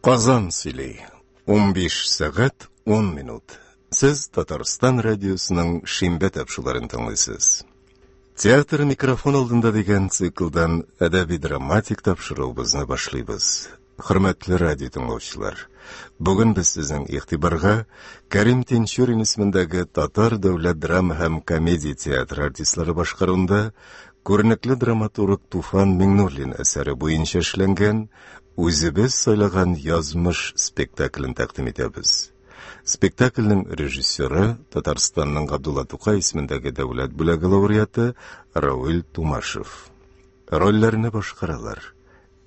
Казан сөйлей. 15 сағат 10 минут. Сіз Татарстан радиосының шимбе тапшыларын тыңлайсыз. Театр микрофон алдында деген циклдан әдәби-драматик тапшыруыбызны башлыйбыз. Хөрмәтле радио тыңлаучылар, бүген без сезнең игътибарга Кәрим Тинчурин исемендәге Татар дәүләт драма һәм комедия театры артистлары башкаруында күренекле драматург Туфан Миңнуллин әсәре буенча эшләнгән «Үзебез сайлаган язмыш» спектаклен тәкъдим итәбез. Спектакльнең режиссеры Татарстанның Габдулла Тукай исемендәге дәүләт бүләге лауреаты Рауил Тумашев. Рольләрне башкаралар: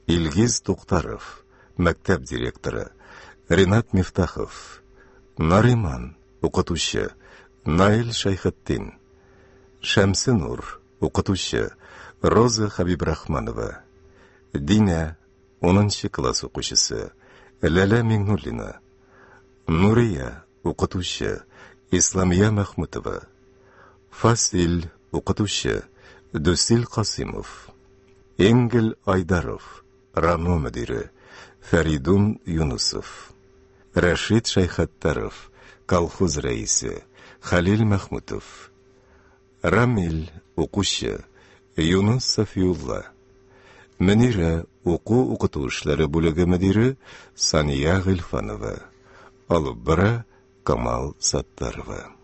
Илгиз Туктаров, мәктәп директоры; Ринат Мифтахов; Нариман, укытучы; Наил Шайхетдин; Шәмсинур, укытучы; Роза Хабибрахманова; Динә, 10-нчы класс укучысы; Ләлә Миңнуллина; Нурия, укытучы; Исламия Мәхмүтова; Фасил, укытучы; Дусил Касимов; Энгел Айдаров, РАНО мөдире; Фәридун Юнусов; Рәшид Шайхаттаров, колхоз рәисе; Халил Мәхмүтов; Рамил, укучы; Юнус Сафиулла; Мөнирә, уку-укыту эшләре бүлеге мөдире Сания Гыйльфанова; алып бара Камал Саттарова.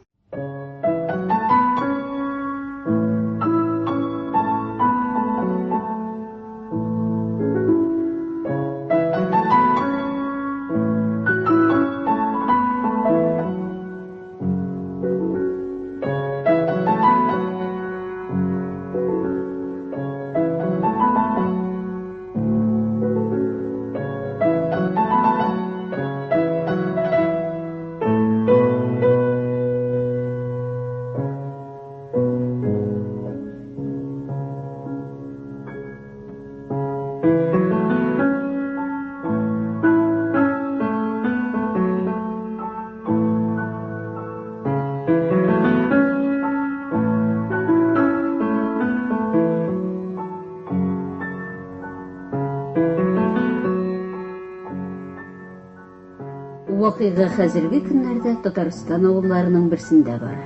Вакыйга хәзерге көннәрдә Татарстан авылларының берсендә бара.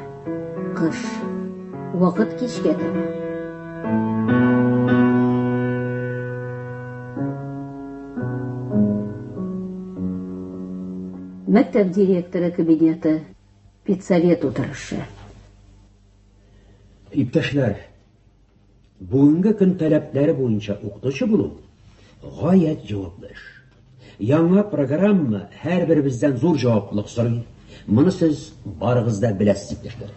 Кыш. Вакыт кичкә таба. Мәктәп директоры кабинеты, педсовет утырышы. Иптәшләр, бүгенге көн таләпләре буенча укытучы булу гаять җаваплы эш. Яңа программа һәрберебездән зур җаваплылык сорый. Моны сез барыгыз да беләсез, иптәшләр.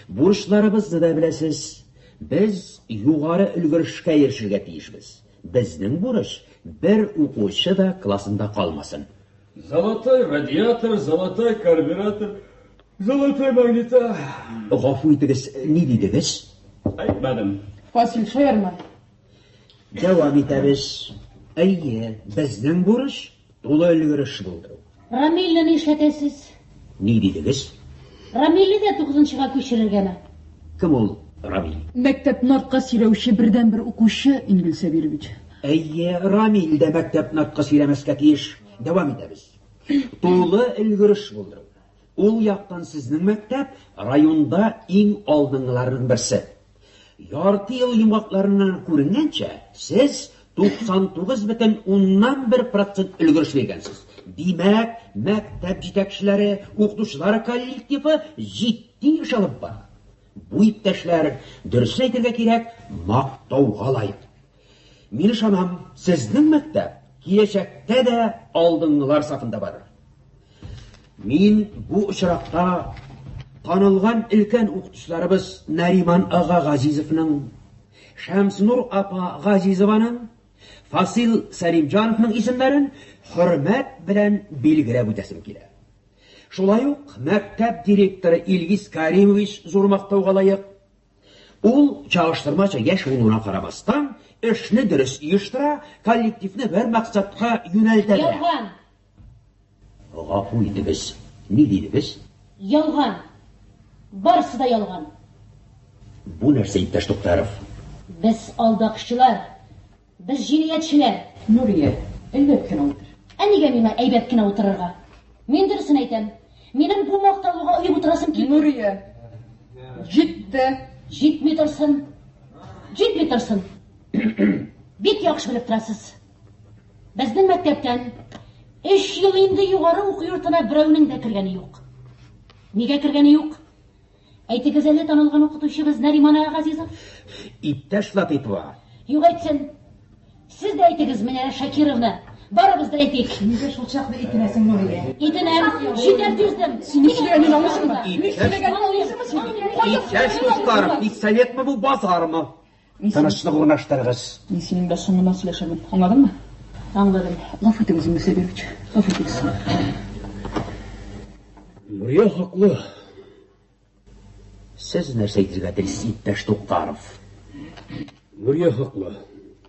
Бурычларыбызны да беләсез. Без югары өлгерешкә ирешергә тиешбез. Безнең бурыч бер укучы да классында калмасын. Золотой радиатор, золотой карбюратор, золотой магнитофон. Гафу итегез, ни дидегез? Әйтмәдем. Фасил шаярма. Дәвам итәбез. Әйе, безнең бурыч тулы өлгереш булдыру. Рамилне нишләтәсез? Ни дидегез? Рамилне дә 9-нчыга күчерергәме? Кем ул Рамил? Мәктәпне артка сөйрәүче бердән бер укучы Ингил Сабирович. Әйе, Рамил дә мәктәпне артка сөйрәмәскә тиеш. Дәвам итәбез. Тулы өлгереш булдыру. Ул яктан сезнең мәктәп районда иң алдынгыларның берсе. Ярты ел йомгакларыннан күренгәнчә, сез 99,1% өлгереш биргәнсез. Димәк, мәктәп җитәкчеләре, укытучылар коллективы җитди эш алып бара. Бу иптәшләр, дөрес әйтергә кирәк, мактауга лаек. Мин ышанам, сезнең мәктәп киләчәктә дә алдынгылар сафында барыр. Мин бу очракта танылган өлкән укытучыларыбыз Нариман ага Газизовның, Шәмсинур апа Газизованың, Фасил Сәлимҗановның исемнәрен хөрмәт белән билгеләп үтәсем килә. Шулай ук мәктәп директоры Илгиз Каримович зур мактауга лаек. Ул чагыштырмача яшь булуына карамастан, эшне дөрес оештыра, коллективны бер максатка юнәлтә. Ялган. Гафу итегез, ни дидегез? Ялган. Барысы да ялган. Бу нәрсә, иптәш Туктаров? Без алдакчылар. Без җинаятьчеләр. Нурия, әлбәттә кенә утыр. Әнеге миңа әйбәт кенә утырырга? Мин дөресен әйтәм. Минем бу макталуга уеп утырасым килми. Нурия, җитте. Җитми торсын. Җитми торсын. Бик яхшы белеп торасыз. Безнең мәктәптән 3 ел инде югары уку йортына берәүнең дә кергәне юк. Нигә кергәне юк? Әйтегез әле, танылган укытучыбыз Наримана Газизов. Иптәш Латыйпова. Юк әйтсен. Сез дә әйтегез, менә Шакировна. Барыбыз да әйтик. Нигә шул чаклы итенәсең, Нурия? Итенәм, җитәр түздем. Син эшләгәнен аңлыйсыңмы? Иптәш дусларым, педсоветмы бу, базармы? Тынычлык урнаштырыгыз. Мин синең дә соңыннан сөйләшәмен. Аңладыңмы? Аңладым. Гафу итегез, Мусабирович. Гафу итегез. Нурия хаклы. Сез нәрсә әйтергә телисез, иптәш Туктаров? Нурия хаклы.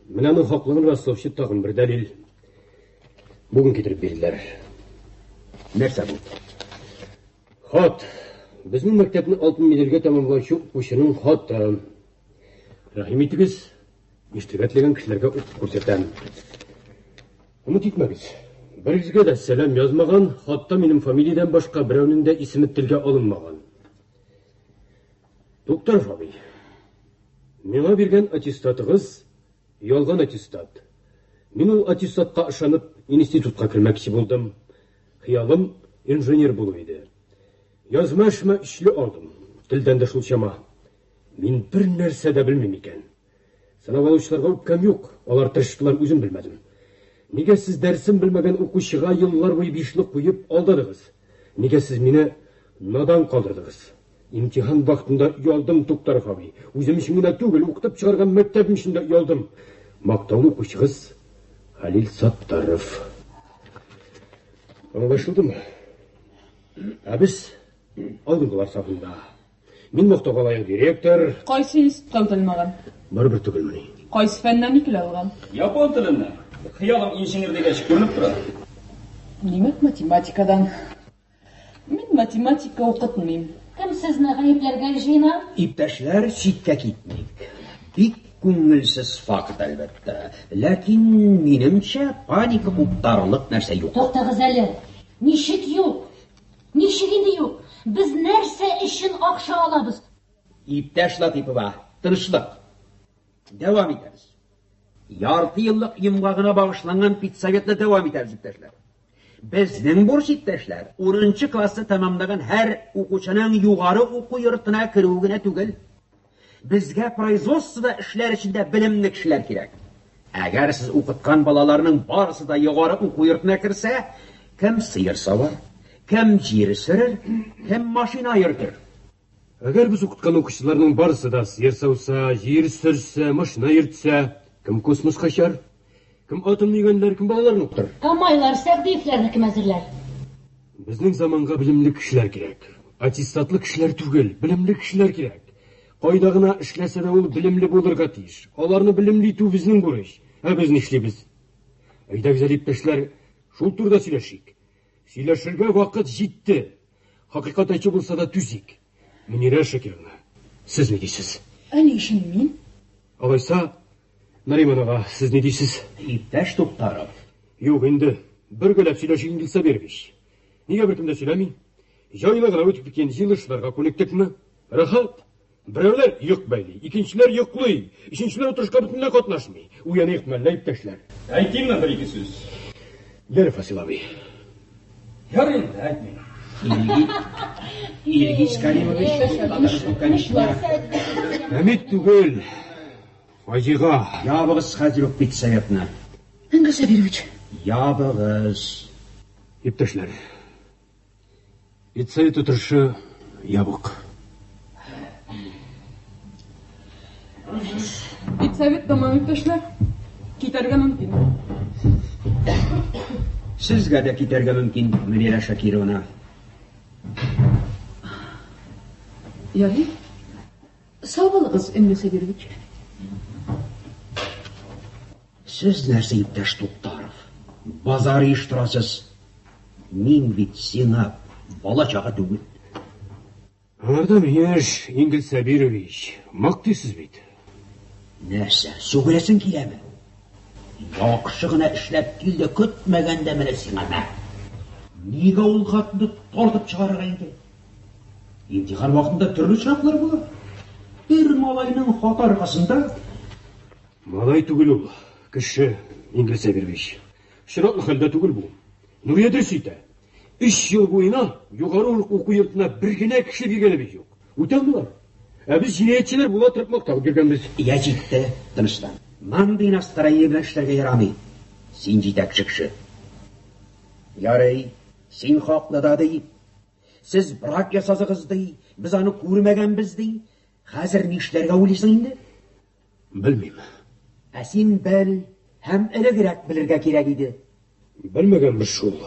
Менә аның хаклыгын раслаучы тагын бер дәлил. Бүген китереп бирделәр. Нәрсә бу? Хат. Безнең мәктәпне 6 медальгә тәмамлаучы укучының хаты. Рәхим итегез, ишетергә теләгән кешеләргә укып күрсәтәм. Умут итмәгез. Берегезгә дә сәлам язмаган, хатта минем фамилиядән башка берәүнең дә исеме телгә алынмаган. Доктор Фаби, миңа биргән аттестатыгыз ялган аттестат. Мин ул аттестатка ышанып институтка кирмәкче булдым. Хыялым инженер булу иде. Язма эшмә эшле алдым. Телдән дә шул чама. Мин бер нәрсә дә белмим икән. Сынау алучыларга үпкәм юк. Алар тырыштылар, үзем белмәдем. Нигә сез дәресен белмәгән укучыга еллар буе бишлек куеп алдадыгыз? Нигә сез мине надан калдырдыгыз? Имтихан вакытында уялдым, Туктар Фаби. Үзем өчен генә түгел, укытып чыгарган мәктәп өчен дә уялдым. Мактаулы укучыгыз Халил Саттаров. Аңлашылдымы? Ә без алдынгылар сафында. Мин мактауга лаек директор. Кайсы институтка үтелмәгән? Барыбер түгелмени. Кайсы фәннән икеле алган? Япон теленнән. Хыялым инженер дигәч күренеп тора. Димәк, математикадан. Мин математика укытмыйм. Кем сезне гаепләргә җыена? Иптәшләр, читкә китмик. Бик күңелсез факт, әлбәттә. Ләкин минемчә паника куптарлык нәрсә юк. Туктагыз әле. Ничек юк? Ничек инде юк? Без нәрсә өчен акча алабыз? Иптәш Латыйпова, тынычлык. Дәвам итәбез. Ярты еллык йомгагына багышланган педсоветны дәвам итәбез, иптәшләр. Безнең бурыч, иптәшләр, 10 классны тәмамлаган һәр укучының югары уку йортына керүе генә түгел. Безгә производствода эшләр өчен дә белемле кешеләр кирәк. Әгәр сез укыткан балаларның барысы да югары уку йортына керсә, кем сыер савар, кем җир сөрер, кем машина йөртер. Әгәр без укыткан укучыларның барысы да сыер сауса, җир сөрсә, машина йөртсә, кем космоска чар? Кем атом йөгәннәр, кем балаларны укытыр? Камайлар, сәгъдиевләрне кем әзерләр? Безнең заманга белемле кешеләр кирәк. Аттестатлы кешеләр түгел, белемле кешеләр кирәк. Кайда гына эшләсә дә ул белемле булырга тиеш. Аларны белемле итү безнең бурыч. Ә без нишлибез? Әйдәгез, иптәшләр, шул турыда сөйләшик. Сөйләшергә вакыт җитте. Хакыйкать әйтү булса да түзик. Мөнирә Шакировна, сез ни дисез? Ни өчен мин? Алайса, Нариман ага, сез ни дисез? Иптәш Туктаров. Юк инде, бергәләп сөйләшик килсә биргез. Нигә беркем дә сөйләми? Җайлы гына үтеп киткән җилышларга күнектекме? Рәхәт. Берәүләр йөк бәйли, икенчеләр йоклый, өченчеләр утырышка бөтенләй катнашмый. Уяны ихтималле, иптәшләр. Әйтимме бер-ике сүз? Ләр Фасил абый. Ярый инде, әйтмим. Ильгиз Каримович, конечно. Әмит түгел. Фаҗига. Ябыгыз хәзер үк педсоветны. Мусабирович. Ябыгыз. Иптәшләр. Педсовет утырышы ябык. Педсовет тамам иптәшләр. Китәргә мөмкин. Сезгә дә китәргә мөмкин, Мөнирә Шакировна. Ярый. Сау булыгыз, Мусабирович. Сез нәрсә, иптәш Туктаров? Базар оештырасыз. Мин бит сиңа бала-чага түгел. Аңардан яшь, Ингел Сабирович, мактыйсыз бит. Нәрсә, сүгеләсең киләме? Яхшы гына эшләп килде, көтмәгәндә менә сиңа мә. Нигә ул хатны тартып чыгарга иде? Имтихан вакытында төрле очраклар була. Бер малайның хат аркасында Малай түгел ул, кеше Ингел Сабирович. Шыраклы хәлдә түгел бу. Нурия дөрес әйтә. 3 ел буена югары уку йортына бер генә кеше биргәнебез юк. Үтәлмиләр. Ә без җинаятьчеләр була торып мактап йөргәнбез. Я җитте, тынычлан. Мандый настроение белән эшләргә ярамый. Син җитәкче кеше. Ярый, син хаклы да ди. Сез брак ясасыгыз ди, без аны күрмәгәнбез ди. Хәзер ни эшләргә уйлыйсың инде? Белмим. Ә син бел, һәм элегрәк белергә кирәк иде. Белмәгәнбез шул.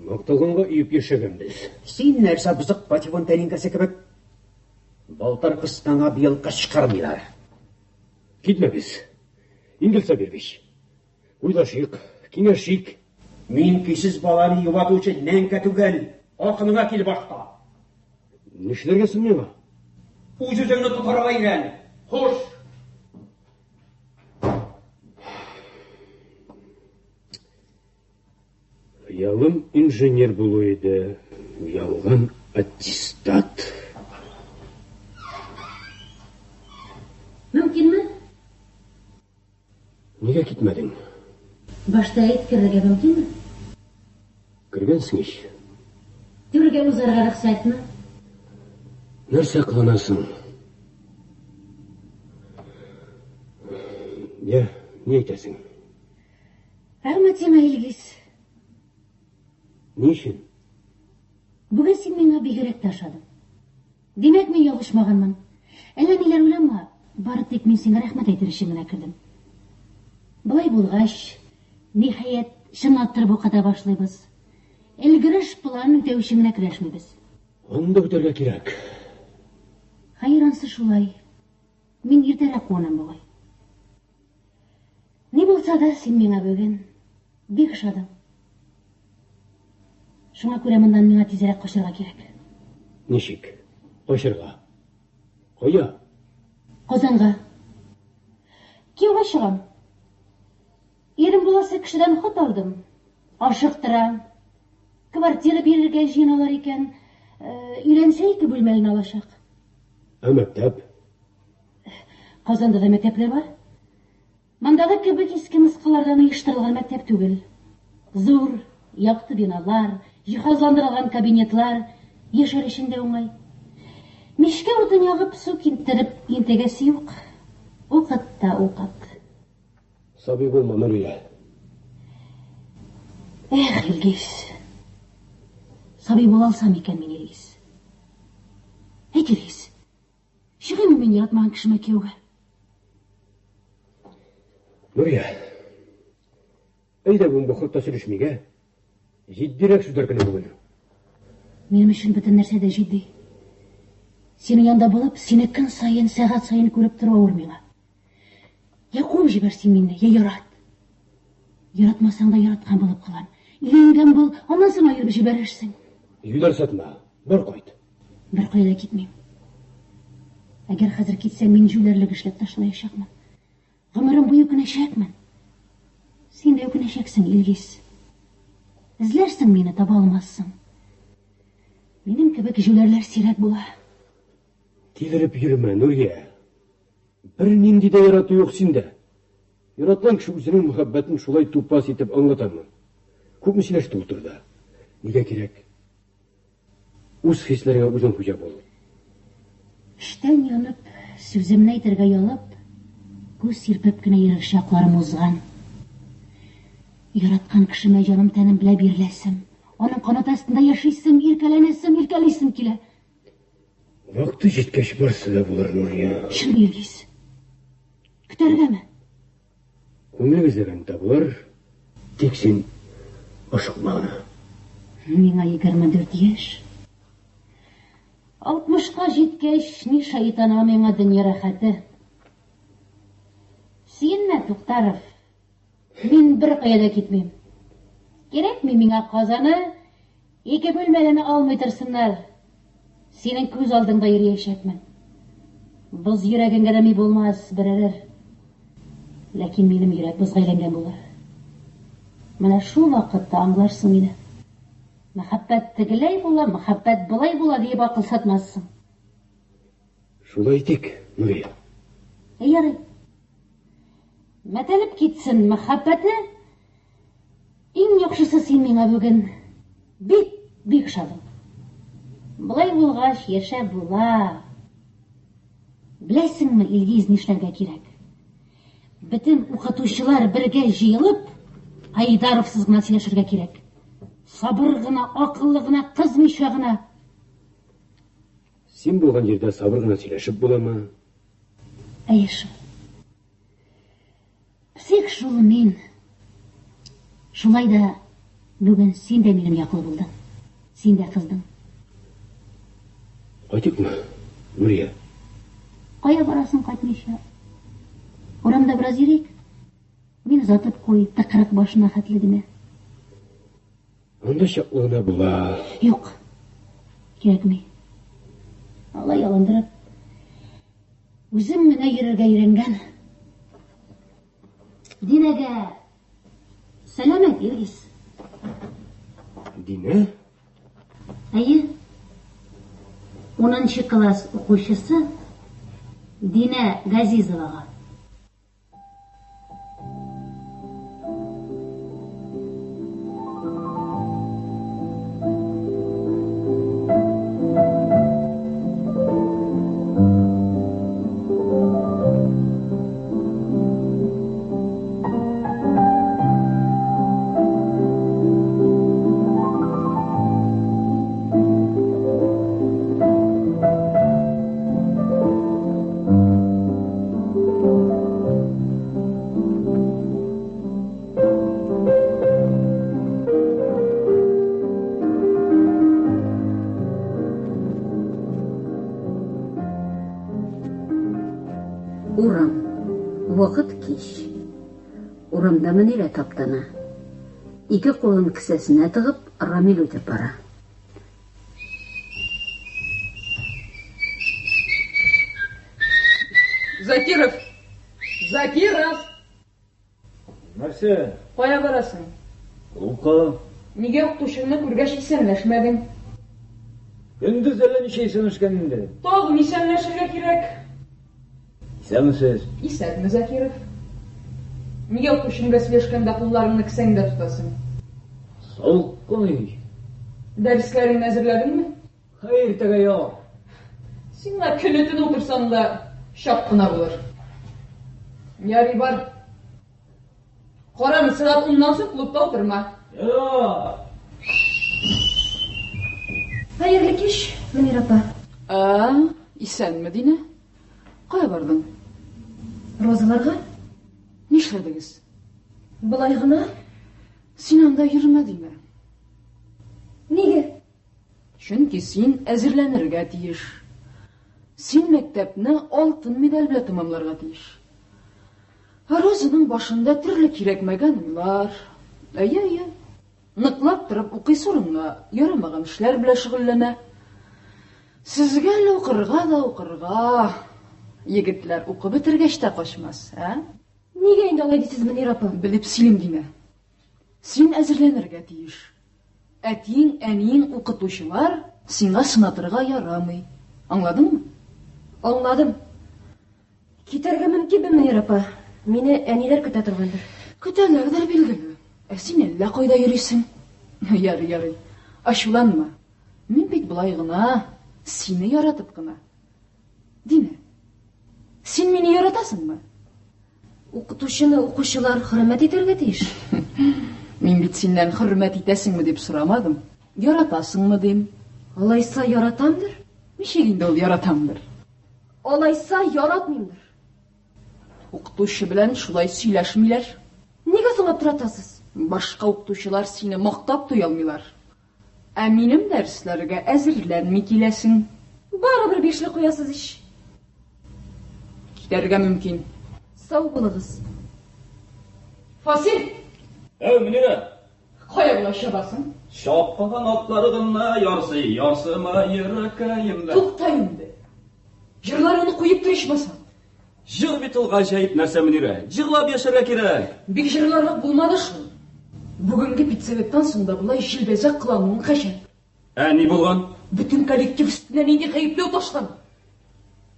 Макталганга иеп яшәгәнбез. Син нәрсә бызык патефон тәлинкәсе кебек? Балтыр кыстаңа быел кычкырмыйлар. Китмәбез. Ингел Сабирович. Уйлашыйк, киңәшик. Мин көйсез баланы юбатучы нәңкә түгел. Акыныңа кил башта. Нишләргә соң миңа? Үз-үзеңне тотарга өйрән. Хуш. Ялым инженер булу иде. Ялган аттестат. Мөмкинме? Нигә китмәдең? Башта әйткергә мөмкинме? Кергәнсең ич. Түргә узарга рөхсәтме? Нәрсә кыланасың? Я, ни әйтәсең? Рәхмәтемә Илгиз. Ни өчен? Бүген син миңа бигрәк ташадың. Димәк, мин ялгышмаганмын. Әллә ниләр уйлама, бары тик мин сиңа рәхмәт әйтер өчен генә килдем. Былай булгач, ниһаять, чынлап бу ката башлыйбыз. Элгереш план үтәү өчен генә көрәшмибез. Анда үтәргә кирәк. Хайрансы шулай. Мин иртәрәк куанам бугай. Ни булса да син миңа бүген бик ошадың. Шуңа күрә мондан миңа тизрәк качарга кирәк. Ничек? Качарга? Кая? Казанга. Кияүгә чыгам. Ирем буласы кешедән хат алдым. Ашыктыра. Квартира бирергә җыеналар икән. Өйләнсә 2 бүлмәле алачак. Мәктәп? Казанда да мәктәпләр бар. Мондагы кебек иске мыскыллардан оештырылган мәктәп түгел. Зур, якты биналар, җиһазландырылган кабинетлар, яшәр өчен дә уңай. Мишкә утын ягып, су кинтереп, интегәсе юк. Укыт та укыт. Сабый булма, Нурия. Эх, Илгиз. Сабый була алсам икән мин, Илгиз. Әйт, Илгиз. Чыгыймы мин яратмаган кешемә кияүгә? Нурия. Әйдә бүген бу хатта сөйләшмигә. Җитдирәк сүзләр генә бүген. Минем өчен бөтен нәрсә дә җитди. Синең янда булып, сине көн сайын, сәгать сайын күреп тора урмыйга. Я куып җибәр син мине, я ярат. Яратмасаң да яраткан булып калам. Иленгән бул, аннан соң аерып җибәрерсең. Юлар сатма, бар кайт. Бер кайда китмим. Әгәр хәзер китсәм, мин җүләрлек эшләп ташлаячакмын. Гомерем буе үкенәчәкмен. Син дә үкенәчәксең, Илгиз. Эзләрсең мине, таба алмассың. Минем кебек җүләрләр сирәк була. Тилереп йөрмә, Нурия. Бер нинди дә ярату юк синдә. Яраткан кеше үзенең мөхәббәтен шулай тупас итеп аңлатамы? Күпме сөйләште ул турыда? Нигә кирәк? Үз хисләреңә үзең хуҗа бул. Эштән янып, сүземне әйтергә ялып, күз сирпеп кенә йөрер чакларым узган. Яраткан кешемә җаным тәнем белән биреләсем, аның канат астында яшисем, иркәлисем килә. Вакыты җиткәч барсы да булыр, Нурия. Чын, Илгиз. Көтәргәме? Күңелегездән табылыр. Тик син ашыкма гына. Миңа 24 яшь. 60-ка җиткәч, ни шайтана миңа дөнья рәхәте. Синме, Туктаров? Мин бер кая китмим. Кирәкми миңа Казаны, 2 бүлмәле алмый торсыннар. Синең күз алдыңда йөрәчәкмен. Боз йөрәгеңгә дә ми булмас, берәр. Ләкин минем йөрәк бозга әйләнгән булыр. Менә шул вакытта аңларсың мине. Мәхәббәт тегеләй була, мәхәббәт былай була дип акыл сатмассың. Шулай итик, Нурия. Ярый. Мәтәлеп китсен мәхәббәте. Иң яхшысы син миңа бүген. Бик шадым. Былай булгач яшәп була. Беләсеңме, Илгиз, нишләргә кирәк? Бөтен укытучылар бергә җыелып, Айдаровсыз гына сөйләшергә кирәк. Сабыр гына, акыллы гына, кызмыйча гына. Син булган җирдә сабыр гына сөйләшеп буламы? Әйе. Псих шул мин. Шулай да бүген син дә минем яклы булдың. Син дә кыздың. Кайтыкмы, Нурия? Кая барасың кайтмыйча? Урамда бераз йөрик. Мин озатып куй, тыкрык башына хәтле генә. Анда чаклыгына була. Юк. Кирәкми. Алла ялындырып. Үзем менә йөрергә өйрәнгән. Динәгә сәламәт, Илгиз. Динә? Әйе. 10-нчы класс укучысы Динә Газизовага. Урам. Вакыт кич. Урамда Мөнирә таптана. Ике кулын кесәсенә тыгып, Рамил үтеп бара. Закиров! Закиров! Нәрсә? Кая барасың? Ука. Нигә укытучыңны күргәч исәнләшмәдең? Көндез әллә ничә исәнләшкән инде. Тагын исәнләшергә кирәк. Исәнмесез? Исәнме, Закиров? Нигә укытучыңга сөйләшкәндә кулларыңны кесәңдә тотасың? Салкын. Дәресләреңне әзерләдеңме? Хәер, тәгә як. Сиңа көнетен утырсаң да шап кына булыр. Ярый бар. Караны сыйлап уннан соң клубта утырма. Хәерле кич, Мөнир апа. Исәнме, Динә? Кая бардың? Розаларга? Нишләдегез? Былай гына? Син анда йөрмә димә. Нигә? Чөнки син әзерләнергә тиеш. Син мәктәпне алтын медаль белән тәмамларга тиеш. Розаның башында төрле кирәкмәгән уйлар. Әйе. Ныклап торып укый сурыңа ярамаган эшләр белән шөгыльләнә. Сезгә лә укырга. Егетләр укып бетергәч тә качмас, Нигә инде алай дисез, Мөнир апа? Белеп сөйлим димә. Син әзерләнергә тиеш. Әтиң, әниң укытучылар сиңа сынатырга ярамый. Аңладыңмы? Аңладым. Китәргә мөмкинме, Мөнир апа? Мине әниләр көтә торгандыр. Көтәләрдер билгеле. Син әллә кайда йөрисең? Ярый. Ачуланма. Мин бит былай гына, сине яратып кына. Динә, син мине яратасыңмы? Укытучыны укучылар хөрмәт итәргә тиеш. Мин бит синнән хөрмәт итәсеңме дип сорамадым. Яратасыңмы дим. Алайса яратамдыр. Ничек инде ул яратамдыр? Алайса яратмыймдыр. Укытучы белән шулай сөйләшмиләр. Нигә соң аптыратасыз? Башка укытучылар сине мактап туя алмыйлар. Ә минем дәресләргә әзерләнми киләсең. Барыбер бишле куясыз ич. Китәргә мөмкин. Сау булыгыз. Фасил, Мөнирә. кая була чабасың? Шапкаган атлары гына ярсыма йөрәкәемдә. Тукта инде. Җырларыңны куеп тырышмасаң. Җыр бит ул гаҗәеп нәрсә, Мөнирә. Җырлап яшәргә кирәк. Бик җырларлык булмады шул. Бүгінгі педсоветтан соңда бұлай жілбезек қыламуын қашан. Не болған? Бүтін коллектив үстінен инде қайыплау ташқан.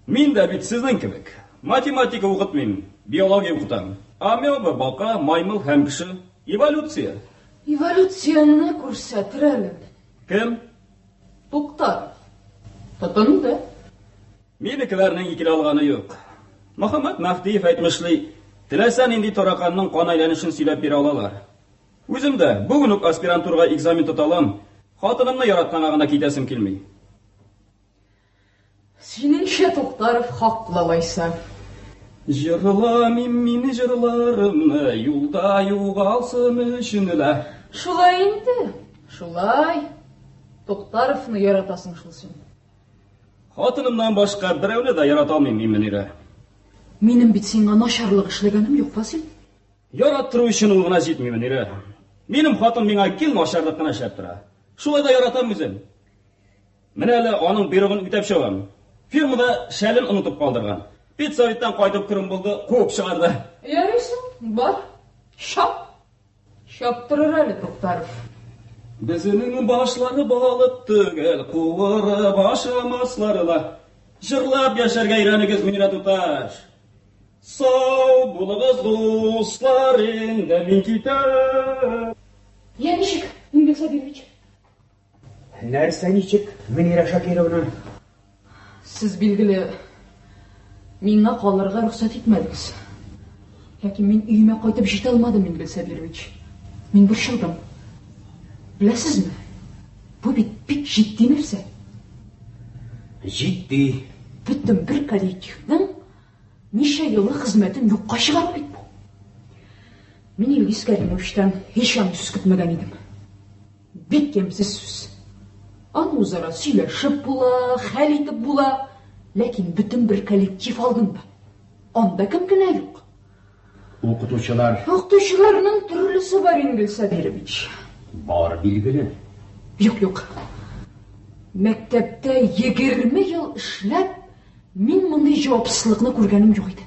Мен де бит сіздің кебек. Математика оқытмаймын, биология оқытамын. Амеба, бақа, маймыл һәм кіші. Эволюция. Эволюцияны көрсәтер әлі. Кім? Тоқтаров. Тотынды. Менікілерінің екілі алғаны yok. Мұхаммад Махдиев әйтмішлі, тіләсән инде тарақанның қан айланышын сөйләп бере алалар. Өзім де бүгін үк аспирантураға экзамен тұталам, хатынымны яратқан ағына кетесім келмей. Сеніңше Тоқтаров хақлалайса. Жырла мені жырларымны, юлда юғалсын үшін үлі. Шулай инде, шулай. Тоқтаровны яратасың шул сен. Хатынымнан башқа біреуні де ярата алмаймын менері. Менің бит сенға нашарлық ішлегенім жоқ па сен? Яраттыру үшін ұлғына жетмей менері. Менің хатым меңа кел нашарлық қана шаптыра. Шулай да яратам өзім. Мен әлі аның бұйрығын үтеп шығам. Фирмада шәлін ұнытып қалдырған. Педсоветтен қайтып кірім болды, қуып шығарды. Ярайсың, бар. Шап. Шаптырыр әлі Тоқтаров. Біздің башлары балып түгел, қуыры башамасларыла. Жырлап яшарға үйренігіз мені тұташ. Сау бұлығыз достар енді мен кетер. Ничек, Ингель Сабирович? Нәрсә ничек, Мөнирә Шакировна? Сіз белгілі, миңа қаларға рұқсат етмедіңіз. Яки мен үйіме қайтып жете алмадым, Ингель Сабирович. Мен бір шылдым. Білесіз ме? Бұл бит житті нәрсе. Житті. Бүтін бір коллективнің неше елі қызметін жоққа шығарып бит бұл. Мен Илгиз Кәримовичтен ешқандай сөз күтмеген едім. Бит кемсіз сөз. Аны өзара сөйлесіп була, хәл етіп була, ләкин бүтін бір коллектив алдында. Онда кім кінә жоқ. Оқытушыларның түрлісі бар, Ингель Сабирович. Бар билгеле. Жоқ. Мәктәптә 20 ел эшләп, мен мұндай жауапсызлыкны күргәнем жоқ еді.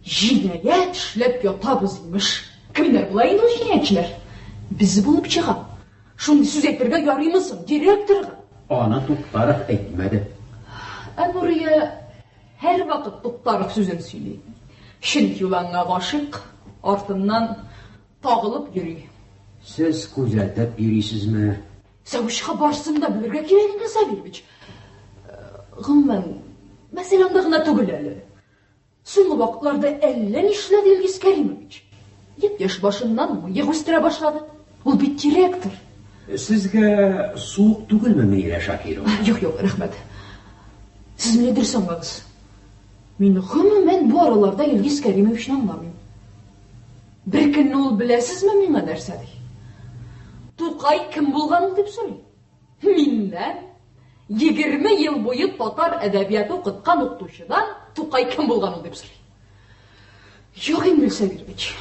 Җинаят эшләп ятабыз имеш. Кемнәр булай инде җинаятчылар? Без булып чыга. Шундый сүз әйтергә ярыймысың, директорга? Аны Тоқтаров әйтмәде. Нурия һәр вакыт Тоқтаров сүзен сөйли. Чөнки ул аңа гашык, артыннан тагылып йөри. Сез күзәтеп йөрисезме? Сәвишка барсын да белергә кирәк, Ингель Сабирович. Гомумән, мәсьәләмдә генә түгел әле. Соңгы вакытларда әллә нишләде Илгиз Кәримович? Яшь башыннан мыек үстерә башлады. Ул бит директор. Сезгә суык түгелме, Мөнирә Шакирова? Юк, рәхмәт. Сез мине дөрес аңлагыз. Мин гомумән бу араларда Илгиз Кәримовичны аңламыйм. Бер көнне ул беләсезме миңа нәрсә ди? Тукай кем булган дип сорый. Миннән 20 ел буе татар әдәбияты укыткан укытучыдан Тукай кем булган дип сорый. Юк, Ингель Сабирович.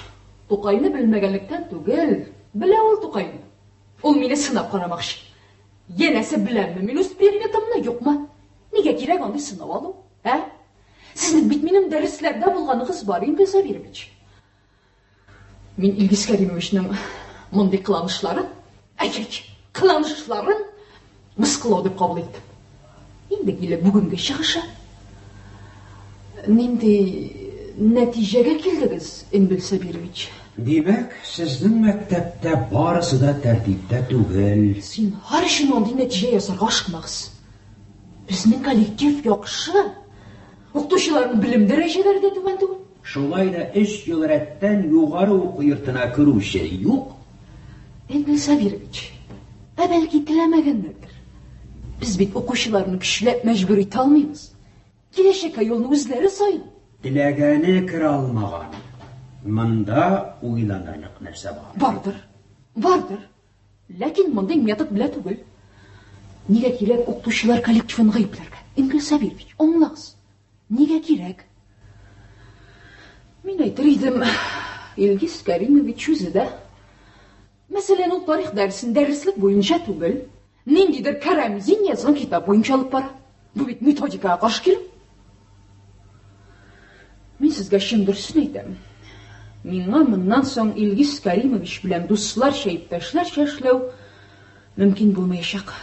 Тукайны белмәгәнлектән түгел, белә ул Тукайны. Ул мине сынап карамакчы. Янәсе беләмме мин үз предметымны, юкмы? Нигә кирәк андый сынау алу? Сезнең бит минем дәресләрдә булганыгыз бар, Ингель Сабирович. Мин Илгиз Кәримовичның мондый кыланышларын, кыланышларын мыскыллау дип кабул иттем. Инде килә бүгенге чыгышы. Нинди нәтиҗәгә килдегез, Ингель Сабирович? Димәк, сезнең мәктәптә барысы да тәртиптә түгел. Син һәр өчен андый нәтиҗә ясарга ашыкмагыз. Безнең коллектив яхшы. Укытучыларның белем дәрәҗәләре дә түбән түгел. Шулай да 3 ел рәттән югары уку йортына керүче юк. Ингель Сабирович, бәлки теләмәгәннәрдер. Без бит укучыларны көчләп мәҗбүр итә алмыйбыз. Киләчәккә юлны үзләре сайлый. Теләгәне керә алмаган. Монда уйланырлык нәрсә бар. Бардыр. Ләкин мондай метод белә түгел. Нигә кирәк укытучылар коллективын гаепләргә? Ингель Сабирович, аңлагыз. Нигә кирәк? Мин әйтер идем, Илгиз Кәримович үзе дә. Мәсәлән, ул тарих дәресен дәреслек буенча түгел, ниндидер Кәрәмзин язган китап буенча алып бара. Бу бит методикага каршы килү. Мин сезгә чын дөресен әйтәм. Миңа моннан соң Илгиз Каримович белән дусларча иптәшләрчә эшләү мөмкин булмаячак.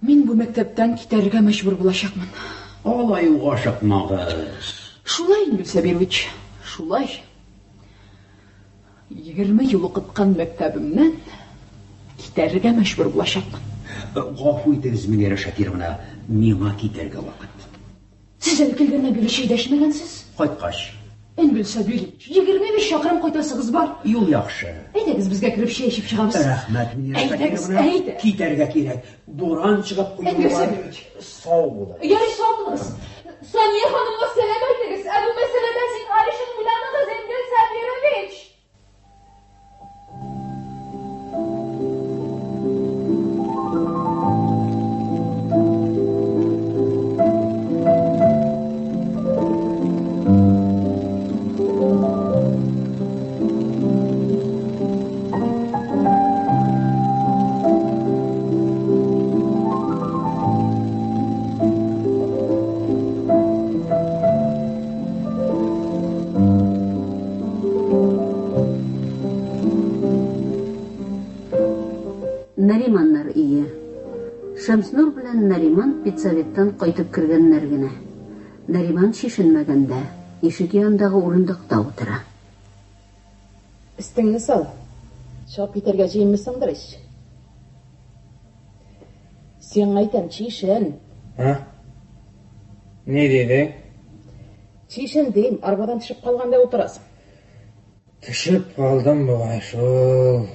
Мин бу мәктәптән китәргә мәҗбүр булачакмын. Алай ук ашыкмагыз. Шулай, Эмиль Сабирович, шулай. 20 ел укыткан мәктәбемнән китәргә мәҗбүр булачакмын. Гафу итегез, Мөнирә Шакировна, миңа китәргә вакыт. Сез әле килгәннән бирле шәй дәшмәгәнсез. Кайткач. Эмиль Сабирович, 25 чакрым кайтасыгыз бар. Юл яхшы. Әйдәгез, безгә кирип шәй эчеп чыгабыз. Рәхмәт, Мөнирә Шакировна. Әйдәгез. Китәргә кирәк. Буран чыгып Эмиль куйган. Сабирович. Сау булыгыз. Ярый, сау булыгыз. Сания ханымга сәлам әйтегез. Ә бу мәсьәләдә зинһар өчен уйланыгыз, Эмиль Сабирович. Нариманнар ие. Шәмснур белән Нариман педсоветтан кайтып кергәннәр генә. Нариман шишенмәгәндә, ишек янындагы урындыкта утыра. Өстеңне сал. Чыгып китәргә җыенмысыңдыр ич. Сен әйтәм, чишен. Не деди? Чишен дейм, арбадан төшеп калганда утырасың. Төшіп қалдым бұғай шул.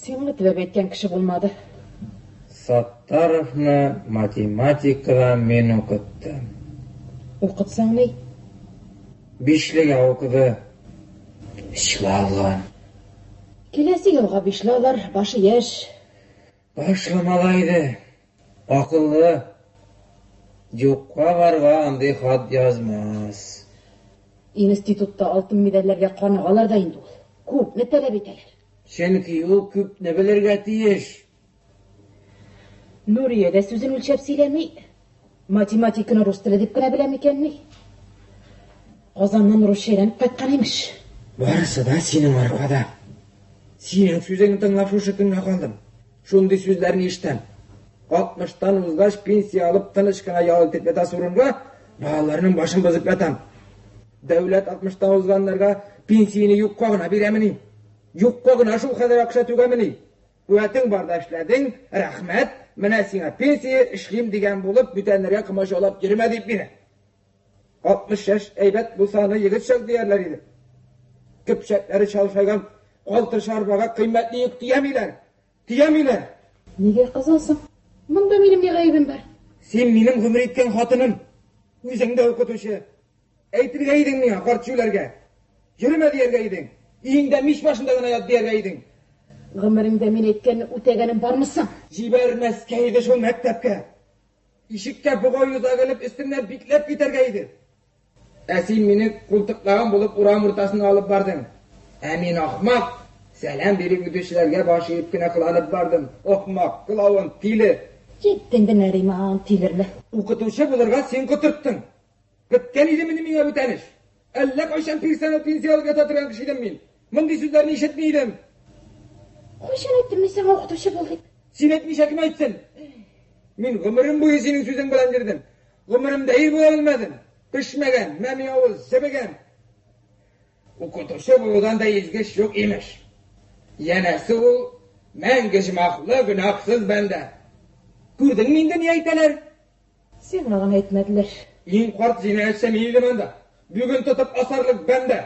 Сен үтіп әйткән кеше булмады. Саттаровны математикадан мен оқыттым. Укытсаң ни? Бишлеге оқыды. Шылалған. Келесі елға бишлалар, башы яш. Башламалайды. Ақыллы. Жоққа барға андай хат язмас. Институтта алтын медальләргә каныгалар да инде ул. Күпне таләп итәләр. Чөнки ул күпне белергә тиеш. Нурия да сүзен үлчәп сөйләми. Математиканы рус теле дип кенә беләм икәнни. Казаннан русча өйрәнеп кайткан имеш. Барысы да синең аркада. Синең сүзеңне тыңлап шушы көнгә калдым. Шундый сүзләрне ишетәм. 60-тан узгач пенсия алып тыныч кына ял итеп ята урынга балаларның башын бозып ятам. Дәүләт 60-тан узганнарга пенсияны юкка гына бирәмени? Юкка гына шул кадәр акча түгәмени? Куәтең бар да эшләдең, рәхмәт, менә сиңа пенсия эшлим дигән булып бүтәннәргә кымашалап йөрмә дип мине. 60 яшь әйбәт булса аны егет чак диярләр иде. Көпчәкләре чалшайган калтыр шарбага кыйммәтле йөк тиямиләр. Нигә кызасың? Монда минем ни гаебем бар? Син минем гомер иткән хатыным. Үзең дә укытучы. Әйтергә идең миңа карт җүләргә. Йөрмә дияргә идең. Иңдә мич башында гына ят дияргә идең. Гомеремдә мин әйткәнне үтәгәнем бармысың? Җибәрмәскә иде шул мәктәпкә. Ишеккә бугай юза gelip өстеннән бикләп китәргә иде. Ә син мине култыклаган булып урам уртасына алып бардың. Ә мин ахмак, сәлам биреп үтүчеләргә баш иеп кенә кыланып бардым. Ахмак, кылавын, тиле. Җиттең дә Нариман тилерле. Укытучы булырга син котырттың. Көткән идеме миңа бүтәнеш? Әллә кайчан пенсия алып ята торган кеше идем мин. Мондый сүзләрне ишетми идем. Кайчан әйттем мин сиңа укытучы бул дип? Син әйтмичә кем әйтсен? Мин гомерем буе синең сүзең белән йөрдем. Гомеремдә ир була белмәдем. Пешмәгән, мәми авыз, себегән. Укытучы булудан да изгеш юк имеш. Янәсе ул мәңге җмахлы гөнаһсыз бәндә. Күрдеңме инде ни әйтәләр? Син маған әйтмәделәр. Иң карт җинаятьче мин идем анда. Бүген тотып асарлык бәндә.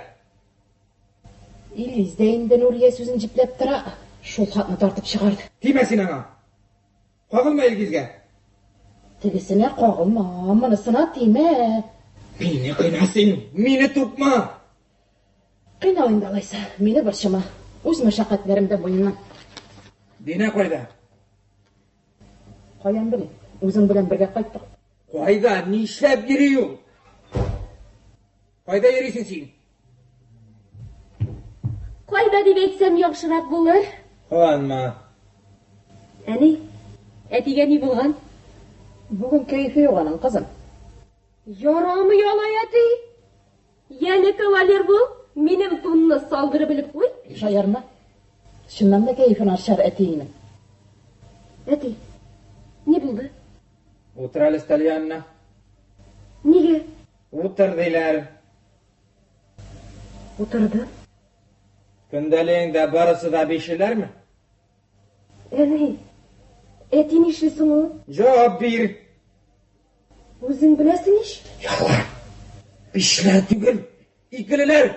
Илиздә инде Нурия сүзен җипләп тора. Шул хатны тартып чыгарды. Тимә син аңа. Кагылма Илгизгә. Тегесенә кагылма, монысына тимә. Мине кыйнасың, мине тупма. Кыйнал инде алайса, мине борчыма. Үз мәшәкатьләремдә буйыннан. Динә кайда? Каян белим? Үзең белән бергә кайттык. Кайда, нишләп йөри ул? Кайда йөрисең син? Кайда дип әйтсәм яхшырак булыр? Куанма. Әни, әтигә ни булган? Бүген кәефе юк аның, кызым. Ярамый алай әти. Яны кавалер бул, минем тунны салдырып билип кой. Шаярма. Шуннан да кайфын аршар әтиңнең. Әти, не булды? Утыр әле стол янына. Неге? Утыр дейләр. Утырды. Көндәлегеңдә барысы да бишеләрме? Әни, әти нишлисең ул? Җавап бир. Үзең беләсең иш? Яла. Бишеләр түгел, икелеләр.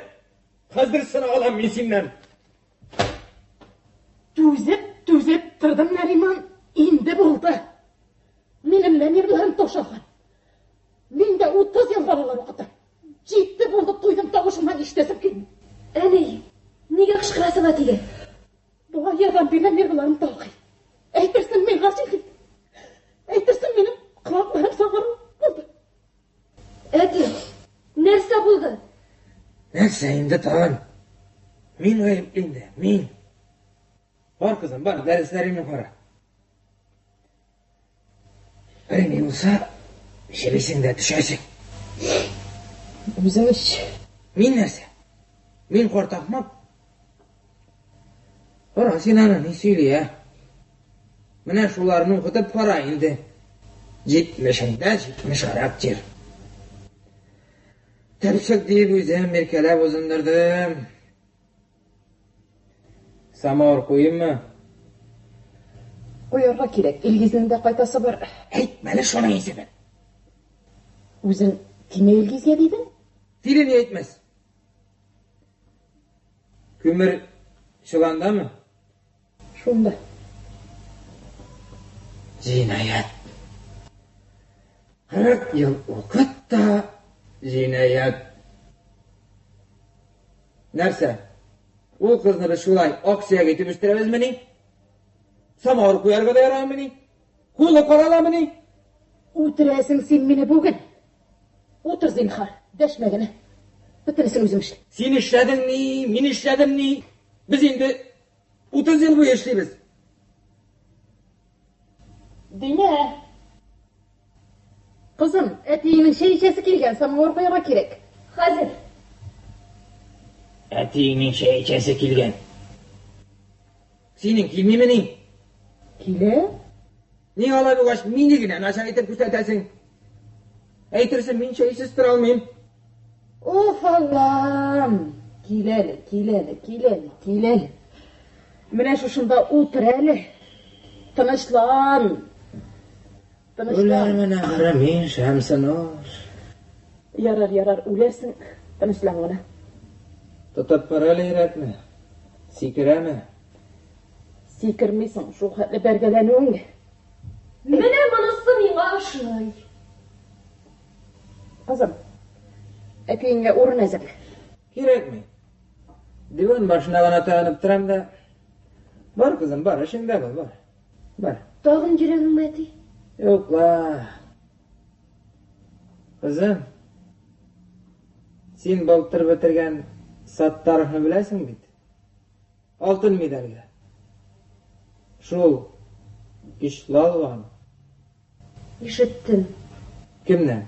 Хәзер сына алам мин синнән. Түзеп тұрдым, Нариман, инде болды. Менің нәмерлерім тоқшалған. Мен де 30 ел балалар оқыдым. Жетті болды тойдым тауышымнан іштесіп келдім. Әни, неге қышқырасың әтеге? Бұға ердан бері нәмерлерім талқай. Әйтерсің мен ғашық едім. Әйтерсің менің құлақларым сағару болды. Әти, нәрсе болды? Нәрсе инде тағын. Мин ғайыплинде, мин. Бар кызым, бар, дәріслерімі қара. Біріңе болса, жебесің де түшесің. Өзің іш. Мин нәрсе? Мин қортақмам. Қара, сен ана не сөйлей, ә? Міне шуларын оқытып қара енді. 70 характер. Тәпшік дейіп өзім меркелеп ұзындырдым. Самауыр қойым ма? Қойырға керек, елгезінің де қайтасы бар. Әйт, мәлі шоның есебін. Өзің кеме елгезге дейдің? Тилі не етмес? Көмір шыланда мы? Шонда. Жинаят. 40 ел оқыт та жинаят. Нәрсе? Ол қызны біз шулай акция кетіп үстіреміз мені? Самауыр қоярға да ярам мені? Қолы қарала мені? Отырасың сен мені бүгін. Отыр зинхар, дәшмәгіні. Бітіресің өзің ішін. Сен ішләдің не, мен ішләдім не? Біз енді 30 ел бойы ішлейбіз. Дейме. Қызым, әтейінің шейшесі келген, самауыр қоярға керек. Хәзер. Әтейіңнің шәйчәсі келген. Сенің келмейме не? Келе? Не ала бұғаш менегінен аша етіп күстәтәсің? Әйтерсің мен шәйсіз тұра алмайым. Оф Аллам! Келелі. Міне шушында отыр әлі. Тынышлан. Өләрмен ағыры мен шәмсінар. Ярар, өлерсің. Тынышлан ғана. Тұтып паралы ерәкме? Секірәме? Секірмейсің, şu хәтлі бәргәләнуің. Менә монысы миңа ошый. Қызым, әтейіңе орын әзірле. Керекме? Диван башына ғана тағынып тұрам да. Бар қызым, бар, ішіңде бол, бар. Тағын жүрегің әти? Yo'qla. Қызым, сен былтыр бітірген Саттаровны білесің бит? Алтын медальға. Шул Ишлалван. Ишеттім. Кімнен?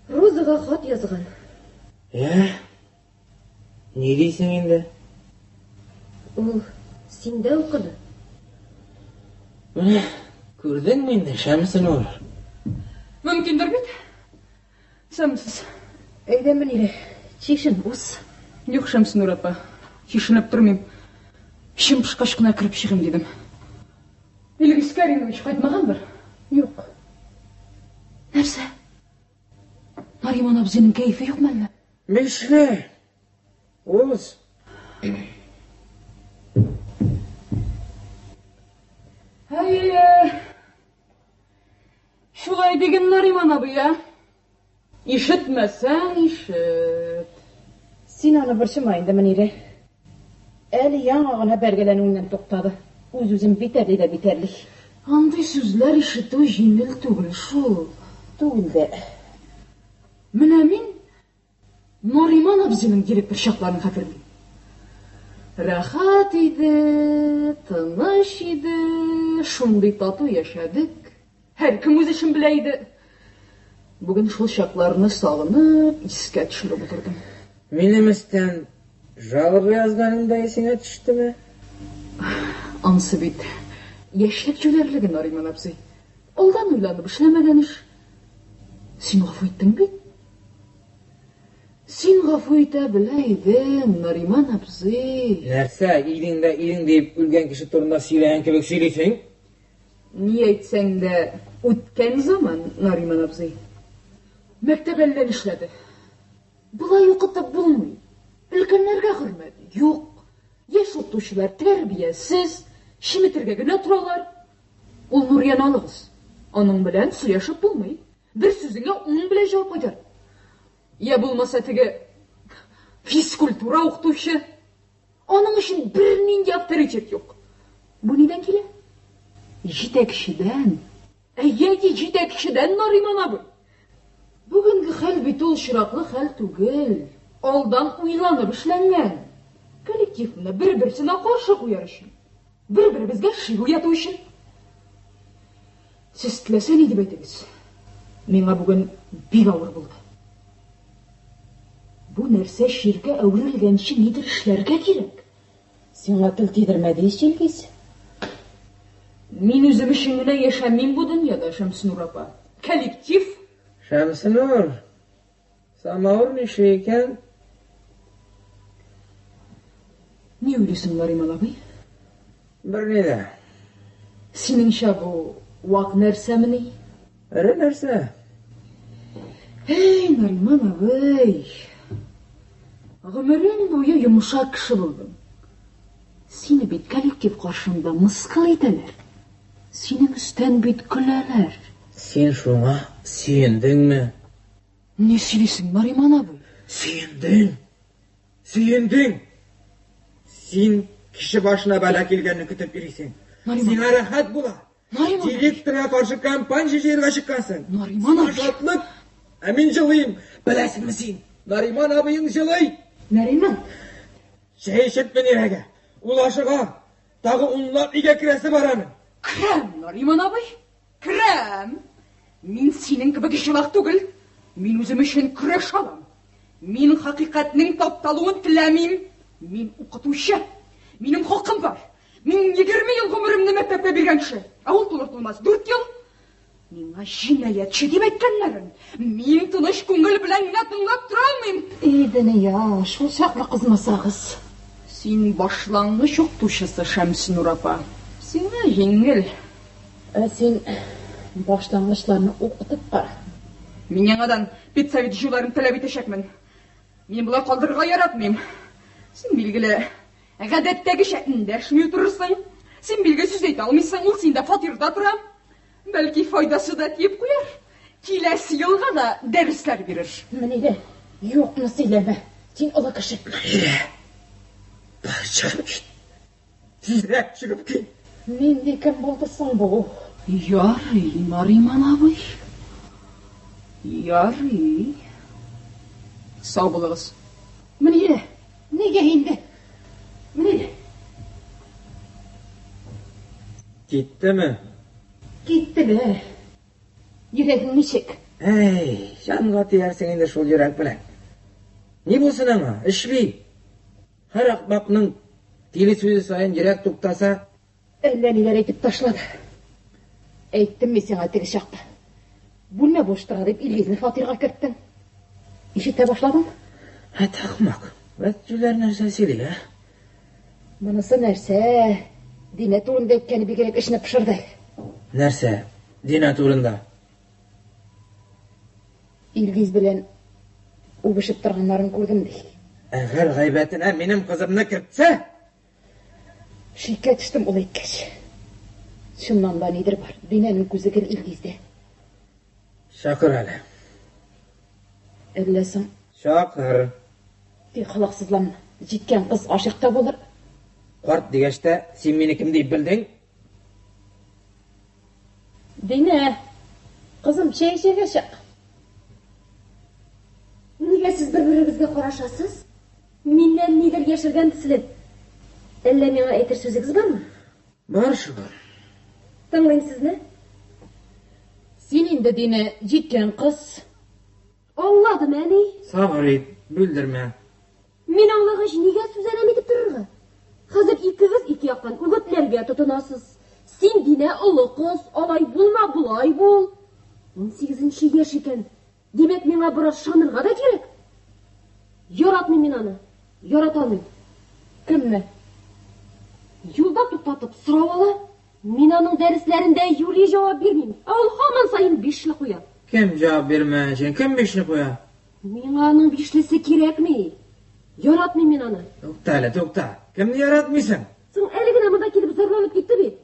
Розаға хат язған. Не дейсің енді? Ол сенде оқыды. Міне, көрдің менде шәмсін ор. Мүмкіндір бет? Шәмсіз. Әйдемін еле. Чешін, ос. Жоқ, Шәмсінур апа. Чешініп тұрмайым. Ішім пышқашқына кіріп шығым дедім. Елік Искаринович қайтмаған бір? Жоқ. Нәрсе? Нариман абзенің кәйфі жоқ мәлі? Мешле. Оз. Шулай деген Нариман абы, я? Ишітмәсәң, ишіт. Син аны біршімайынды мінере. Әлі яңағына бәргеләнуінен тоқтады. Өз-өзім битәрли де битәрли. Андай сүзләр ишіту жеңіл түгіл шул. Түгіл де. Менә мин Нариман абзенің директор шақларын хәтерлейм. Рәхат иде, тыныш иде, шундый тату яшәдек. Һәр кем үз эшен белә иде. Бүген шул чакларны сагынып, искә төшереп утырдым. Минем өстән жалобы язганыңда есеңә төштеме? Ансы бит яшьлек җүләрлеге, Нариман абзый. Алдан уйланып эшләмәгән иш. Син гафу иттең бит? Син гафу итә белә идең, Нариман абзый. Нәрсә, илең дип үлгән кеше турында сөйләгән кебек сөйлисең? Ни әйтсәң дә үткән заман, Нариман абзый. Мәктәп әллә эшләде. Булай укытып булмый. Өлкәннәргә хөрмәт юк. Яшь укытучылар тәрбиясез, шиметергә генә торалар. Ул Нуриян алыгыз. Аның белән сөйләшеп булмый. Бер сүзеңә 10 белән җавап кайтар. Я булмаса теге физкультура укытучы. Аның өчен бернинди авторитет юк. Бу нидән килә? Җитәкчедән. Әйе, җитәкчедән, Нариман абый. Бүгенге хәл бит ул чираклы хәл түгел. Алдан уйланып эшләнгән. Коллективны бер-берсенә каршы куяр өчен. Бер-беребезгә шик уяту өчен. Сез теләсә ни дип әйтегез. Миңа бүген бик авыр булды. Бу нәрсә ширкә әверелгәнче нидер эшләргә кирәк. Сиңа тел тидермәде ичелгез. Мин үзем өчен генә яшәмим бу дөньяда, Шәмсинур апа. Коллектив. Шәмсинур, самавыр нишле икән? Ни уйлыйсың, Нариман абый? Бер ни дә. Синеңчә бу вак нәрсәмени? Эре нәрсә? Эй, Нариман абый. Гомерең буе йомшак кеше булдың. Сине бит коллектив каршында мыскыл итәләр. Синең өстән бит көләләр. Син шуңа сөендеңме? Ни сөйлисең, Нариман абый? Сөендең. Син кеше башына бәла килгәнне көтеп йөрисең. Сиңа рәхәт була. Директорга каршы кампания җыярга чыккансың. Нариман абый. Шатлык. Ә мин җылыйм. Беләсеңме син? Нариман абыең җылый. Нариман. Чәй эчеп менирәгә. Ул ашыга. Тагы унлап өйгә керәсе бар аның. Керәм, Нариман абый. Керәм. Мин синең кебек җылак түгел. Мин үзем өчен көрәш алам. Мин хакыйкатьнең тапталуын теләмим. Мин укытучы. Минем хакым бар. Мин 20 ел гомеремне мәктәпкә биргән кеше. Ә ул булыр-булмас 4 ел. Миңа җинаятчы дип әйткәннәрен. Мин тыныч күңел белән генә тыңлап тора алмыйм. Дөнья, шул чаклы кызмасагыз. Син башлангыч укытучысы, Шәмсинур апа. Сиңа җиңел. Син башлангычларны укытып кара. Мин яңадан педсовет җыюларын таләп итәчәкмен. Мин болай калдырырга яратмыйм. Син билгеле, гадәттәгечә эндәшми утырырсың. Син билгеле сүз әйтә алмыйсың, ул синдә фатирда тора. Бәлки файдасы да тиеп куяр. Киләсе елга да дәресләр бирер. Менә дә, юкны сөйләмә. Син олы кеше. Чыгып кит. Тизрәк чыгып кит. Нинди кем булды соң бу? Ярый, Нариман абый. Ярый. Сау булыгыз. Менә, нигә инде? Менә. Киттеме? Киттеме? Йөрәгең ничек? Эй, җанга тиярсең инде шул йөрәк белән. Ни булсын аңа? Эшли. Һәр ахмакның тиле сүзе саен йөрәк туктаса, Әллә ниләр әйтеп ташлады. Әйттем мин сиңа теге чакта. Бүлмә буш тора дип Илгизне фатирга кертте. Ишетә башладың? Ахмак. Вәтҗүләр нәрсә сөйли, ә? Монысы нәрсә? Динә турында әйткәне бигрәк эшне пешерде. Нәрсә? Динә турында. Илгиз белән убышып торганнарын күрдем ди. Әгәр гайбәтенә минем кызымны кертсә, Шиккә төштем ул әйткәч. Шуннан да нидер бар. Динәнең күзе гел Илгиздә. шакыр әле. Әллә соң Шакыр. тик халыксызланма. Җиткән кыз ашыкта булыр. Карт дигәчтә, син мине кем дип белдең? Динә, кызым чәй эчәргә чык. Нигә сез бер-берегезгә карашасыз? Миннән нидер яшергән төсле. Әллә миңа әйтер сүзегез бармы? Бар шугар. Тыңлыйм сезне. Син инде Динә җиткән кыз, Аңладым, әни. Сабыр ит, бүлдерме. Мен аңлагач нигә сүз әрәм итеп торырга? Хәзер икегез ике яктан үгетләргә тотынасыз. Син динә олы кыз, алай булма, булай бул. 18 яшь икән. Димәк, миңа бераз шанырга да кирәк. Яратмыйм мин аны. Ярата алмыйм. Кемне? Юлда туктатып сорап ала. Мин аның дәресләрендә юри җавап бирмим. Ул һаман сайын бишле куя. Кем җавап бирмәячәк? Кем бишне куя? Миңа аның бишлесе кирәкми. Яратмыйм мин аны. Тукта. Кемне яратмыйсың? Соң әле генә монда килеп зарланып китте бит.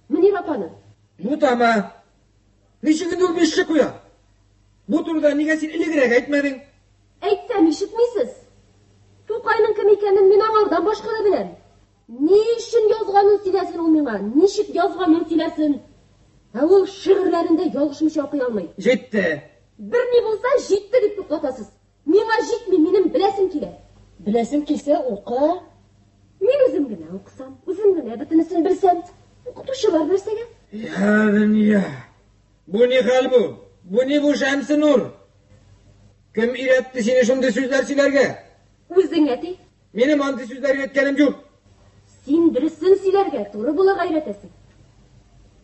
Мөнир апаны. Мутама. Ничек инде ул бишле куя? Бу турыда нигә син элегрәк әйтмәдең? Әйтсәм ишетмисез. Тукайның кем икәнен мин аңардан башка да беләм. Ни өчен язганын сөйләсен ул миңа? Ничек язганын сөйләсен? Ә ул шигырьләрендә ялгышмыйча укый алмый. Җитте. Бер ни булса җитте дип туктатасыз. Миңа җитми, минем беләсем килә. Беләсем килсә, укы. Мин үзем генә укысам, үзем генә бөтенесен белсәм, укытучылар нәрсәгә? Я дөнья. Бу ни хәл бу? Бу ни бу Шәмсинур? Кем өйрәтте сине шундый сүзләр сөйләргә? Үзең әти. Минем андый сүзләр өйрәткәнем юк. Син дөресен сөйләргә туры була гайрәтәсең.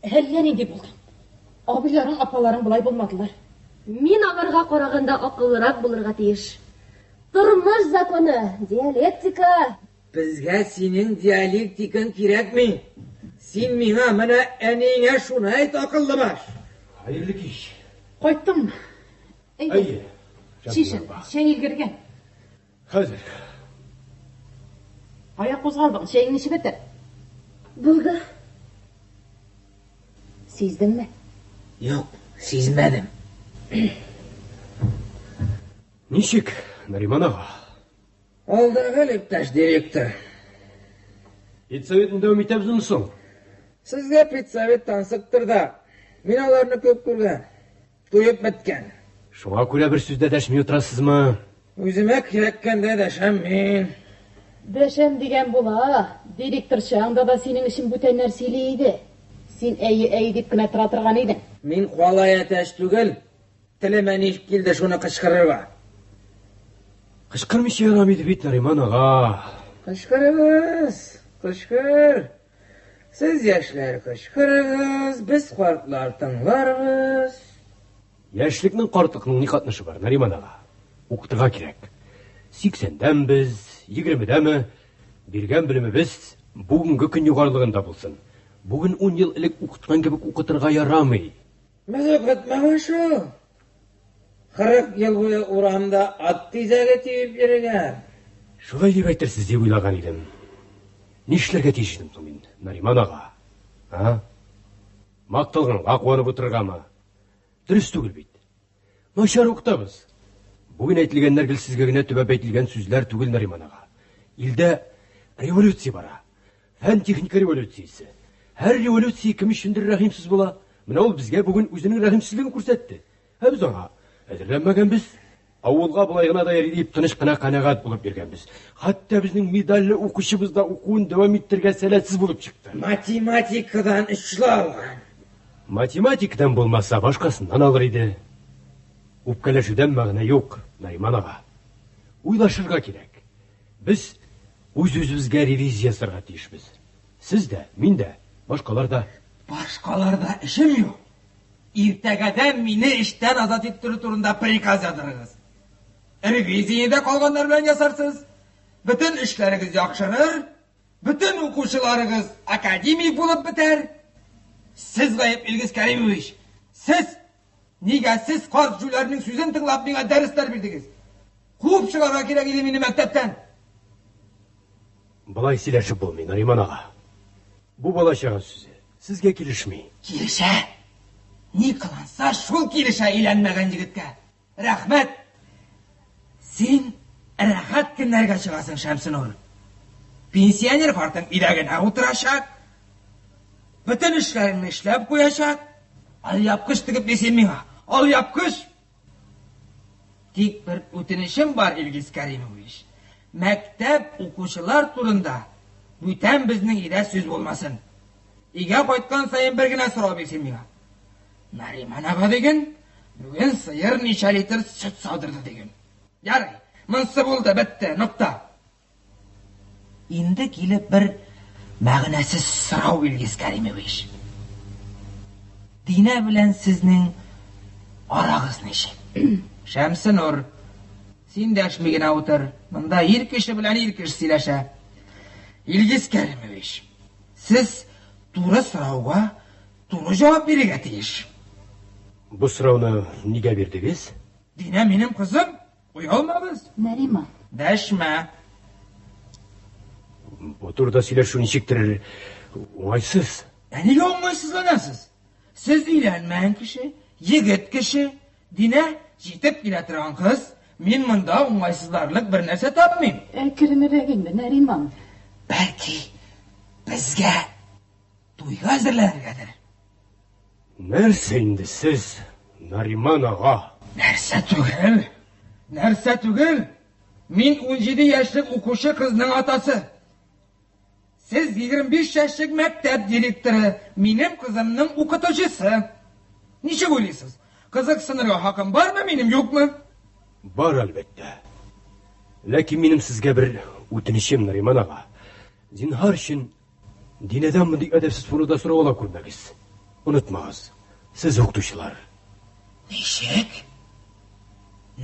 Әллә нинди булды. Абыйларың, апаларың болай булмадылар. Мин аларга караганда акыллырак булырга тиеш. Тормыш законы, диалектика. Безгә синең диалектикаң кирәкми. Син миңа менә әниеңә шуны әйт, акыллы баш. Хәерле кич. Кайттым. Әйе. Шишен, шәй илгергән. Хәзер. Аяк кузгалдың, шәйң ничек бетә? Булды. Сиздеңме? Юк, сизмәдем. Ничек, Нариман ага? Алдагы иптәш директор. Педсоветында үмитәбезме соң? Сезгә педсовет тансыктыр да. Мин аларны күп күргән. Туеп беткән. Шуңа күрә бер сүздә дәшми утырасызмы? Үземә кирәккәндә дәшәм мин. Дәшәм дигән була. Директорчаңда да синең өчен бүтәннәр сөйли иде. Син әйе дип кенә тора торган идең. Мин калай әтәш түгел. Телемә ничек килде шуны кычкырырга. Кычкырмыйча ярамый бит, Нариман ага. Кычкырыгыз, кычкыр. Сез яшьләр кычкырыгыз, без картлар тыңларбыз. Яшьлекнең картлыкның ни катнашы бар, Нариман ага? Укытырга кирәк. 80дән без, 20дәме биргән белемебез бүгенге көн югарлыгында булсын. Бүген 10 ел элек укыткан кебек укытырга ярамый. Без укытмаган шул. 40 ел буе урамда ат тизәге тибеп йөргән. Шулай дип әйтерсез дип уйлаган идем. Нишләргә тиештем соң мин, Нариман ага? А? Макталганга куанып утырыргамы? Дөрес түгел бит. Начар укытабыз. Бүген әйтелгәннәр гел сезгә генә төбәп әйтелгән сүзләр түгел, Нариман ага. Илдә революция бара. Фән техника революциясе. Һәр революция кем өчендер рәхимсез була. Менә ул безгә бүген үзенең рәхимсезлеген күрсәтте. Без аңа әзерләнмәгәнбез. Авылга булай гына да йөри дип тыныч кына канәгать булып йөргәнбез. Хәтта безнең медальле укучыбыз да укуын дәвам иттергә сәләтсез булып чыкты. Математикадан эшләгән. Математикадан булмаса башкасыннан алыр иде. Үпкәләшүдән мәгънә юк, Нариман ага. Уйлашырга кирәк. Без үз-үзебезгә ревизия ясарга тиешбез. Сез дә, мин дә, башкалар да. Башкаларда эшем юк. Иртәгәдән мине эштән азат иттерү турында приказ язырыгыз. Ревизиядә калганнар белән ясарсыз. Бүтән эшләрегез яхшырыр. Бүтән укучыларыгыз академик булып бетәр. Сез гаеп Илгиз Кәримович. Нигә сез карт җүләрнең сүзен тыңлап миңа дәресләр бирдегез? Куып чыгарга кирәк иде мине мәктәптән. Болай сөйләшеп булмый, Нариман ага. Бу балачага сүзе сезгә килешми. Килешә. Ни кыланса шул килешә өйләнмәгән егеткә. Рәхмәт. Син рәхәт көннәргә чыгасың, Шәмсинур. Пенсионер картың өйдә генә утырачак. Бүтән эшләреңне эшләп куячак. Алъяпкыч тигеп дисең миңа. Алъяпкыч. Тик бер үтенечем бар, Илгиз Кәримович. Мәктәп укучылар турында бүтән безнең өйдә сүз булмасын. Өйгә кайткан саен бер генә сорау бирсен миңа. Нариман ага дигән Bugün sıyır neçe litr süt sağdırdı deyin. Yarı, mınsı buldu, bitti, nokta. Indi kelip bir ma'nasiz so'rov Ilgiz Karimovich. Dina bilan sizning orag'iz nechik? Shamsinur, sen dashmigina o'tir. Bunda er kishi bilan er kishi siylasha. Ilgiz Karimovich, siz to'g'ri so'rovga to'g'ri javob berishga tegish. Bu so'rovni nega berdingiz? Dina mening qizim, qo'yolmaymiz. Nariman. Dashma. Bu turda siylashuv nechikdir o'ng'aysiz. Nega o'ng'aysizlanasiz? Siz uylanmagan kishi, yigit kishi, Dina yetib keladigan qiz. Men bunda o'ng'aysizlarlik bir narsa topmayman. Kirmiragingda Nariman. Balki bizga to'yga hazırlanırgadir. Narsa endi siz, Nariman og'a? Narsa tugul. Men 17 yoshlik o'quvchi qizning otasi. Siz 25 yoshlik maktab direktori, mening qizimning o'qituvchisi. Necha o'ylaysiz? Qiziqsinirga haqqim bormi, mening yo'qmi? Bor albatta. Lekin mening sizga bir o'tinishim, Nariman og'a. Zinhor uchun Dinadan bunday adabsiz fonoda so'rab ko'rmagiz. Unutmag'iz, siz o'qituvchilar. Neshik?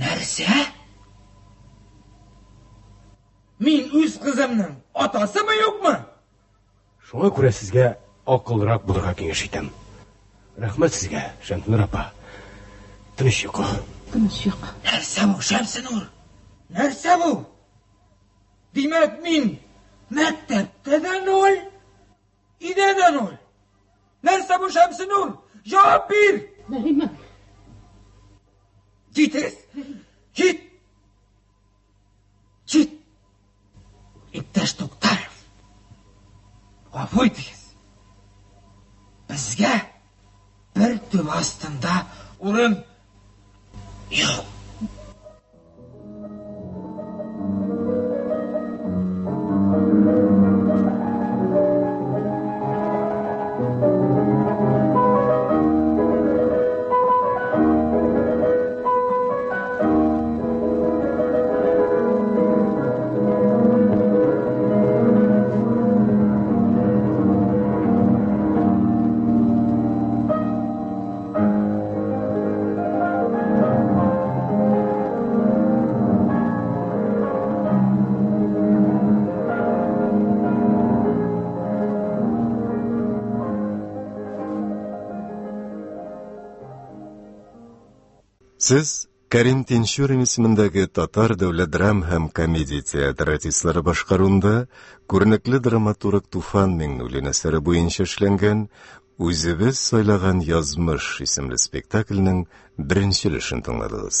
Narsa? Men o'z qizimning otasimi yo'qmi? Shunga ko'ra sizga aqlroq bo'lishga kengashib aytaman. Rahmat sizga, Shamsinur opa. Tinch yo'q. Tinch yo'q. Narsa bu, Shamsinur? Narsa bu? Demak, men maktabdan ol, idadan ol. Narsa bu, Shamsinur? Javob ber. Nariman. Git. İptaş To'xtarov. G'afur etingiz. Bizga bir tup ostida o'rin yo'q. Siz Karim Tinchurin ismindagi Tatar davlat dram ham komediya teatri artistlari boshqaruvida ko'rnakli dramaturg Tufan Mingnullin asari bo'yicha ishlangan O'zimiz saylagan yozmish ismli spektaklning birinchi ilishini tingladingiz.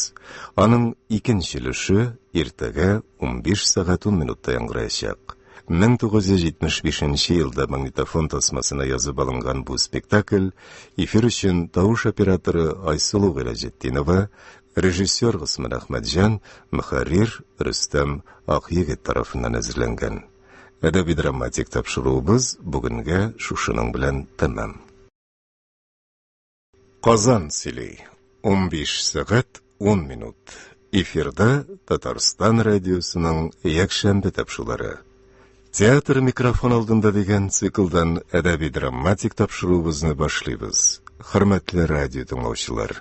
Aning ikkinchi ilishi ertaga 15 soat 10 minutda yangrayacak. 1975 yılda magnitofon tasmasına yazıp alıngan bu spektakl, efir için tavuş operatori Aysulu G'elajetdinova, rejissyor G'isman Ahmadjan, muharrir Rustam Aqyigit tarafından hazırlangan. Adabiy dramatik topshiruvimiz bugunga shushuning bilan tamam. Qozon Sili 15 soat 10 minut. Efirda Tatariston radiosuning yakshanba topshiruvlari. Teatr mikrofon oldinda degan sikldan adabiy dramatik topshiruvimizni boshlaymiz. Hurmatli radio tinglovchilar,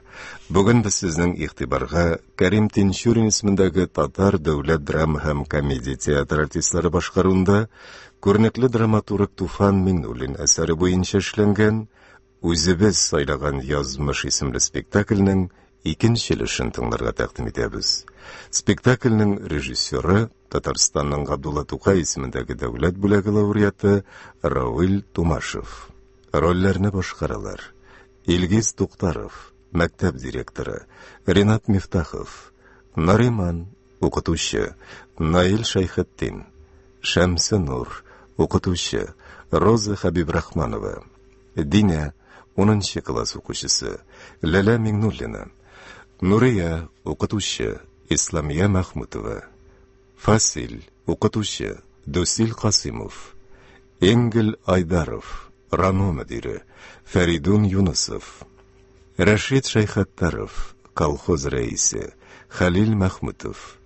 bugun biz sizning e'tiborga Karim Tinchurin ismidagi Tatar davlat drama ham komediya teatri artistlari boshqaruvida ko'rnakli dramaturg Tufan Mingnullin asari bo'yicha ishlangan O'zimiz saylagan yozmish ismli spektaklning ikkinchi ilishini tinglarga taqdim etamiz. Spektaklning rejissyori Tataristonning Abdulla To'qay ismidagi davlat bo'lagi laureati Ravil Tumashev. Rollarni boshqaralar: Ilgiz To'xtarov, maktab direktori; Renat Miftaxov; Nariman, o'qituvchi; Nail Shayxetdin; Shamsinur, o'qituvchi; Roza Habibrahmanova; Dina, 10-klass o'quvchisi; Lala Mingnullina; Nuriya, o'qituvchi; Islomiya Mahmudova; Fasil, o'qituvchi; Do'stil Qosimov; Engil Aydarov, Rano mudiri; Faridun Yunusov; Rashid Shayxattarov, колхоз рәисе Халил Мәхмүтов,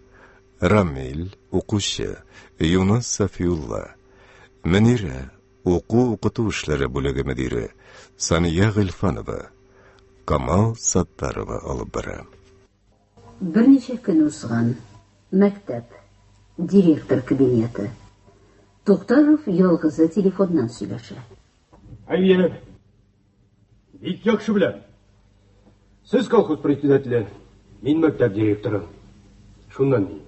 Рамил укучы Юнус Сафиулла, Мөнирә уку-укыту эшләре бүлеге мөдире Сания Гыйльфанова, Камал Саттарова алып бара. Берничә көн узган. Мәктәп. Директор кабинеты. Туктаров ялгызы телефоннан сөйләшә. Әйе, бик яхшы беләм. Сез колхоз председателе, мин мәктәп директоры. Шуннан ни?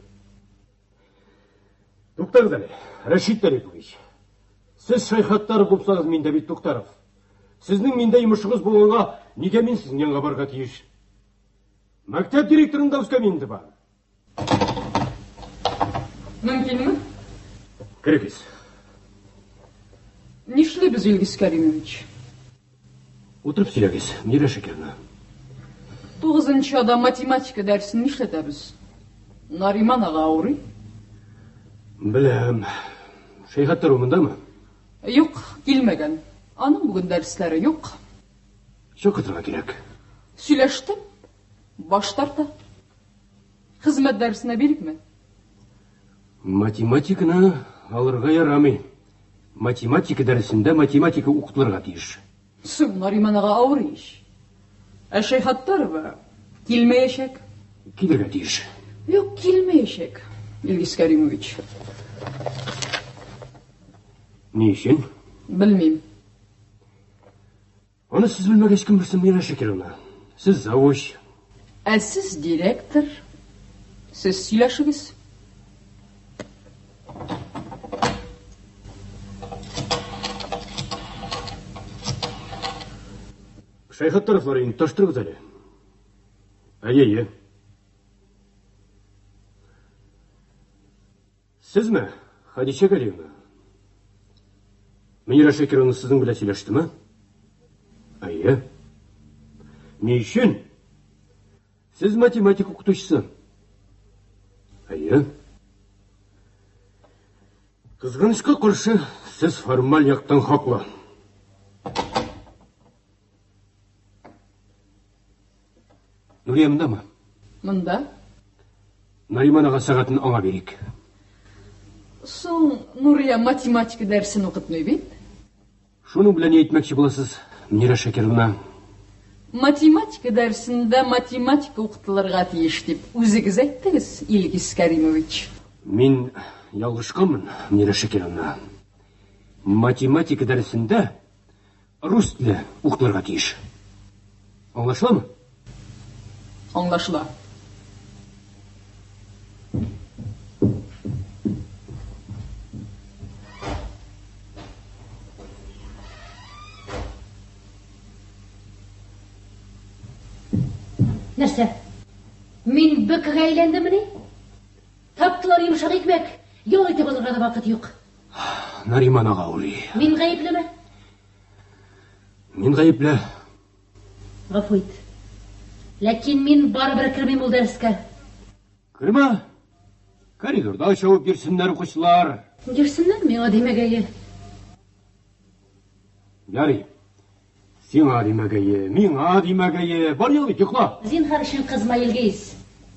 Туктагыз әле, Рәшит Талипович. Сез шайхаттар булсагыз, мин дә бит Туктаров. Сезнең миндә йомышыгыз булганга, нигә мин сезнең янга барырга тиеш? Мәктәп директорында үскәминде бар. Мөмкинме? Керегез. Нишләбез, Илгиз Кәримович? Утырып сөйләгез, Мира Шәкәрна. 9-нчы ада математика дәресен нишләтәбез? Нариман ага авырый? Беләм. Шәйхәттәр умындамы? Юк, килмәгән. Аның бүген дәресләре юк. Чакыртырга кирәк. Сөйләштем. Баш тарта. Хезмәт дәресенә бирикме? Математиканы алырга ярамый. Математика дәресендә математика укытылырга тиеш. Соң Нариман ага авырый. Ә Шәйхәттәрова килмәячәк. Килергә тиеш. Юк, килмәячәк, Илгиз Кәримович. Ни өчен? Белмим. Аны сез белмәгәч кем белсен, Мира Шәкәрна. Сез завуч. Ә сез директор. Сез сөйләшегез. Шәйхәттәровлар инде таштырыгыз әле. Әйе. Сезме, Хадича Галиевна? Мира Шәкәрна сезнең белән сөйләштеме? Әйе. Ни өчен? Сез математик укытучысы. Әйе. Кызганычка каршы, сез формаль яктан хаклы. Нурия мындамы? Мында? Нариман ага сәгатен аңа бирик. Соң Нурия математика дәресен укытмый бит? Шуның белән әйтмәкче буласыз, Мира Шәкәрна? Математика дәресендә математика укытылырга тиеш дип үзегез әйттегез, Илгиз Кәримович. Мин ялгышканмын, Мира Шәкәрна. Математика дәресендә рус теле укытылырга тиеш. Аңлашыламы? Аңлашыла. Нәрсә? Мин бөкегә әйләндемме? Таптылар йомшак икмәк. Ял итеп алырга да вакыт юк. Нариман ага уйлый. Мин гаеплеме? Мин гаепле. Гафу ит. Ләкин мин барыбер кермим ул дәрескә. Кермә. Коридорда чабып йөрсеннәр укучылар. Йөрсеннәр миңа димәгәе. Ярый. Сиңа димәгәе, миңа димәгәе. Бар ел йокла. Зинһар өчен кызма, Илгиз.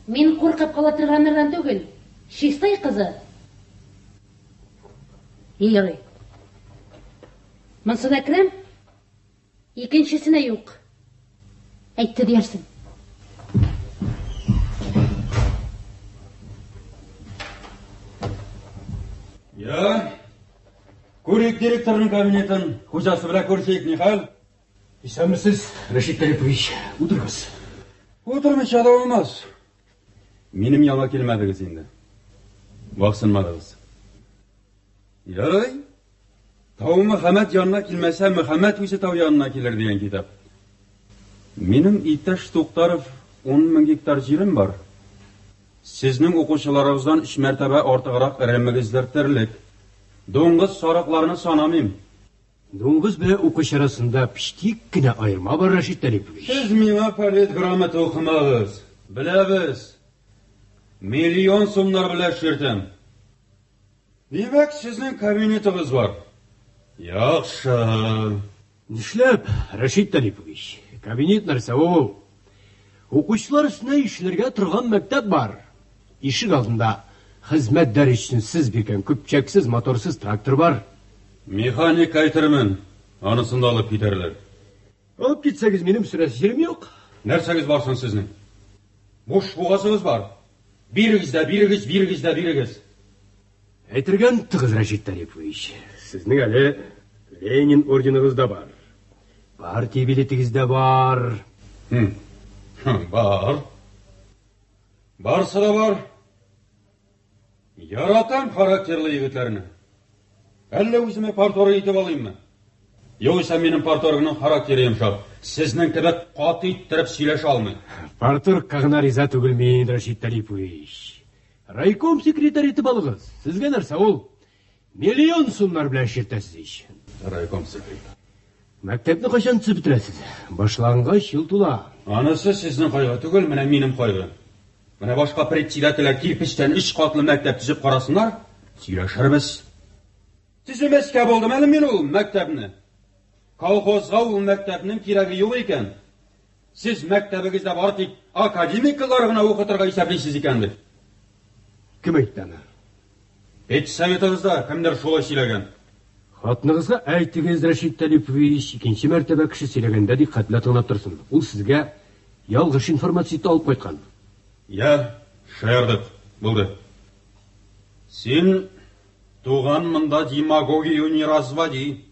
Мин куркып кала торганнардан түгел. Чистай кызы. Ярый. Монсына керәм. Икенчесенә юк. Әйтте диярсең. Я, күрик директорның кабинетін хужасы белән күрсәйек, ни хәл? Исәнмесез, Рәшит Талипович, утырыгыз. Утырмыйча да булмас. Минем яңа килмәдегез инде. Ваксынмадыгыз. Ярый. Тау Мөхәммәд янына килмәсә, Мөхәммәд үзе тау янына килер дигән китап. Минем иптәш Туктаров 10,000 гектар җирем бар. Сезнең укучыларыгыздан 3 мәртәбә артыграк эремегезләр терлек. Дуңгыз сарыкларны санамыйм. Дуңгыз белән укыш арасында пиштик кенә айырма бар, Рәшит Талипович. Сез миңа полит грамота укымагыз. Беләбез. Миллион сумнар белән шертәм. Димәк, сезнең кабинетыгыз бар. Яхшы. Нишләп, Рәшит Талипович? Кабинет нәрсә ул? Оқушылар үстіне ишлерге тұрған мәктеп бар. Ишік алдында хизмәттәр өчен сіз берген көпчәксез моторсыз трактор бар. Механик әйтермен, анысын да алып кетерлер. Алып кетсәгез, менің сүрәс жерім жоқ. Нәрсәгез барсын сезнең? Бош бугазыгыз бар. Бирегез. Әйтергән тыгыз, Рашид Талипович. Сезнең әле Ленин орденығыз да бар. Партия билетігіз де бар. Бар. Барсы да бар. Яратам характерлы егетләрне. Әллә үземе парторг итеп алыйммы? Югыйсә минем парторгның характеры йомшак. Сезнең кебек каты иттереп сөйләшә алмый. Парторгка гына риза түгел мин, Рашид Талипович. Райком секретарь итеп алыгыз. Сезгә нәрсә ул? Миллион сумнар белән ширтәсез. Райком секретарь. Мәктәпне кайчан төзеп бетерәсез? Башлангач ел тула. Анысы сезнең кайгы түгел, менә минем кайгы. Менә башка председательләр кирпичтән 3 катлы мәктәп төзеп карасыннар, сөйләшербез. Төземәскә булдым әле мин ул мәктәпне. Колхозга ул мәктәпнең кирәге юк икән. Сез мәктәбегездә бар тик академиклар гына укытырга исәплисез икән. Кем әйтте аны? Педсоветыгызда кемдер шулай сөйләгән. Хатныгызга әйтегез, Рашид Талипович, икенче мәртәбә кеше сөйләгәндә дикъкатле тыңлап торсын. Ул сезгә ялгыш информация алып кайткан. Я, шаярдык, булды. Син туган монда демагогию не разводи.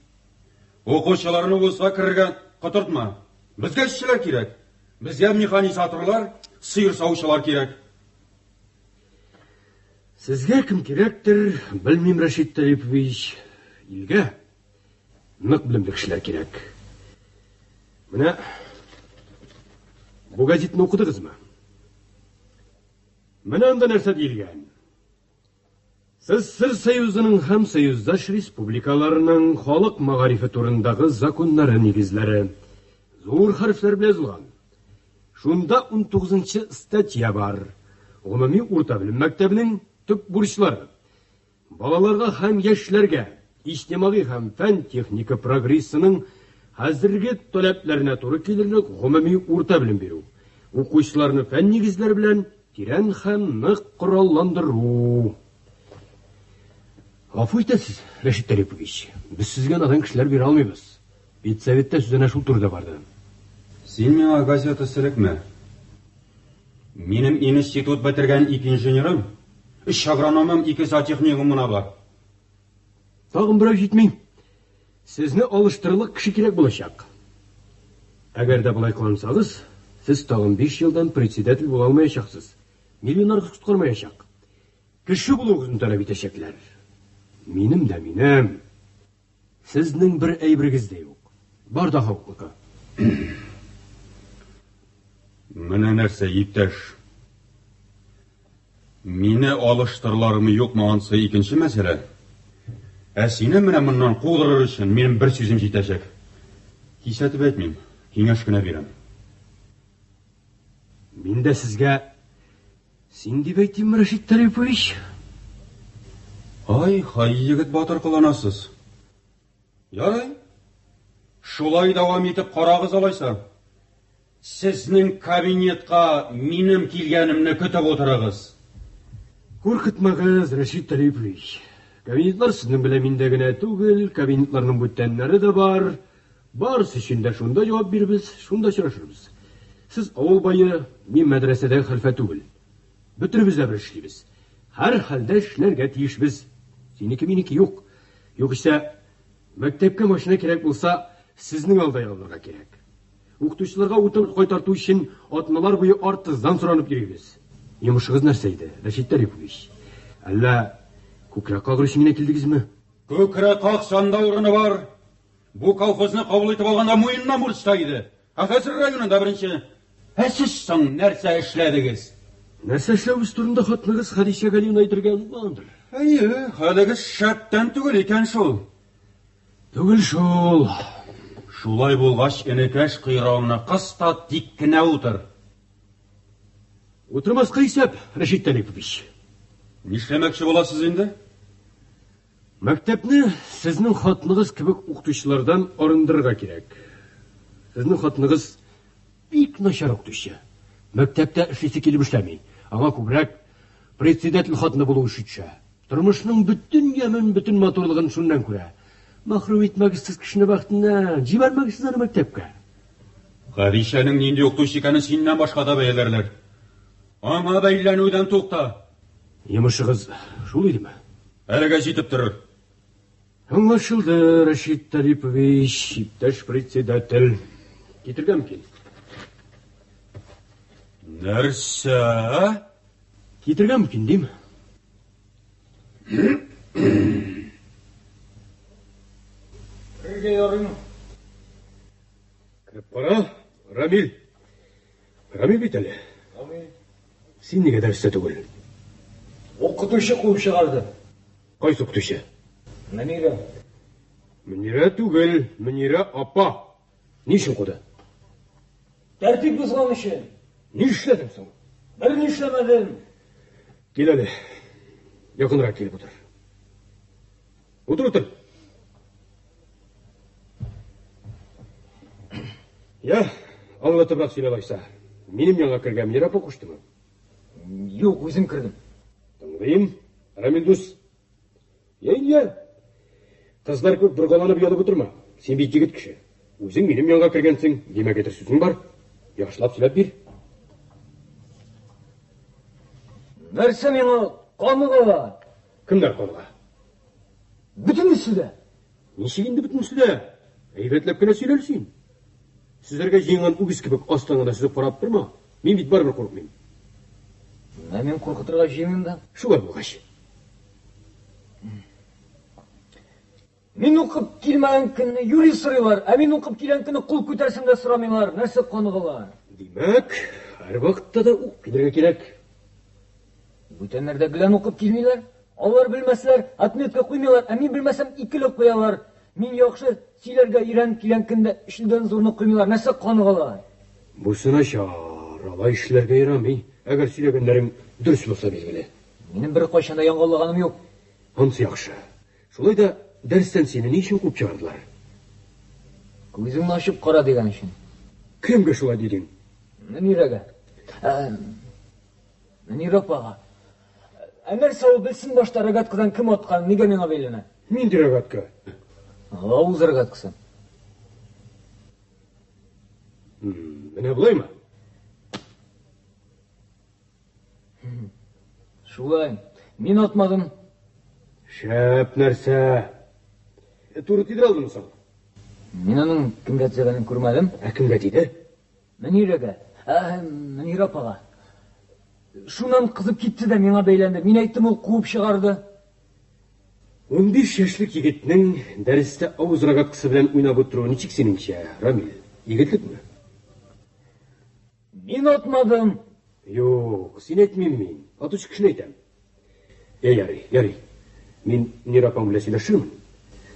Укучыларны вузга кергән котыртма. Безгә эшчеләр кирәк. Безгә механизаторлар, сыер саучылар кирәк. Сезгә кем кирәктер, белмим, Рашид Талипович. Илгә нык белемле кешеләр кирәк. Менә бу газетны укыдыгызмы? Менә анда нәрсә диелгән? СССР Союзының һәм Союздаш республикаларының халык мәгарифе турындагы законнары нигезләре зур хәрефләр белән язылган. Шунда 19-нчы статья бар. Гомуми урта белем мәктәбенең төп бурычлары. Балаларга һәм яшьләргә иҗтимагый һәм фән техника прогрессының хәзерге таләпләренә туры килерлек гомуми урта белем бирү. Укучыларны фән нигезләре белән тирән һәм нык коралландыру. Гафу итәсез, Рашид Талипович. Без сезгә надан кешеләр бирә алмыйбыз. Педсоветтә сүзенә шул турыда барды. Син миңа газета сирәкме? Минем институт бетергән 2 инженерым, 3 агрономым, 2 зоотехнигым мына бар. Тагын берәү җитми. Сезне алыштырырлык кеше кирәк булачак. Әгәр дә булай кылсагыз, сез тагын 5 елдан председатель була алмаячаксыз. Миллионнар тоткармаячак. Кеше булуыгызны таләп итәчәкләр. Минем. Сезнең бер әйбергез дә юк. Бар да хаклыгы. Менә нәрсә, иптәш. Мине алыштырлармы юкмы ансы икенче мәсьәлә. Ә сине менә моннан кудырыр өчен минем бер сүзем җитәчәк. Кисәтеп әйтмим, киңәш кенә бирәм. Мин дә сезгә син дип әйтим, Рашид Талипович. Ай, егет батыр кыланасыз. Ярый. Шулай дәвам итеп карагыз алайса. Сезнең кабинетка минем килгәнемне көтеп утырыгыз. Куркытмагыз, Рашид Талипович. Кабинетлар сезнең белән миндә генә түгел, кабинетларның бүтәннәре дә бар. Барысы өчен дә шунда җавап бирбез, шунда очрашырбыз. Сез авыл бае, мин мәдрәсәдә хәлфә түгел. Бөтенебез дә бер эшлибез. Һәр хәлдә эшләргә тиешбез. Синеке минеке юк. Югыйсә, мәктәпкә машина кирәк булса, сезнең алда ялырга кирәк. Укытучыларга утын кайтарту өчен атналар буе артыздан соранып йөрибез. Йомышыгыз нәрсә иде, Рашид Талипович? Әллә күкрәк кагыр өчен генә килдегезме? Күкрәк каксанда урыны бар. Бу колхозны кабул итеп алганда муеннан бурычта иде. Хәзер районында беренче. Сез соң нәрсә эшләдегез? Нәрсә эшләүбез турында хатныгыз Хәдичә Галиевна әйтергән булгандыр. Әйе, хәлегез шәптән түгел икән шул. Түгел шул. Шулай булгач, энекәш кыйрагына кыста тик кенә утыр. Утырмаска исәп, Рашид Талипович. Нишләмәкче буласыз инде? Мәктәпне сезнең хатныгыз кебек укытучылардан арындырырга кирәк. Сезнең хатныгыз бик начар укытучы. Мәктәптә эшлисе килеп эшләми. Аңа күбрәк председатель хатыны булу ишетшә. Тормышның бөтен ямен, бөтен матурлыгын шуннан күрә. Мәхрүм итмәгесез кешене бәхтеннән җибәрмәгесез аны мәктәпкә. Хәдишәнең нинди укытучы икәнен синнән башка да бәяләрләр. Аңа бәйләнүдән тукта. Йомышыгыз шул идеме? Әлегә җитеп торыр. Аңлашылды, Рашид Талипович, иптәш председатель. Китергә мөмкин? Нәрсә? Китергә мөмкин, дим. Киргә ярыймы? Кирип кара, Рамил. Рамил бит әле. Рамил. Син нигә дәрестә түгел? Укытучы куып чыгарды. Кайсы укытучы? Мөнирә. Мөнирә түгел, Мөнирә апа. Ни өчен куды? Тәртип бозган өчен. Ни эшләдең соң? Бер ни эшләмәдем. Кил әле. Якынрак килеп утыр. Утыр. Я, аңлатыбрак сөйлә алайса. Минем яңа кергән Мөнирә апа куштымы? Юк, үзем кирдем. Тыңлыйм, Рамил дус. Я. Кызлар күп бургаланып ялып утырма. Син бит егет кеше. Үзең минем янга кергәнсең, димәк әйтер сүзең бар. Яхшылап сөйләп бир. Нәрсә миңа каныга? Кемнәр каныга? Бөтенесе дә. Ничек инде бөтенесе дә? Әйбәтләп кенә сөйләр син. Сезләргә җиңгән үгез кебек астыңына сүзеп карап торма. Мин бит барыбер курыкмыйм. Мен куркытырга җыймыйм да. Шулай булгач. Мин укып килмәгән көнне юри сорыйлар, ә мин укып килгән көнне кул күтәрсәм дә сорамыйлар. Нәрсә каныгалар? Димәк, һәр вакытта да ук килергә кирәк. Бүтәннәр дә белән укып килмиләр. Алар белмәсләр, отметка куймыйлар, ә мин белмәсәм икелек куялар. Мин яхшы сөйләргә өйрәнеп килгән көндә эшләгән зурны куймыйлар. Нәрсә каныгалар? Бусы начар, алай эшләргә ярамый. Әгәр сөйләгәннәрең дөрес булса билгеле. Минем бер кайчан да яңгырлаганым юк. Ансы яхшы. Шулай да дәрестән сине ни өчен күп чыгардылар? Күзеңне ачып кара дигән өчен. Кемгә шулай дидең? Мөнирәгә. Мөнирә апага. Нәрсә ул белсен башта рогаткадан кем аткан, нигә миңа бәйләнә? Нинди рогатка? Авыз рогаткасы. Менә булаймы? Шулай. Мин атмадым. Шәп нәрсә? Туры тидер алдымы соң? Мин аның кемгә тигәнен күрмәдем. Ә кемгә тиде? Мөнирәгә. Мөнирә апага. Шуннан кызып китте дә миңа бәйләнде. Мин әйттем, ул куып чыгарды. 15 яшьлек егетнең дәрестә авыз рогаткасы белән уйнап утыруы ничек синеңчә, Рамил? Егетлекме? Мин атмадым. Юк, син әйтмим мин. Атучы кешене әйтәм. Ярый. Мин Мөнирә апам белән сөйләшермен.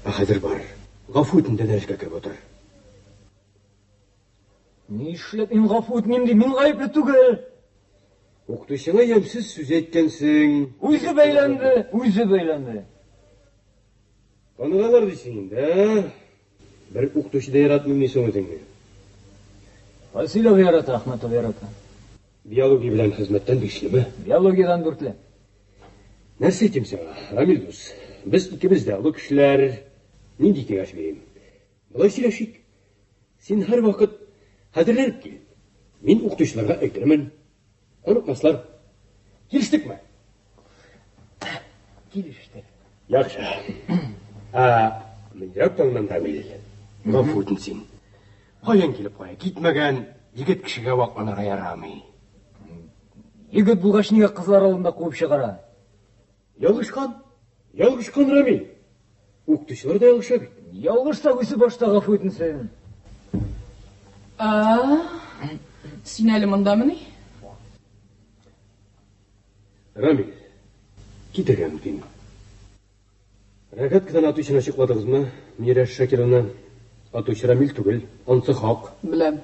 Ә хәзер бар. Гафу итен дә дәрескә кереп утыр. Ни эшләп мин гафу итмим ди? Мин гаепле түгел. Укытучыңа ямьсез сүз әйткәнсең. Үзе бәйләнде. Таныгалар дисең инде. Бер укытучы да яратмыйм соң үзеңне. Василов ярата, Ахматов ярата. Биология белән хезмәттән бишлеме? Биологиядан дүртле. Нәрсә әйтим сиңа, Рамил дус? Без икебез дә олы кешеләр. Нинди киңәш бирим? Болай сөйләшик. Син һәр вакыт хәзерләнеп кил. Мин укытучыларга әйтермен. Онытмаслар. Килештекме? Килештек. Яхшы. Мин яктаңнан Рамил. Гафу итин син. Каян килеп кая китмәгән егет кешегә вакланырга ярамый. Егет булгач нигә кызлар алдында куып чыгара? Ялгышкан Рамил. Укытучылар да ялгыша бит. Ялгышса үзе башта гафу итсен. Син әле мондамыни? Рамил, китергә мөмкин. Рогаткадан атучыны чыкладыгызмы? Мөнирә Шакировна, атучы Рамил түгел, ансы хак. Беләм.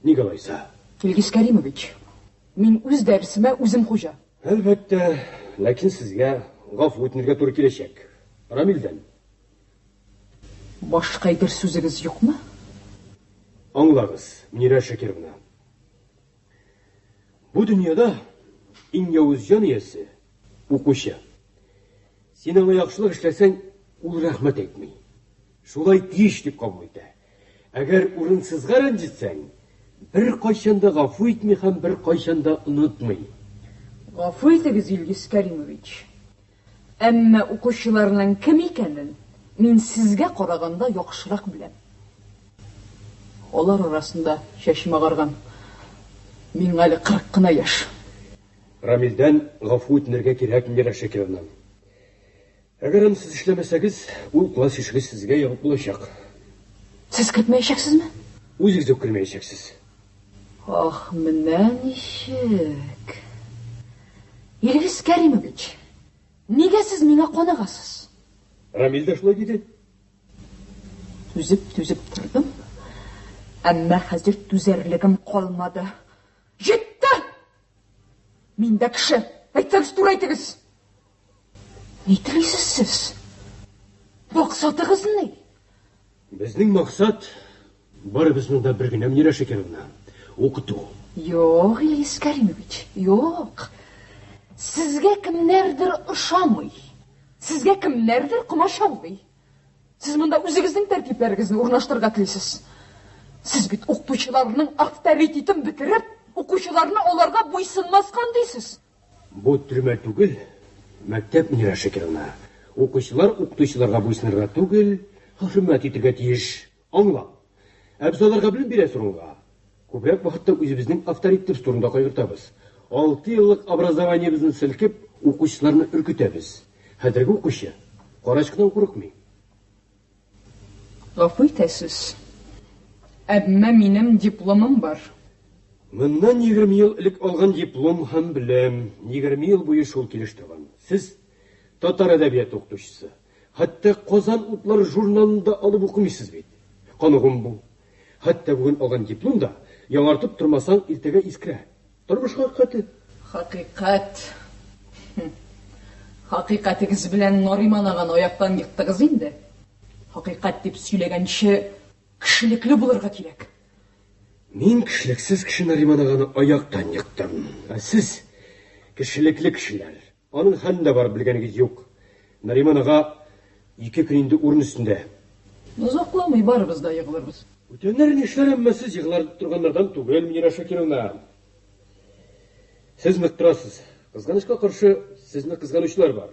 Нигә алайса? Илгиз Кәримович, мин үз дәресемә үзем хуҗа. Әлбәттә, ләкин сезгә гафу итәргә туры киләчәк. Рамилдән. Башка әйтер сүзегез юкмы? Аңлагыз, Мөнирә Шакировна. Bu dünyada en yavuz can iyesi okuşa. Sen ona yaxşılıq işlesen, ul rahmet etmeyi. Şolay diyiş deyip kabul ete. Eğer urınsızga rancitsen, bir kaçanda gafu etmeyi hem bir kaçanda unutmayı. Gafu etiniz İlgis Kerimoviç. Ama okuşçularının kim ikenin, men sizge qaraganda yaxşırak bilem. Onlar arasında şaşıma qargan. Men hali 40 qına yaş. Рамилден гафу etnerge kirek Мира Шакировна. Eğer siz işlemeseniz, bu класс işiniz sizge yapıp bulacak. Siz gitmeyeceksiniz mi? Өзіңіз de kirmeyeceksiniz. Ah, menden işik. İlgis Kerimoviç, nege siz mene qonağasız? Рамил de şuna dedi. Tüzüp turdim. Ama hazır tüzerligim kalmadı. Yetti! Mende kişi, aytsanız duraytınız. Ne dileysiz siz? Maksatınız ne? Bizning maqsad baribizning da birgina Mira Shakarovna o'qituv. Yo'q, İlgis Kerimoviç, yo'q. Sizge kimlerdir ışamay. Sizge kimlerdir kumaşamay. Siz bunda o'zingizning tarkibleringizni o'rnashtirga tileysiz. Siz bit o'qituvchilarning avtoritetini bitirib, o'quvchilarni ularga bo'ysunmasgan deysiz. Bu türme tugul, maktab Mira Shakarovna. O'quvchilar o'qituvchilarga bo'ysunarga tugul, hurmat etiga tiyish. Angla. Abzolarga bilim berasirunga. Ko'proq vaqtda o'zimizning avtoritet turunda qayg'irtamiz. 6 yillik obrazovaniyamizni silkib, o'quvchilarni urkutamiz. Hozirgi o'quvchi qarashqdan qo'rqmang. Gafu etasiz. Ama benim diplomum var. Bundan 20 yıl ilk algan diplom ham bilem. 20 yıl boyu şol keliştirgan. Siz Tatar edebiyat o'qituvchisi. Hatta Qozon Otlar jurnalında alıp okumaysız beyt. Qanıg'ım bu. Hatta bugün algan diplomda yalartıp durmasan ertaga iskira. Turmush haqiqati. Hakikat. Hakikatiniz bilen Nariman ağan ayaktan yıktınız indi. Hakikat dep söylegen kişilikli bulurga kerek. Men kişiliksiz kişi Nariman ağanı ayaktan yıktım. Siz kişilikli kişiler. Onun handa var bilgeniz yok. Nariman ağa 2 gününde urun üstünde. Uzaklamay barыбыз da yığılırız. Ötenlerin işler ama siz yığılar durganlardan tugel Mira Shakarovna. Siz mıktırasız. Kızganışka karşı sizni kızganışlar var.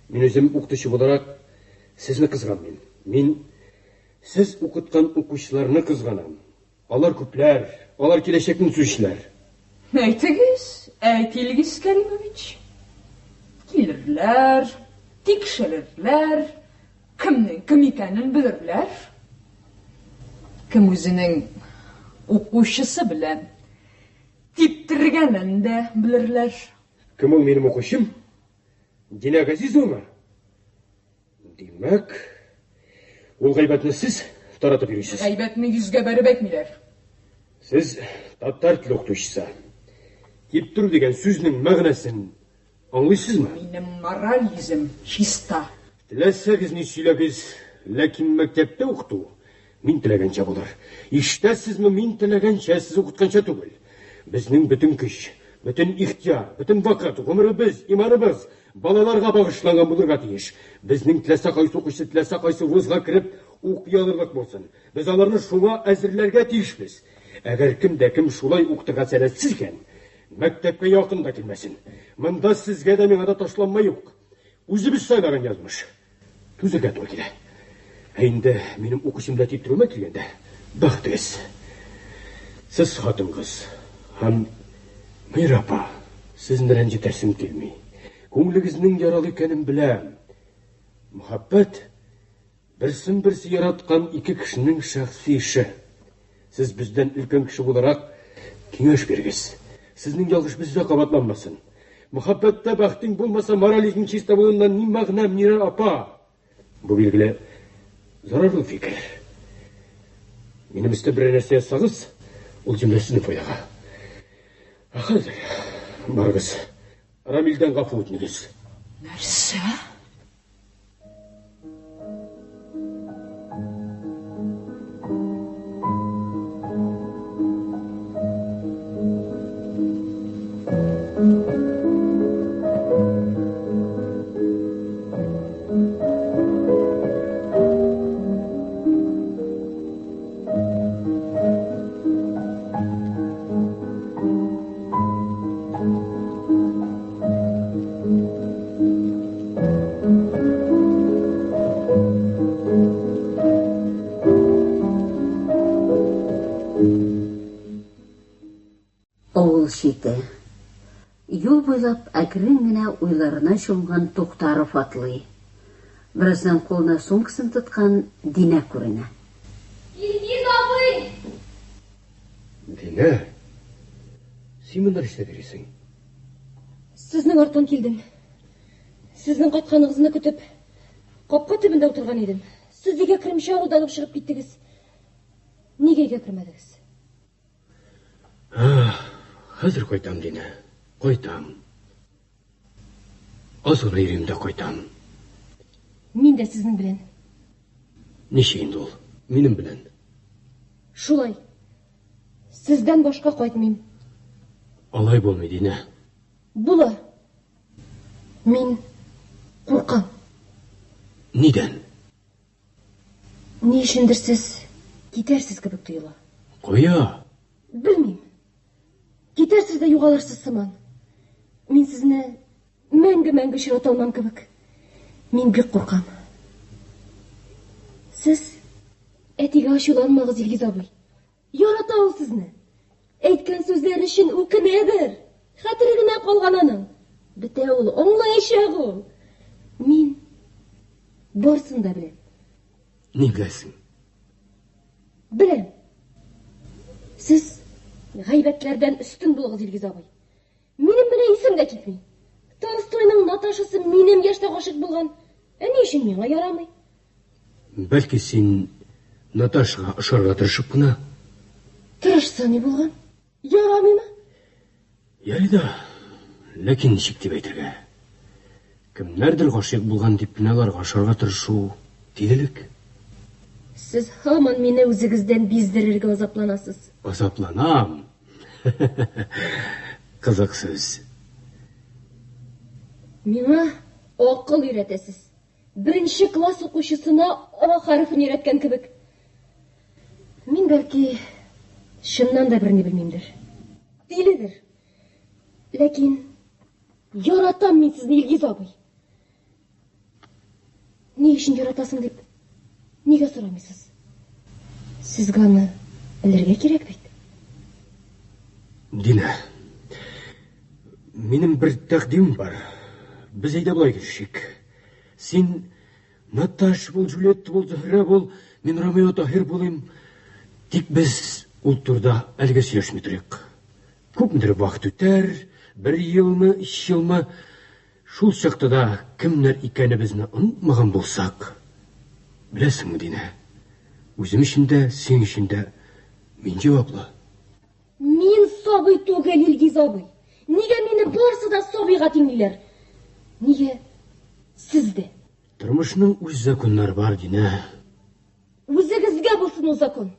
Men özüm o'qituvchi olarak sizni kızganmayın. Men siz o'qitgan o'quvchilarni kızganam. Alar ko'plar, alar kelajekning suyishlar. Aytınız, İlgis Kerimoviç. Gelirler, tekşirirler, kimning kim ekanini bilirler. Kim o'zining o'quvchisi bilan teptirganini de bilirler. Kim ol benim o'quvchim? Dinak Azizovna. Demak, ol g'aybatni siz taratib yurisiz. G'aybatni yuzga berib aytmaylar. Siz Tatar tili o'qituvchisi. Teptir degan so'zning ma'nosini anglaysizmi? Benim moralizm chista. Tilasangiz ne söylegiz, lakin maktabda o'qituv men tilagancha bo'lar. Eshitasizmi, men tilagancha siz o'qitgancha tugul. Bizning butun kuch, butun ixtiyor, butun vaqt, umrimiz, imonimiz balalarga bag'ishlangan bo'lurga tegish. Bizning tilasa qaysi o'quvchi, tilasa qaysi vuzga kirib o'qiy olirlik bo'lsin. Biz ularni shunga azirlarga tegishmiz. Agar kimda kim shulay o'qitiga saratsiz ekan, maktabga yaqinda kelmasin. Menda sizga da menga da tashlanma yo'q. O'zi biz saylagan yazmış. Tuzga to'g'ri. Endi menim o'qishimda teptirma kelganda, baxtingiz. Siz xotingiz ham Mirapa, sizni ranjitarsim kelmay. Ko'ngligizning yaralı ekanin bilam. Muhabbat birsin-birsi yaratgan iki kishining shaxsiy ishi. Siz bizdan ulkan kishi bo'larak kengash bergisiz. Sizning yolg'ish bizga qabatlanmasin. Muhabbatda baxting bo'lmasa, moralizming chista bo'lgandan ne ma'no, Mira apa? Bu belgili zararlı fikir. Menimizde bir narsa yazsangiz, ol jumlasini foydaga. Hozir bargiz. Ramildan g'afu o'tiniz. Narsa? ул шите. Юл буйлап әкрен генә уйларына чумган Туктаров атлый. Бераздан кулына сумкасын тоткан Динә күренә. Илгиз абый! Динә, син монда эшләп йөрисең? Сезнең арттан килдем. Сезнең кайтканыгызны көтеп, капка төбендә утырган идем. Сез өйгә кермичә аудан алып чыгып киттегез. Нигә өйгә кермәдегез? Хәзер кайтам, Динә. Кайтам. Азгына иремдә кайтам. Мин дә сезнең белән. Ничек инде ул? Минем белән. Шулай. Сездән башка кайтмыйм. Алай булмый, Динә. Була. Мин куркам. Нидән? Ни өчендер сез китәрсез кебек тоела. Кая? Белмим. Китәрсез дә югалырсыз сыман. Мин сезне мәңге очрата алмам кебек. Мин бик куркам. Сез әтигә ачуланмагыз, Илгиз абый. Ярата ул сезне. Әйткән сүзләр өчен үкенәдер. Хәтере генә калган аның. Бетә ул, аңлаячак ул. Мин барсын да беләм. Ни беләсең? Беләм. Сез гайбәтләрдән өстен булыгыз, Илгиз абый. Минем белән исем дә китми. Толстойның Наташасы минем яшьтә гашык булган. Ни өчен миңа ярамый? Бәлки син Наташага ошарга тырышып кына? Тырышса ни булган? Ярамыймы? Ярый да, ләкин ничек дип әйтергә? Кемнәрдер гашык булган дип кенә аларга ошарга тырышу тилелек. Сез һаман мине үзегездән биздерергә азапланасыз. Азапланам. Кызык сүз. Миңа акыл өйрәтәсез. Беренче класс укучысына А хәрефен өйрәткән кебек. Мин бәлки шуннан да берни белмимдер. Тиледер. Ләкин яратам мин сезне, Илгиз абый. Ни өчен яратасың дип нигә сорамыйсыз? Сезгә аны белергә кирәк бит. Динә, минем бер тәкъдим бар. Без әйдә булай кешик. Син Наташ бул, Джульетта бул, Зөһрә бул, мин Ромео Таһир булыйм. Тик без ул турда әлегә сөйләшми торыйк. Күпмедер вакыт үтәр, 1 елмы, 2 елмы, шул чакта да кемнәр икәнебезне онытмаган булсак, беләсеңме, Динә? Үзем өчен дә, син өчен дә мин җаваплы. Мин сабый түгел, Илгиз абый. Нигә мине барсы да сабыйга тиңлиләр? Нигә сездә? Тормышның үз законнары бар, Динә. Үзегезгә булсын ул закон.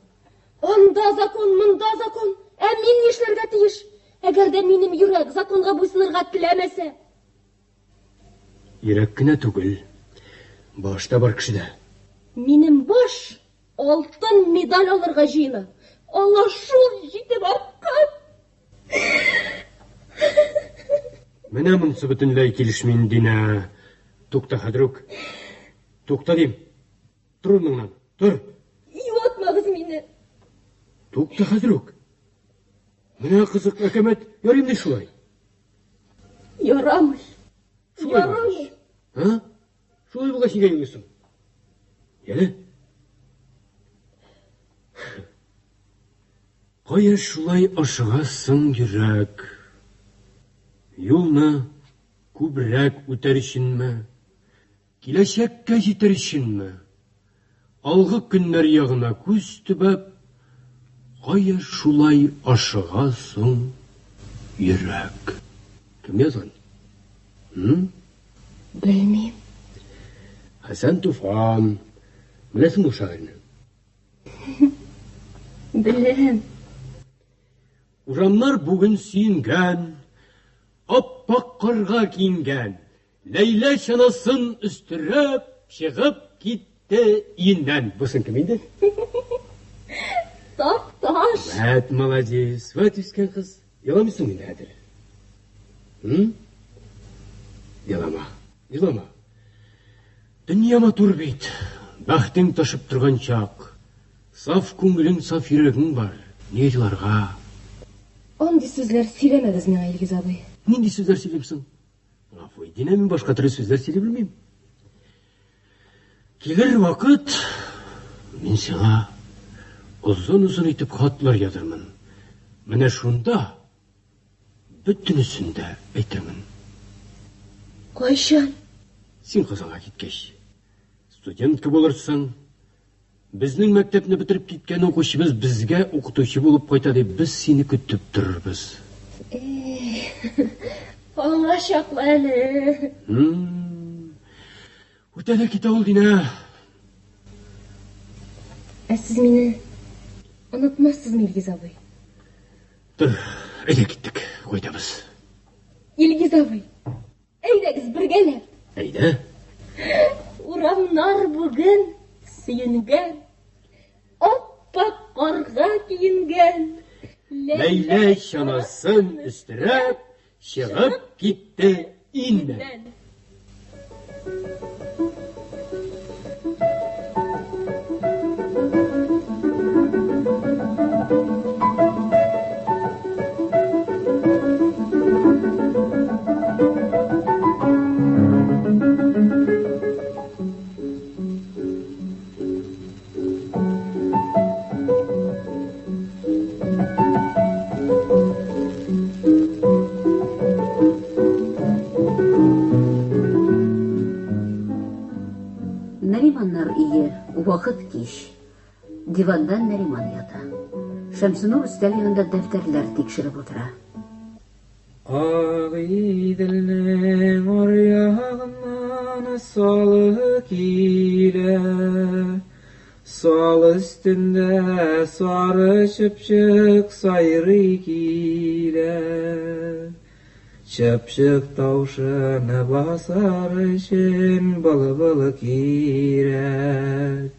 Анда закон, монда закон. Ә мин нишләргә тиеш? Әгәр дә минем йөрәк законга буйсынырга теләмәсә. Йөрәк кенә түгел, баш та бар кешедә. Минем баш алтын медаль алырга җыена. Алла шул җитеп аккан. Менә монсы бөтенләй килешмин, Динә. Тукта хәдрук. Тукта дим. Тур урыныңнан. Тур. Юатмагыз мине. Тукта хәдрук. Менә кызык әкәмәт, ярыйм ди шулай. Ярамый. Шулай Ярамый. Ха? Шулай булгач нигә йөрисең? Яле? Кая шулай ашыгасың, йөрәк? Юлны күбрәк үтәр өченме? Киләчәккә җитәр өченме? Алгы көннәр ягына күз төбәп, кая шулай ашыгасың, йөрәк? Кем язган? Белмим. Хәсән Туфан. Беләсең ул шагыйрьне? Беләм. Урамнар бүген сөенгән, аппак карга киенгән. Ләйлә чанасын өстерәп, чыгып китте иеннән. Бусын кем инде? Такташ. Вәт, молодец. Вәт үскән кыз. Яламыйсың инде хәзер. Ялама, ялама. Дөнья матур бит. Бәхтең ташып торган чак. Саф күңелең, саф йөрәгең бар. Ни җыларга? Ондай сөздер сөйлемедіңіз меңа, Илгиз абай. Нендей сөздер сөйлемсің? Ғафу, Дина, мен башқа түрі сөздер сөйлей білмеймін. Келер вақыт, мен саңа ұзын-ұзын етіп хатлар язармын. Менә шунда бүтінісін де әйтермін. Қайшан? Сен Қазанға кеткеш. Студентка болырсың. Біздің мәктепні бітіріп кеткен оқушымыз бізге оқытушы болып қайтады. Біз сені күтіп тұрбыз. Аңа шақла әлі. Өтәлі кете ол, Дина. Сіз мені ұнытмассыз, Илгиз абай. Тұр, әйде кеттік, қойтамыз. Илгиз абай, әйдәгіз біргелер. Әйде. Урамнар бүгін сүйінген, аппақ қарға киінген. Ләйлә шанасын үстіріп, шығып кетті иннен. Нариманнар ие, вақыт кеш. Дивандан Нариман ята. Шәмсінур үстәл янында дәфтәрләр тикшереп отыра. Ақ иділнің оряғынан салы келі, сол үстінде сары шыпшық сайры келі. Шыпшық таушыны басар үшін былы-былы керек.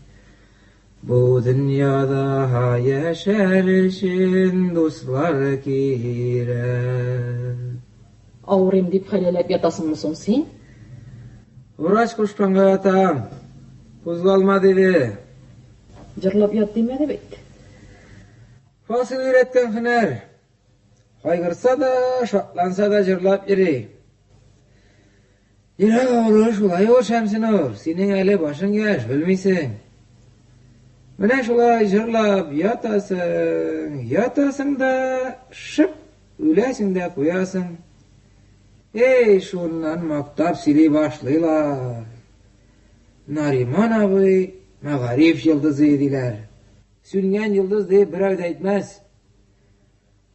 Бұл дүнияда яшар үшін достар керек. Ауырем деп хәлеләп ятасыңмы соң сен? Врач қошқанға ятам, қозғалма деді. Жырлап ят демеді бет. Фасыл үйреткен хінер. Қайғырса да, шатланса да жырлап ері. Ері ауыры шулай о Шәмсінур, сенің әлі башың кәш, білмейсің. Міне шулай жырлап ятасың да, шып, өләсің да қоясың. Ей, шуннан мақтап сөйлей башлайлар. Нариман абай мағариф йылдызы еділер. Сүнген йылдыз деп бір әуді әйтмәз.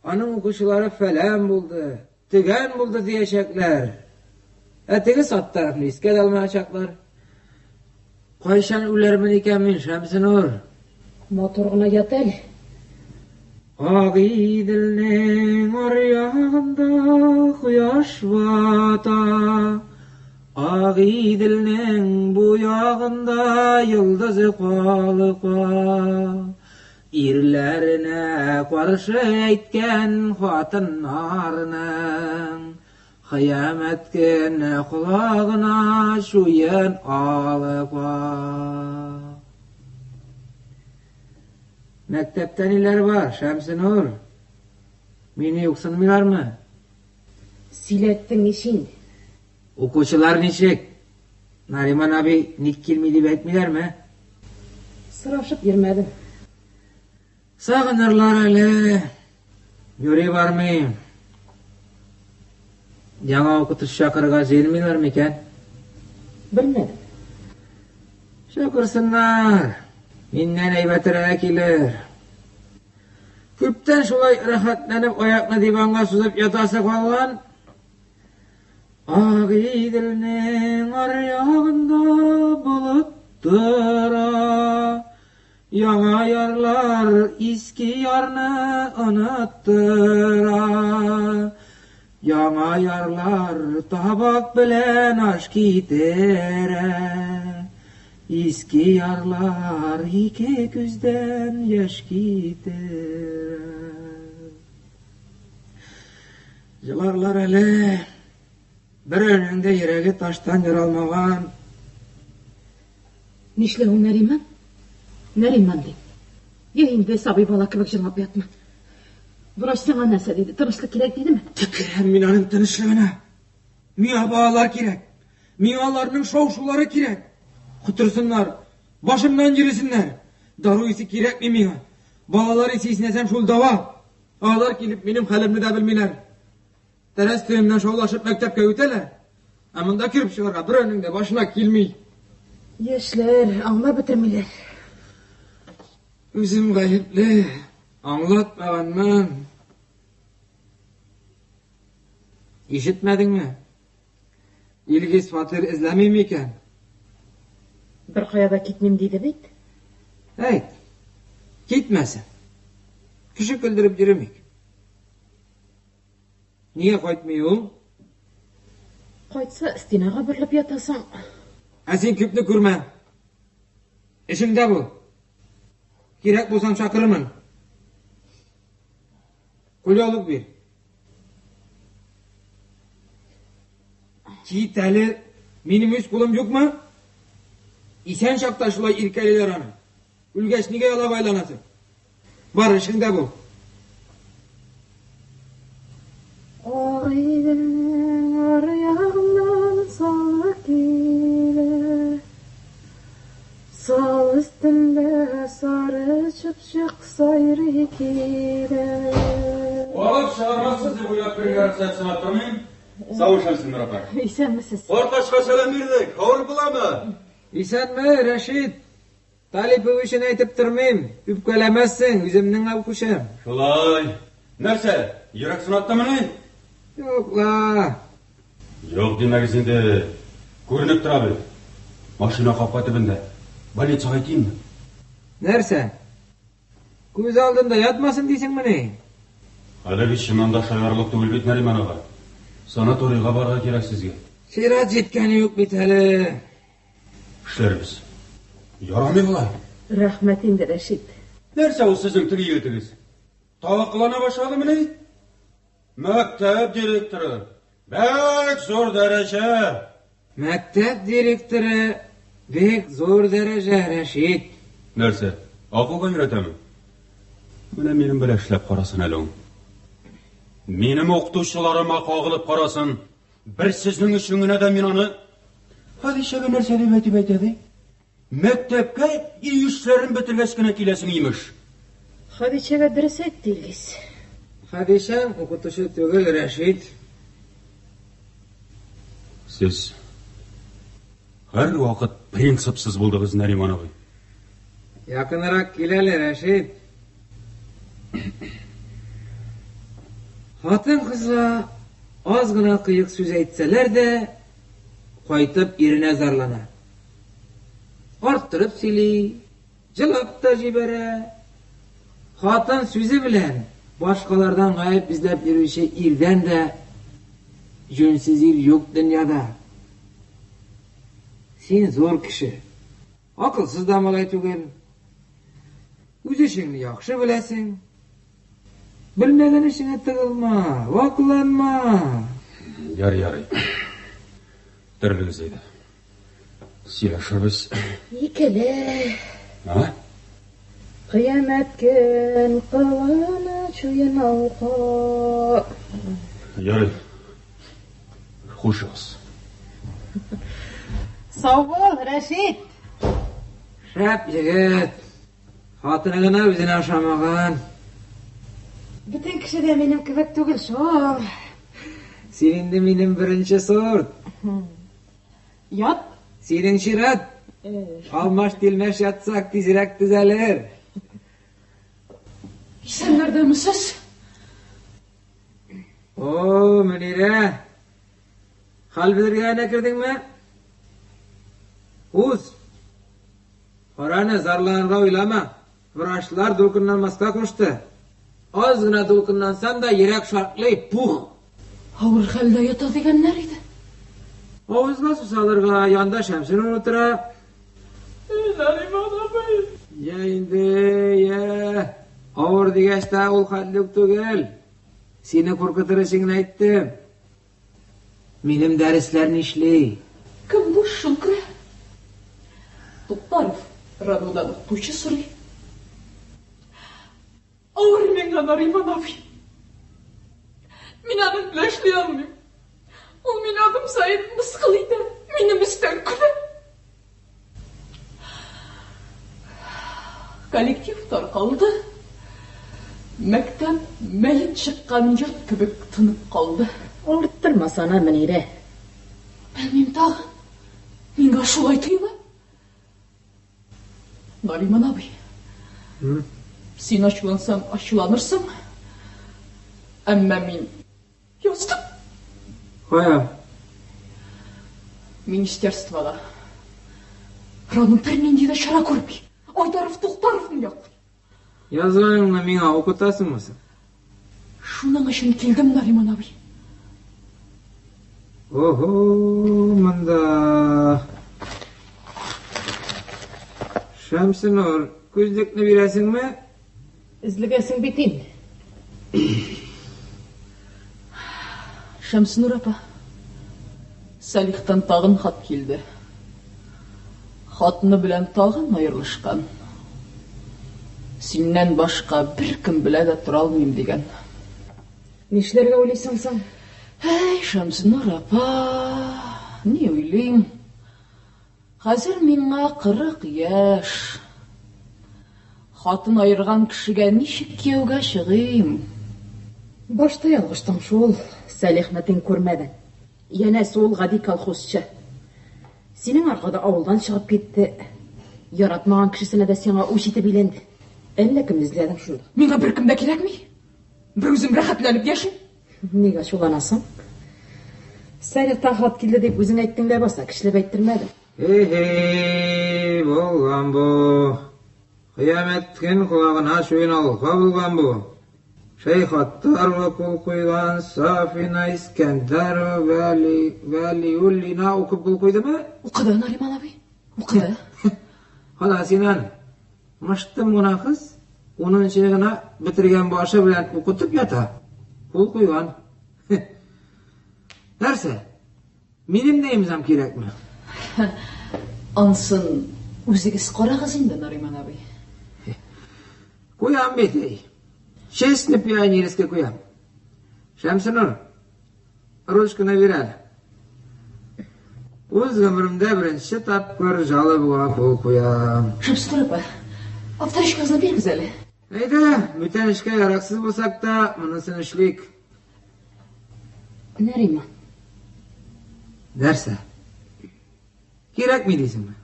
Аның оқушылары фәлән болды, тіген болды дейешеклер. Әтігі саттарым еске далмағачаклар. Қайшан үлермін екен мен Шәмсінур. Моторғына ят әлі. Ақ иділнің аряғында құяш бата, ақ иділнің бұяғында йылдызы қалықа. Ирләріне қаршы әйткен қатынарының, қиямет күні құлағына шуен алыпа. Мәктептен илер бар, Шәмсінур. Мені ұқсынмайлар ма? Сөйлеттің ешін. Оқушылар нешек? Нариман аби ник келмей деп әйтмейлер ме? Сұрашып ермәдім. Сағынырлар әлі. Йөре бармайым. Жаңа оқытыш шақырға желмейлер мекен? Білмедім. Шақырсынлар. Меннен әйбәтірі келер. Көптен шулай рахатланып аяқны диванға сузып ятасы қалған. Ақ иділнің аряғында бұлып тұра. Яңа ярлар ескі ярны ұнаттыра. Яңа ярлар табак білен аш кетері. Ескі ярлар екі күзден яш кетері. Жыларлар әлі, бір önünde ерегі таштан жаралмаған. Нешлеу Нариман? Нариман деп. Енді сабай бала кебек жырлап ятма. Врач саңа нәрсә дейді? Тынычлык кирәк дидеме? Мин аның тынычлыгына. Миңа балалар кирәк. Миңа аларның шау-шулары кирәк. Кутырсыннар, башымнан йөрисеннәр. Дару исе кирәкми миңа. Балалар исе иснәсәм шул дава. Алар килеп минем хәлемне дә белмиләр. Тәрәс төемнән шаулашып мәктәпкә үтәләр. Ә монда киреп чыгарга берәүнең дә башына килми. Яшьләр аңлап бетермиләр. Үзем гаепле. Аңлатмаганмын. Ишетмәдеңме? Илгиз фатир эзләмим икән. Бер кая да китмим диде бит. Әйт. Китмәсен. Кеше көлдереп йөрмик. Нигә кайтмый ул? Кайтса, стенага берлеп ятасың. Ә син күпне күрмә. Эшеңдә бу. Кирәк булсаң чакырырмын. Кулялык бир. Кит әле, минем үз кулым юкмы? Исән чакта шулай иркәлиләр аны. Үлгәч нигә яла байланасың? Бар, эшеңдә бу. Айдың арыягынан салы киле, сал өстендә сары чыпчык сайрый киле. Алып чыгармасыз дип уйлап бергән сәтсен атырмыйм. Саушансың, апа. Исәнмесез? Корташка сәлам бирдек. Авыр буламы? Исәнме, Рәшит? Талиповичен әйтеп тормыйм. Үпкәләмәссең, үземнең авкушым. Шулай. Нәрсә? Йөрәк сынаттымыни? Юкла. Юк димәгез инде. Күренеп тора бит. Машина капка төбендә. Больницага китимме? Нәрсә? Күз алдында ятмасын дисеңмени? Әлеге чынында шаярлык түгел бит, Нариман ага. Санаторийга барга кирәк сезгә. Чират җиткәне юк бит әле. Эшләрбез. Ярамый булай. Рәхмәт инде, Рәшит. Нәрсә ул сезнең теге егетегез? Тавыклана башладымыни? Мәктәп директоры. Бәк зур дәрәҗә. Мәктәп директоры бик зур дәрәҗә, Рәшит. Нәрсә? Акылга өйрәтәме? Менә минем белән эшләп карасын әле ул. Минем укытучыларыма кагылып карасын. Бер сезнең өчен генә дә мин аны Хәдичәгә нәрсә дип әйтәди? Мәктәпкә үй эшләрен бетергәч кенә киләсең имеш. Хәдичәгә дөрес әйтте, Илгиз. Хәдичә укытучы түгел, Рәшит. Сез һәр вакыт принципсыз булдыгыз, Нариман абый. Якынрак кил әле, Рәшит. Хатын-кызга аз гына кыек сүз әйтсәләр дә, кайтып иренә зарлана. Арттырып сөйли, җылап та җибәрә. Хатын сүзе белән башкалардан гаеп эзләп йөрүче ирдән дә җүнсез ир юк дөньяда. Син зур кеше. Акылсыз да малай түгел. Үз эшеңне яхшы беләсең. Белмәгән эшеңә тыгылма, вакланма. Ярый. Төрлегез әйдә. Сөйләшәбез. Икеле. А? Кыямәт көн кылана чуенаука. Ярый. Хушыгыз. Сау бул, Рәшит. Шәп егет. Хатыны гына үзенә ошамаган. Бүтән кеше дә минем кебек түгел шул. Син инде минем беренче сорт. Ят. Синең чират. Алмаш тилмәш ятсак тизрәк төзәлер. Исәнләрдәмесез? О, Мөнирә. Хәл белергә генә кирдеңме? Уз. Караны зарланырга уйлама. Врачлар дулкынланмаска кушты. Az гына дулкынлансан да йөрәк шартлый, пух. Авыр хәлдә ята дигәннәр иде. Авызга су салырга янда Шәмсин утыра. Нариман абый. Я инде, авыр дигәч тә ул хәтлек түгел. Сине куркытыр өчен әйттем. Минем дәресләрне эшли. Кем бу шулкы? Туктаров, радодан укучы сорый. Авыр миңа, Нариман абый. Мен аны үләшлей алмайм. Ул мен адым сайын мысқылайды, минем үстән күлә. Коллектив тарқалды. Мәктәп мәйет шыққан жұрт кебек тынып қалды. Ұрттырмасана Мөнирә. Білмейм тағы. Менге шулай тыйылы. Нариман абый. Сен ашулансаң, ашуланырсың. Әмма мен яздым. Қоя. Министерствода. Ранын пірінен дейді шара көрпей. Айдаров Тоқтаровны яқпай. Yazғаныңны меңа оқытасың мысың? Шуның үшін келдім, Нариман абый. Охо, мында. Шамсынор, көздікні бересің ме? Ізлігесің бетін. Шамсынор апа, Салихтан тағын хат келді. Хатыны білән тағын айырлышқан. Сеннен башқа бір кім білә дә тұра алмайым деген. Нешлерге ойлайсың саң? Әй, Шамсынор апа, не ойлайым? Қазір меңа 40 яш. Хатын айырған кішіге нешік кеуге шығайым? Башта ялғыштың шол, Салихмәтен көрмәдің. Яна сол ғади колхозчы. Сенің арқада ауылдан шығып кетті. Яратмаған кішісіне де сеңа өшеті биленді. Әлі кім ізледің шулды? Меңа бір кімді керекмей? Бір өзім рахатланып яшын? Неге шуланасың? Салихтан хат келді деп өзің айттың да баса, кішілеп айттырмәдің. Болған бұ. Қияметтің құлағына шөйін алға болған бұ. Шейхаттар оқыл қойған Сафина Искәндәр Вәлиуллина оқып бұл қойды ма? Оқыды, Нариман абай, оқыды. Қада сенен, мұштым ғына қыз, оның шегіна бітірген башы білән оқытып ята. Бұл қойған. Нәрсе, менім неймізам керек ме? Ансын, өзігіз қарағыз енді, Нариман абай. Қоям бетей. Честно пионерское куям. Шамсынор, ручканы берәл. Өз ғымырымда бірінші тапқыр жалы бұға қол қоям. Шамсынор апа, авторишкасына бергіз әлі. Әйді, бүтән ішке ярақсыз болсақ та, мұнысын үшлік. Нариман. Нәрсе? Керек ме дейсің бі?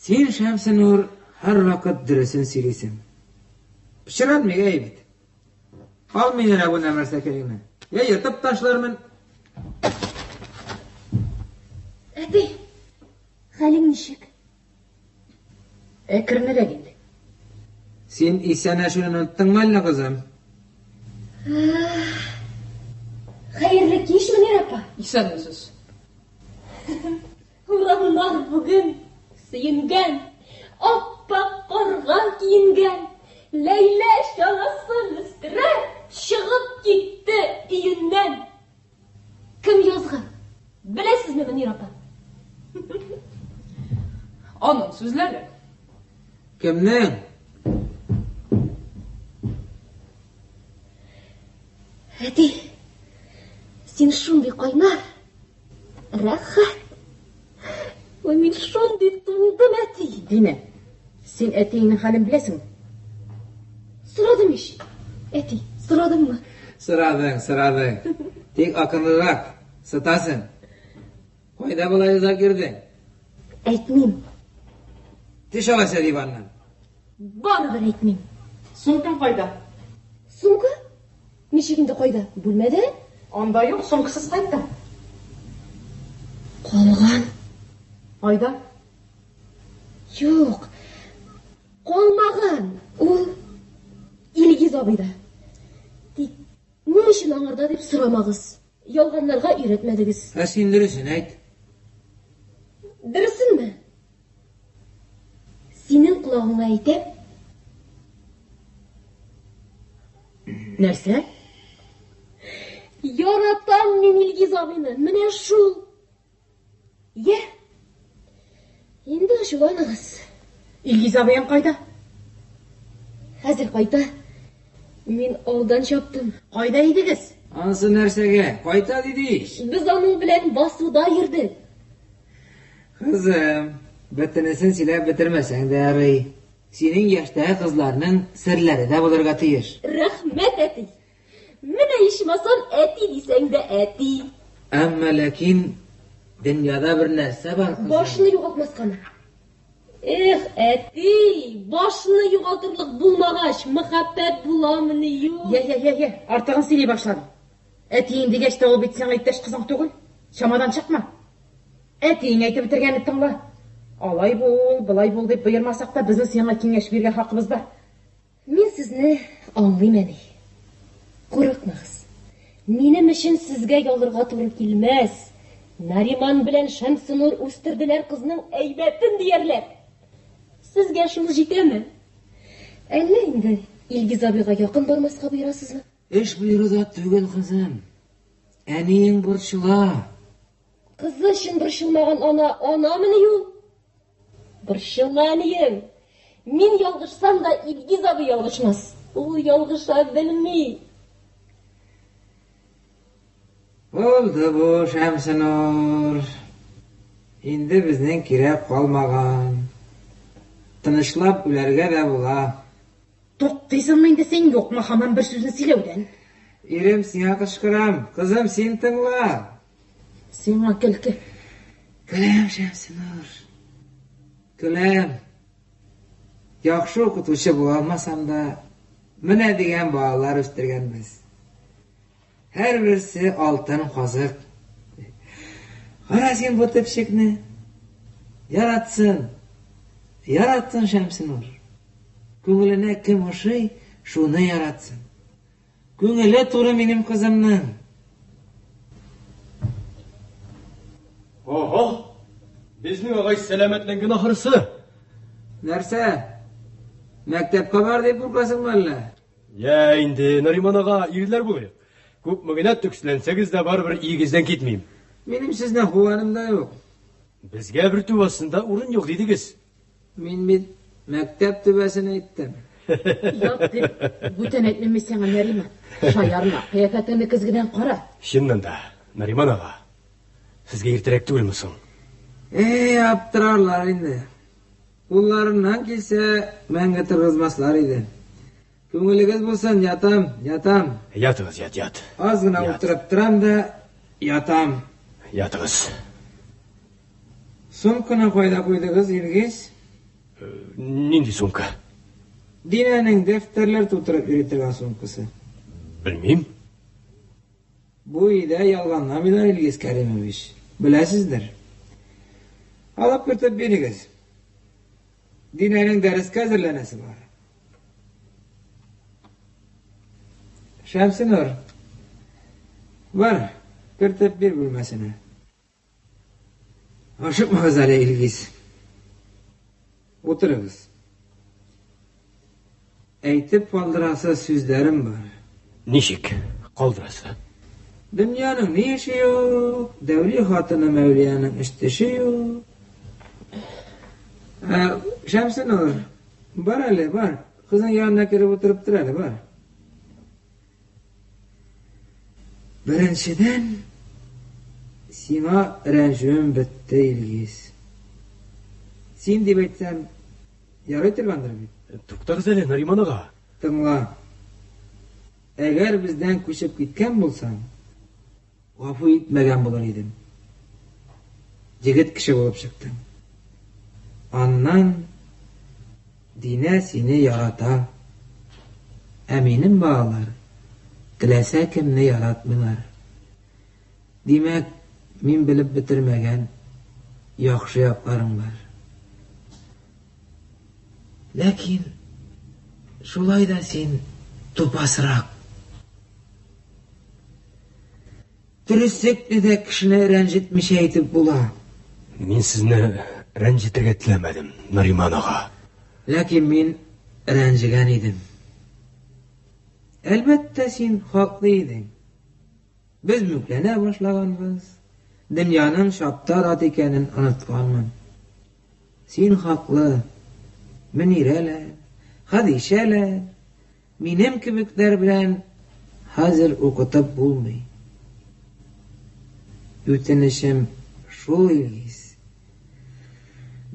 Сен, Шамсынор, әр вақыт дүресін сөйлейсің. Пішіран меге ебет. Ал менен әбін әмірсі керегіні. Ертіп ташлармын. Әді, қалың нешік? Әкірінірі келді. Сен исән әшінің ұттың мәліні қызым? Қайырлы кеш, Мөнир апа. Исән өзіз. Урамнар бүгін сүйінген, аппақ қарға киінген. Ләйлә шаласын үстіріп, шығып кетті үйіннен. Кім язған? Білесіз ме, Мөнир апа? Оның сөзлері. Кімнің? Әді, сен шундай қайнар. Рахат. Ой, мен шундай туылдым, әті. Дина, сен әтейінің халін білесің? Сұрадым еш. Әті, сұрадың мы? Сұрадың. Тек ақынлырақ, сытасың. Қойда бұлай ұзақ кердің? Әйтмейм. Теш аласа диваннан. Барыбір әйтмейм. Сұмкын қайда? Сұмқы? Нешегінде қойда? Бөлмеді? Онда жоқ, сұмкысыз қайтты. Қолған? Айда? Жоқ. Қолмаған. Ол Илгиз абайда. Тек не үшін аңырда деп сұрамағыз. Ялғанларға үйретмедіңіз. Сен дұрысын айт. Дұрысын мı? Сенің құлағыңа айтам. Нәрсе? Яратам мен Илгиз абайны. Міне шул. Енді ашуланыңыз. Илгиз абайың қайда? Қазір қайда? Мен ауылдан шаптым. Қайда едіңіз? Ансы нәрсәгә? Кайта диде. Без аның белән басуда йөрдек. Кызым, бөтенесен сөйләп бетермәсәң дә ярый. Синең яшьтәге кызларның серләре дә булырга тиеш. Рәхмәт, әти. Менә ичмасам әти дисәң дә әти. Әмма ләкин дөньяда бер нәрсә бар, кызым. Башны югалтмасканы. Эх, әти, башны югалтырлык булмагач, мөхәббәт буламыны юк. Я, артыгын сөйли башладың. Әтиен дигәч тә ул бит сиңа иптәш кызың түгел. Шамадан чыкма. Әтиең әйтеп бетергәнне тыңла. Алай бул, былай бул дип боермасак та безнең сиңа киңәш биргән хакыбыз бар. Мин сезне аңлыйм, әни. Курыкмагыз. Минем өчен сезгә ялырга туры килмәс. Нариман белән Шәмсинур үстерделәр кызның әйбәтен диярләр. Сезгә шул җитәме? Әллә инде Илгиз абыйга якын бармаска буйрасызмы? Эш буйруда түгел, кызым. Әниең борчыла. Кызы өчен борчылмаган анамыны юл? Борчылма, әнием. Мин ялгышсам да Илгиз абый ялгышмас. Ул ялгыша белми. Булды бу, Шәмсинур. Инде безнең кирәк калмаган. Тынычлап үләргә дә була. Туктыйсыңмы инде син, юкмы һаман бер сүзне сөйләүдән? Ирем, сиңа кычкырам. Кызым, син тыңла. Сиңа көлке. Көләм, Шәмсинур. Көләм. Яхшы укытучы була алмасам да, менә дигән балалар үстергәнбез. Һәр берсе алтын казык. Кара син бу төпчекне. Яратсын. Яратсын, Шәмсинур. Күңеленә кем ошый, шуны яратсын. Күңеле туры минем кызымның. Ого! Безнең агай сәламәтләнгән ахырсы. Нәрсә? Мәктәпкә бар дип куркасыңмы әллә? Я, инде Нариман ага ирләр булыйк. Күпме генә төксләнсәгез дә барыбер игездән китмим. Минем сезне хуаным да юк. Безгә бер тубасында урын юк дидегез. Мин бит мәктәп төбәсен әйттем. Ят дип, бүтән әйтмәм сиңа, Нариман. Шаярма, кыяфәтеңне көзгедән кара. Чыннан да, Нариман ага. Сезгә иртәрәк түгелме соң? Аптырарлар инде. Кулларыннан килсә, мәңге торгызмаслар иде. Күңелегез булсын, ятам. Ятыгыз, ят. Аз гына утырып торам да, ятам. Ятыгыз. Сумканы кайда куйдыгыз, Илгиз? Нинди сумка? Динәнең дәфтәрләр тутырып йөритергән сумкасы. Белмим. Бу өйдә ялганламыйлар, Илгиз Кәримович. Беләсездер. Алып кертеп бирегез. Динәнең дәрескә әзерләнәсе бар. Шәмсинур, бар, кертеп бир бүлмәсенә. Ашыкмагыз әле, Илгиз. Утырыгыз. Әйтеп калдырасы сүзләрем бар. Ничек калдырасы? Дөньяның ни эше юк, Дәүли хатыны Мәүлияның эштеше юк. Шәмсинур, бар әле, бар. Кызың янына киреп утырып тор әле, бар. Беренчедән, сиңа рәнҗүем бетте, Илгиз. Син дип әйтсәм, ярый торгандыр бит. Туктагыз әле, Нариман ага. Тыңла. Әгәр бездән күчеп киткән булсаң, гафу итмәгән булыр идем. Җегет кеше булып чыктың. Аннан Динә сине ярата. Ә минем балалар теләсә кемне яратмыйлар. Димәк, мин белеп бетермәгән яхшы якларым бар. Ләкин шулай да син тупасрак. Дөреслекне дә кешене рәнҗетмичә әйтеп була. Мин сезне рәнҗетергә теләмәдем, Нариман ага. Ләкин мин рәнҗегән идем. Әлбәттә син хаклы идең. Без мүкләнә башлаганбыз. Дөньяның шаптар ат икәнен онытканмын. Син хаклы. Мөнирәләр, Хәдишәләр, минем кебекләр белән Hazır okutup bulmay. Ütenişim şol ilgiz.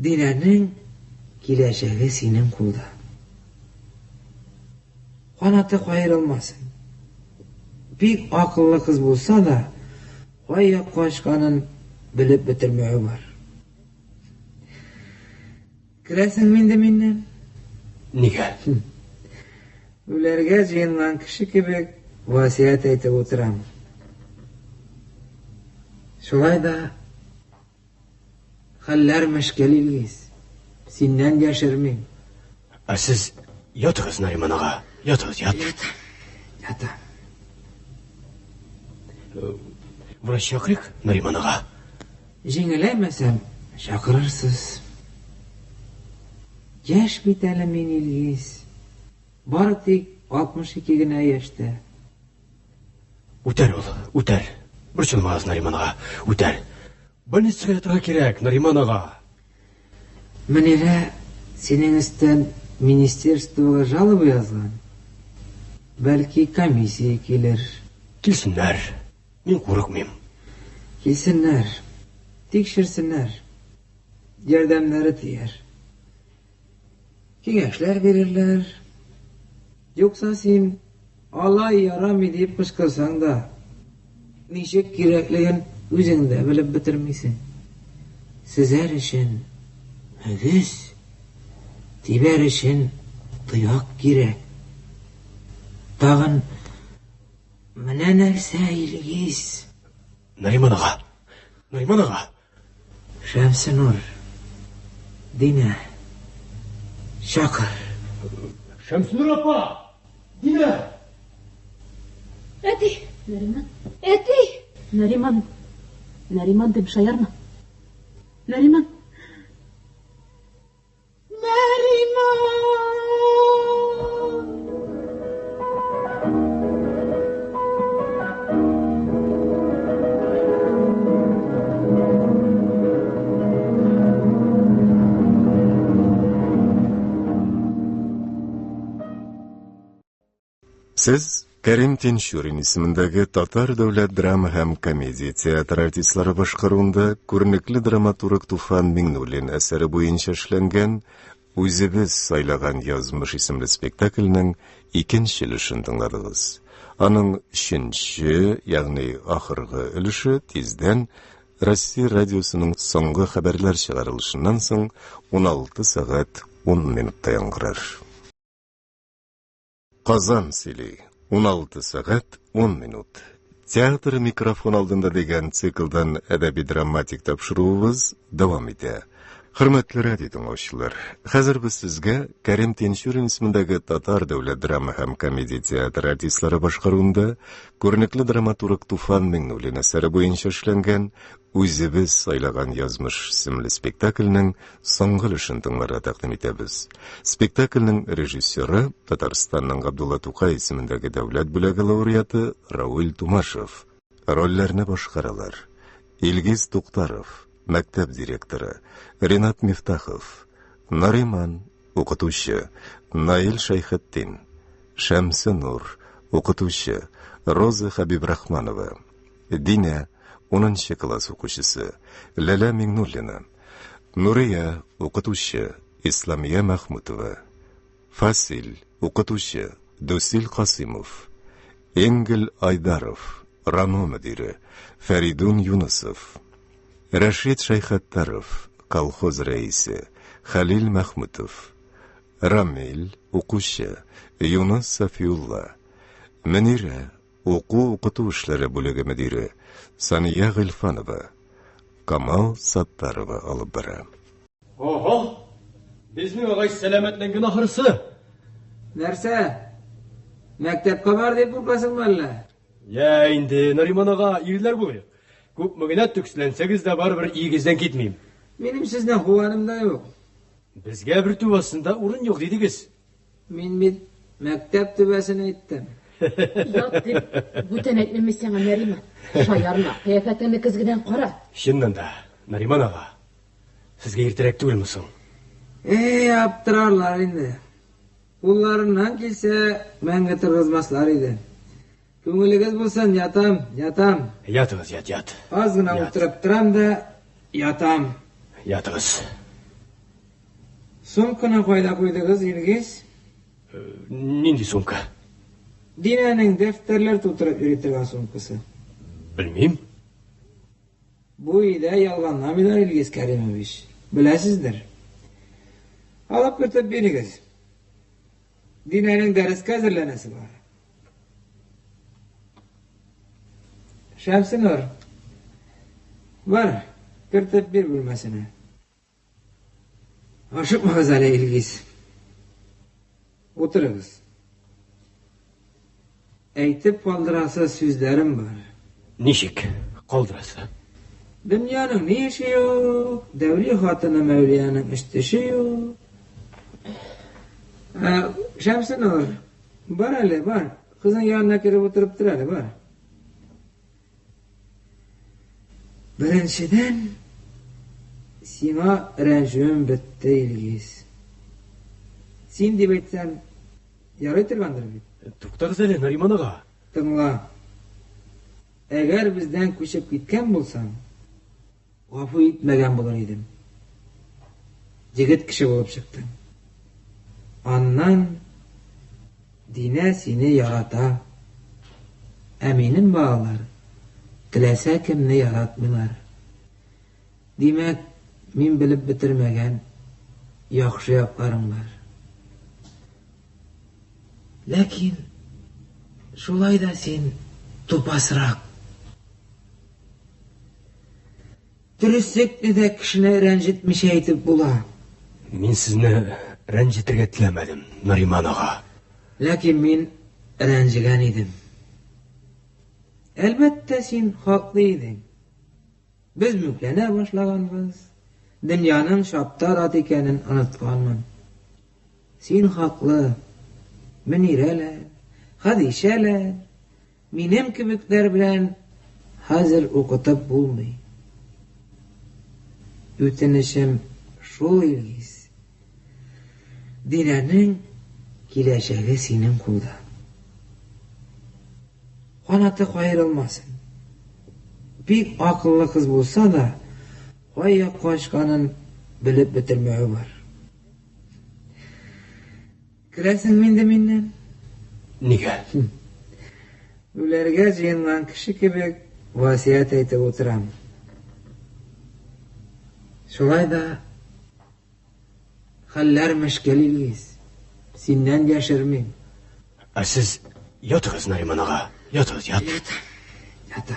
Dinenin kileşegi senin kulda. Kanatı kayırılmasın. Bir akıllı kız bulsa da koyup koşkanın bilip bitirmeyi var. Kiresin minden? Nige? Ülerge jıyınlan kişi gibi vasiyet aytıp oturam. Şolay da haller meşkel ilgiz. Sinden yaşırmayım. Siz yatığız Nariman ağa. Yatığız, yat. Yatam. Buna şakırık Nariman ağa. Jingileyemesem şakırırsız. Yaş bitelemin ilgiz. Barık 62 güne yaşta. Uter ol, uter. Burçulmaz Nariman ağa, uter. Beni sıkıyatığa gerek Nariman ağa. Menire senin üstten ministerstoga жалоба yazgan. Belki komissiya gelir. Kilsinler. Min korkmayayım. Gelsinler. Tekşirsinler. Yardımları diyer. Kengeşler verirler. Yoksa sen alay yaram deyip kışkırsan da nişek gerekliğin özünde bilip bitirmeysin. Sizler için mügüz, tiber için tuyak gerek. Dağın mene nerse ilgiz. Nariman ağa, Nariman ağa. Şemsi Nur, Dine, Şakır. Şemsinur apa, dine. Eti. Nariman. Eti. Nariman. Nariman deb şayarma. Nariman. Nariman. Siz Kerim Tinşurin ismindagi Tatar davlat drama ham komediya teatri artistlari boshqaruvida ko'rnikli dramaturg Tufan Mingnulin asari bo'yicha ishlangan O'zi biz saylagan yazmış isimli spektaklning ikinchi ilishini tingladingiz. Aning uchinchi, ya'ni oxirgi ilishi tezdan Rossiya radiosining so'nggi xabarlar chiqarilishidan so'ng 16 soat 10 minutda yangirar. Qozon sili 16 soat 10 minut. Teatr mikrofon oldinda degan sikldan adabiy dramatik topshiruvimiz davom etadi. Hurmatli radio tinglovchilar, hozir biz sizga Kerim Tinşurin ismidagi Tatar davlat drama ham komediya teatri artistlari boshqaruvida ko'rnikli dramaturg Tufan Mingnulin asari bo'yicha ishlangan O'zi biz saylagan yazmış isimli spektaklning so'nggi ilishini tinglarga taqdim etamiz. Spektaklning rejissyori Tataristonning Abdulla Tuqay ismidagi davlat bo'lagi laureati Raul Tumashev. Rollarni boshqaralar: Ilgiz To'xtarov, maktab direktori; Renat Miftaxov; Nariman, o'qituvchi; Nail Shayxettin; Shamsi Nur, o'qituvchi; Roza Habibrahmanova; Dina, 10-klass o'quvchisi; Lala Mingnulina; Nuriya, o'qituvchi; Islomiya Mahmudova; Fasil, o'qituvchi; Do'stil Qosimov; Engil Aydarov, Rano mudiri; Faridun Yunusov; Rashid Shayxattarov, kolxoz raisi; Halil Mahmudov; Ramil, o'quvchi; Yunus Safiulla; Munira, o'quv ishlari bo'lagi mudiri; Saniya G'ilfanova; Kamal Sattarova olib boradi. Oho, bizning og'ay salomatlangan oxirisi. Narsa? Maktabga bor deb qo'rqasizmi alla? Ya endi Nariman ağa yigitlar bo'layıq. Ko'p magnat tükslensegiz de baribir iyigizden ketmeyim. Benim sizden huvanımda yok. Bizge bir tuvasında urun yok dedigiz. Men maktab tübesini ettim. Yat deb бүтән әйтмәмәсәң, Нариман. Шаярма, кыяфәтеңне кызгыдан кара. Шыннан да, Нариман аға, sizge erterek түгел musun? Aptırarlar indi. Kullarından gelse ben getirgizmaslar idi. Көңілігіз болсын, ятам. Ятыңыз, ят. Азғына отырып тұрам да, ятам. Ятыңыз. Сумканы қойда қойдыңыз, Илгиз? Нинди сумка? Динәнің дәфтерлер тутырып үйретірген сумкасы. Білмейм. Бұл үйде ялғаннамыйлар, Илгиз Кәримович. Біләсіздер. Алып кіртіп беріңіз. Динәнің дәріске әзірленесі бар. Шәмсінұр, бар, кіртіп бер бөлмесіне. Ашықмағыз әлі, Илгиз. Отырыңыз. Әйтіп қалдырасы сөздерім бар. Нишік қалдырасы? Дүнияның не іші yok, дәури хатыны Мәулияның іштіші yok. Шәмсінұр, бар әлі, бар. Қызың янына кіріп отырып тұр әлі, бар. Біріншіден, сиңа рәнжуім бітті, Илгиз. Сен деп айтсам, ярай тұрғандыр бит. Тоқтағыз әлі, Нариман аға. Тыңла. Әгәр бізден көшіп кеткен болсаң, ғафу етмәгән болар едім. Жігіт кіші болып шықтың. Аннан Динә сені ярата. Әминім бағалар. Тіләсә кімні яратмылар. Демәк, мен біліп бітірмәгән яқшы яқларың бар. Ләкин, шулай да сен тупасырақ. Түрісекті де кішіне рәнжітмеш әйтіп була. Мен сізні рәнжітірге тілемәдім, Нариман аға. Ләкин мен рәнжіген едім. Әлбәттә сен хақлы едің. Біз мүкләнә башлағанбыз. Дөньяның шаптар ат икәнен онытқанмын. Сен хақлы. Мөнирәләр, Хадишәләр, минем кебекләр белән хәзер укытып булмый. Үтенешем шул, Илгиз. Динәнең киләчәге синең кулда. Қанаты қайырылмасын. Бик ақыллы қыз болса да, қай яққа ашқанын біліп бітірмеуі бар. Кірәсің менде меннен? Неге? Үләргә жиынған кіші кебек васият әйтіп отырам. Шулай да хәлләр мешкел, Илгиз. Синнән яшермим. Ә сіз ятығыз, Нариман аға. Ятығыз, ят. Ята.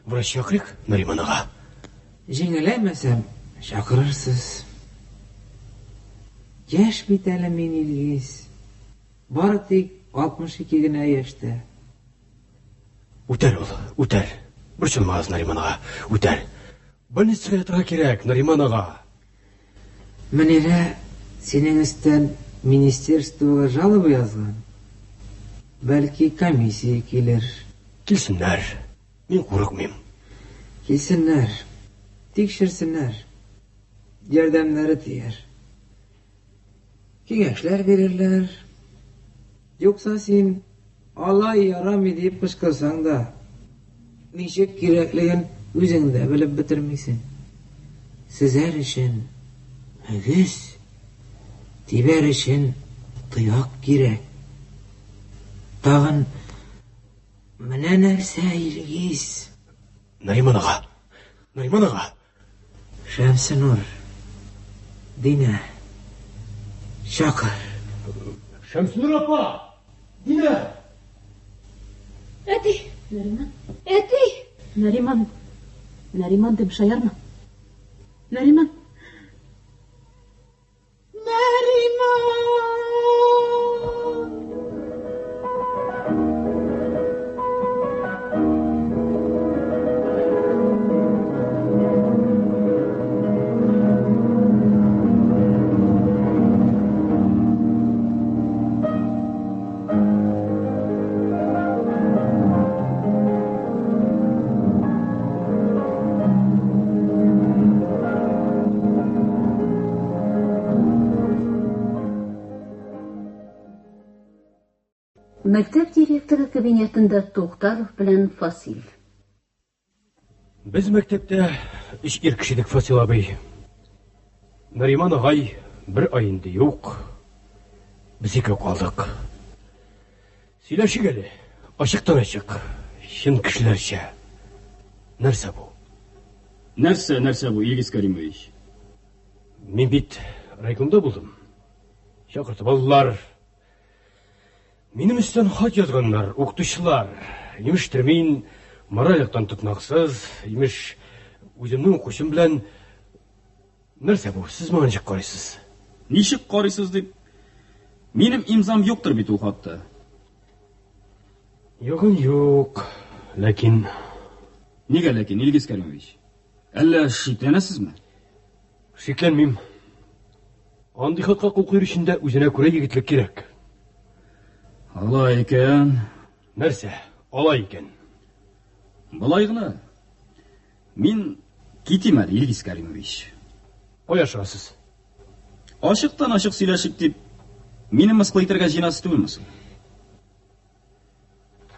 Врач шақырайық, Нариман аға. Жеңеләмәсәм, шақырырсыз. Яш бит әле мен, Илгиз. Бары тик 62 генә яшьтә. Үтәр ул, үтәр. Борчылмағыз, Нариман аға, үтәр. Больницаға ятырға кирәк, Нариман аға. Мөнирә синең өстән министерствоға жалоба язган. Бәлки комиссия килер. Килсеннәр. Мин курыкмыйм. Килсеннәр. Тикшерсеннәр. Ярдәмнәре тияр. Киңәшләр бирерләр. Юкса син алай ярамый дип кычкырсаң да, ничек кирәклеген үзең дә белеп бетермисең. Сезәр өчен мөгез, тибәр өчен тояк кирәк. Тагын менә нәрсә, Илгиз? Нариман аға, Нариман аға. Шәмсінур, Динә, шақыр. Шәмсінур апа, Динә. Әти, Нариман, әти. Нариман, Нариман деп шаярма. Нариман. Мәктәп директоры кабинетында Туктаров белән Фасил. Без мәктәптә 3 кешелек, Фасил абый. Нариман агай бер ай инде юк. Без ике калдык. Сөйләшик әле, ачыктан-ачык, чын кешеләрчә. Нәрсә бу? Нәрсә бу, Илгиз Кәримович? Мин бит райкомда булдым. Чакыртып алдылар. Минем өстән хат язганнар, укытучылар. Имештер, мин моральлыктан тотнаксыз, имеш, үземнең укучым белән... Нәрсә бу, сез моңа ничек карыйсыз? Ничек карыйсыз дип? Минем имзам юктыр бит ул хатта. Югын юк, ләкин... Нигә ләкин, Илгиз Кәримович? Әллә шикләнәсезме? Шикләнмим. Андый хатка кул куер өчен дә үзенә күрә егетлек кирәк. Алай икән. Нәрсә? Алай икән. Болай гына. Мин китим әле, Илгиз Кәримович. Кая чыгасыз? Ачыктан-ачык сөйләшик дип, мине мыскыл итәргә җыйнасыз түгелме?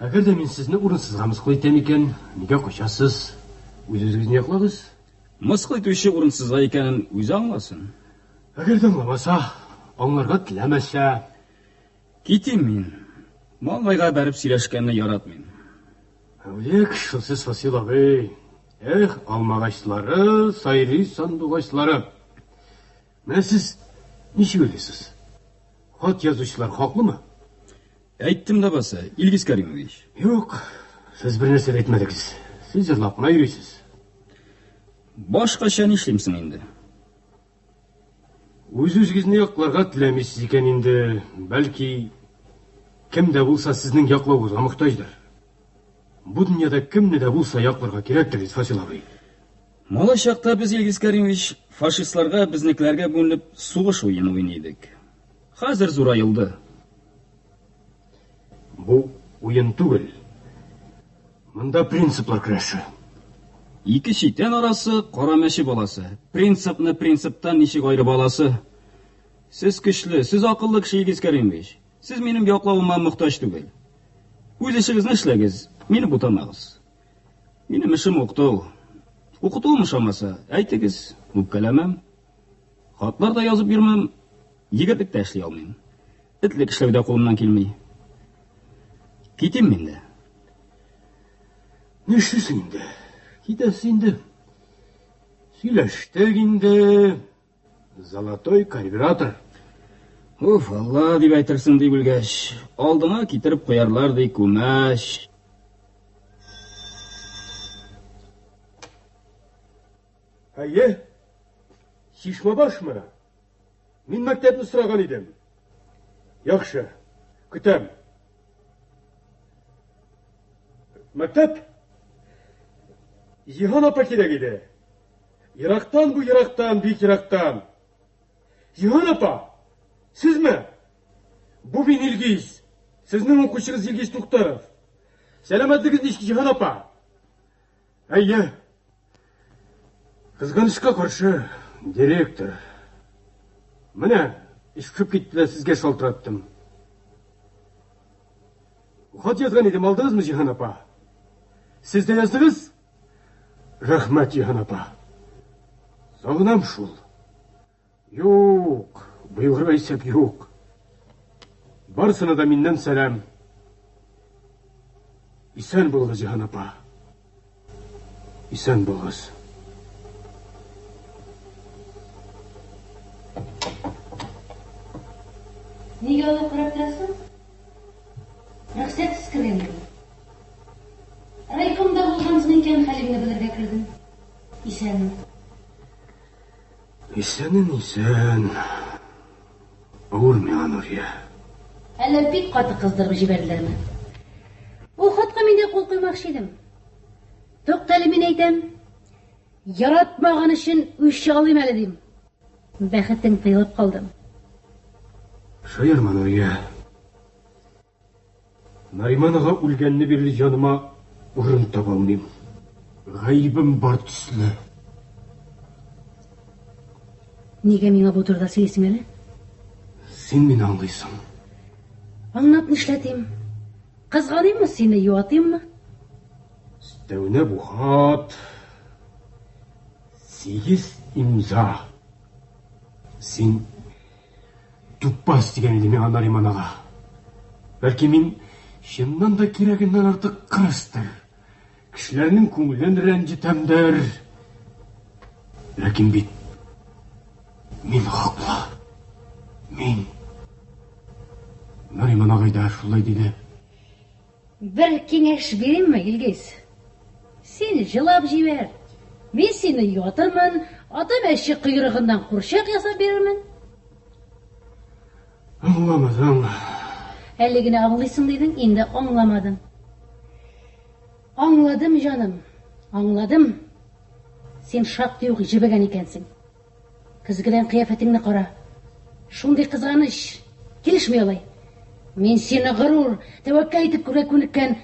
Әгәр дә мин сезне урынсызга мыскыл итәм икән, нигә качасыз? Үзегезне яклагыз. Мыскыл итүче урынсызга икәнен үзе аңласын. Әгәр дә аңламаса, аңларга теләмәсә... Китим мин. Маңгайга бәреп сөйләшкәнне яратмыйм. Әүлек, шылсыз Фасил абый. Эх, алмагачлары, сайрый сандугачлары. Менә сез ничек уйлыйсыз? Хат язучылар хаклымы? Әйттем дә баса, Илгиз Кәримович. Юк, сез бер нәрсә әйтмәдегез. Сез җырлап кына йөрисез. Башкача нишлимсең инде? Үз-үзегезне якларга теләмисез икән инде, бәлки кем дә булса сезнең яклауыгызга мохтаҗдыр. Бу дөньяда кемне дә булса якларга кирәктер, Фасил абый. Мала чакта без, Илгиз Кәримович, фашистларга, безнекеләргә бүленеп сугыш уены уйныйдык. Хәзер зурайылды. Бу уен түгел. Монда принциплар көрәше. Ике читән арасы, кара мәче баласы. Принципны принциптан ничек айрып аласы? Сез көчле, сез акыллы кеше, Илгиз Кәримович. Сез минем яклавыма мохтаҗ түгел. Үз эшегезне эшләгез, мине бутамагыз. Минем эшем укыту. Укытуым ошамаса, әйтегез, үпкәләмәм. Хатлар да язып йөрмәм, егетлек тә эшли алмыйм. Этлек эшләүдә кулымнан килми. Китим мин дә. Нишлисең инде? Китәсең инде. Сөйләштек инде. Золотой карбюратор. Уф, Алла дип әйтерсең дип белгәч, алдыңа китереп куярлар ди күмәч. Әйе, шишма башмы? Мин мәктәпне сораган идем. Яхшы, көтәм. Мәктәп? Җиһан апа кирәк иде. Ерактан бу, ерактан, бик ерактан. Җиһан апа, сезме? Бу мин Илгиз. Сезнең укучыгыз Илгиз Туктаров. Сәламәтлегез ничек, Җиһан апа? Әйе. Кызганычка каршы, директор. Менә, ишкып китте дә сезгә шалтыраттым. Хат язган идем, алдыгызмы, Җиһан апа? Сез дә яздыгыз? Рәхмәт, Җиһан апа. Сагынам шул. Юк, быелгы исәп юк. Барысына да миннән сәлам. Исән булыгыз, Җиһан апа. Исән булыгыз. Нигә алып карап торасың? Рөхсәтсез кергән идем. Райкомда булгансың икән, хәлеңне белергә кергән. Исән. Исәнен исән. Авыр миңа, Нурия. Әллә бик каты кыздырып җибәрделәрме? Бу хатка мин дә кул куймакчы идем. Туктале, мин әйтәм. Яратмаган өчен үч алыйм әле дим. Бәхетең тыелып калдым. Шаярма, Нурия. Нариман ага үлгәнне бирле җаныма урын таба алмыйм. Гаибем бар төсле. Нигә миңа бу турыда сөйлисең әле? Син мине аңлыйсың. Аңлап нишләтим? Қызғанымы сені юатайыммы? Стәуне bu хат 8 имза. Сен тупас деген едің мен Нариман аға. Бәлки мен шыннан да керегінен артық қырыстыр. Кішілерінің көңілін рәнжітемдір. Ләкин бит мен хақлы. Мен Нариман ағайда шулай дейді. Бір кеңеш берейін ме, Илгиз? Сен жылап жібер. Мен сені ұятырмын, атам әші құйрығынан құршақ ясап берермін. Аңламадым. Әлігіне аңлайсың дедің, енді аңламадым. Аңладым, жаным, аңладым. Сен шақты еуғи жібіген екенсің. Кізгіден қияфетіңні қара. Шундай қызғаныш, келішмей олай. Мен сені ғырур, тәуәкка айтып көре көніккен,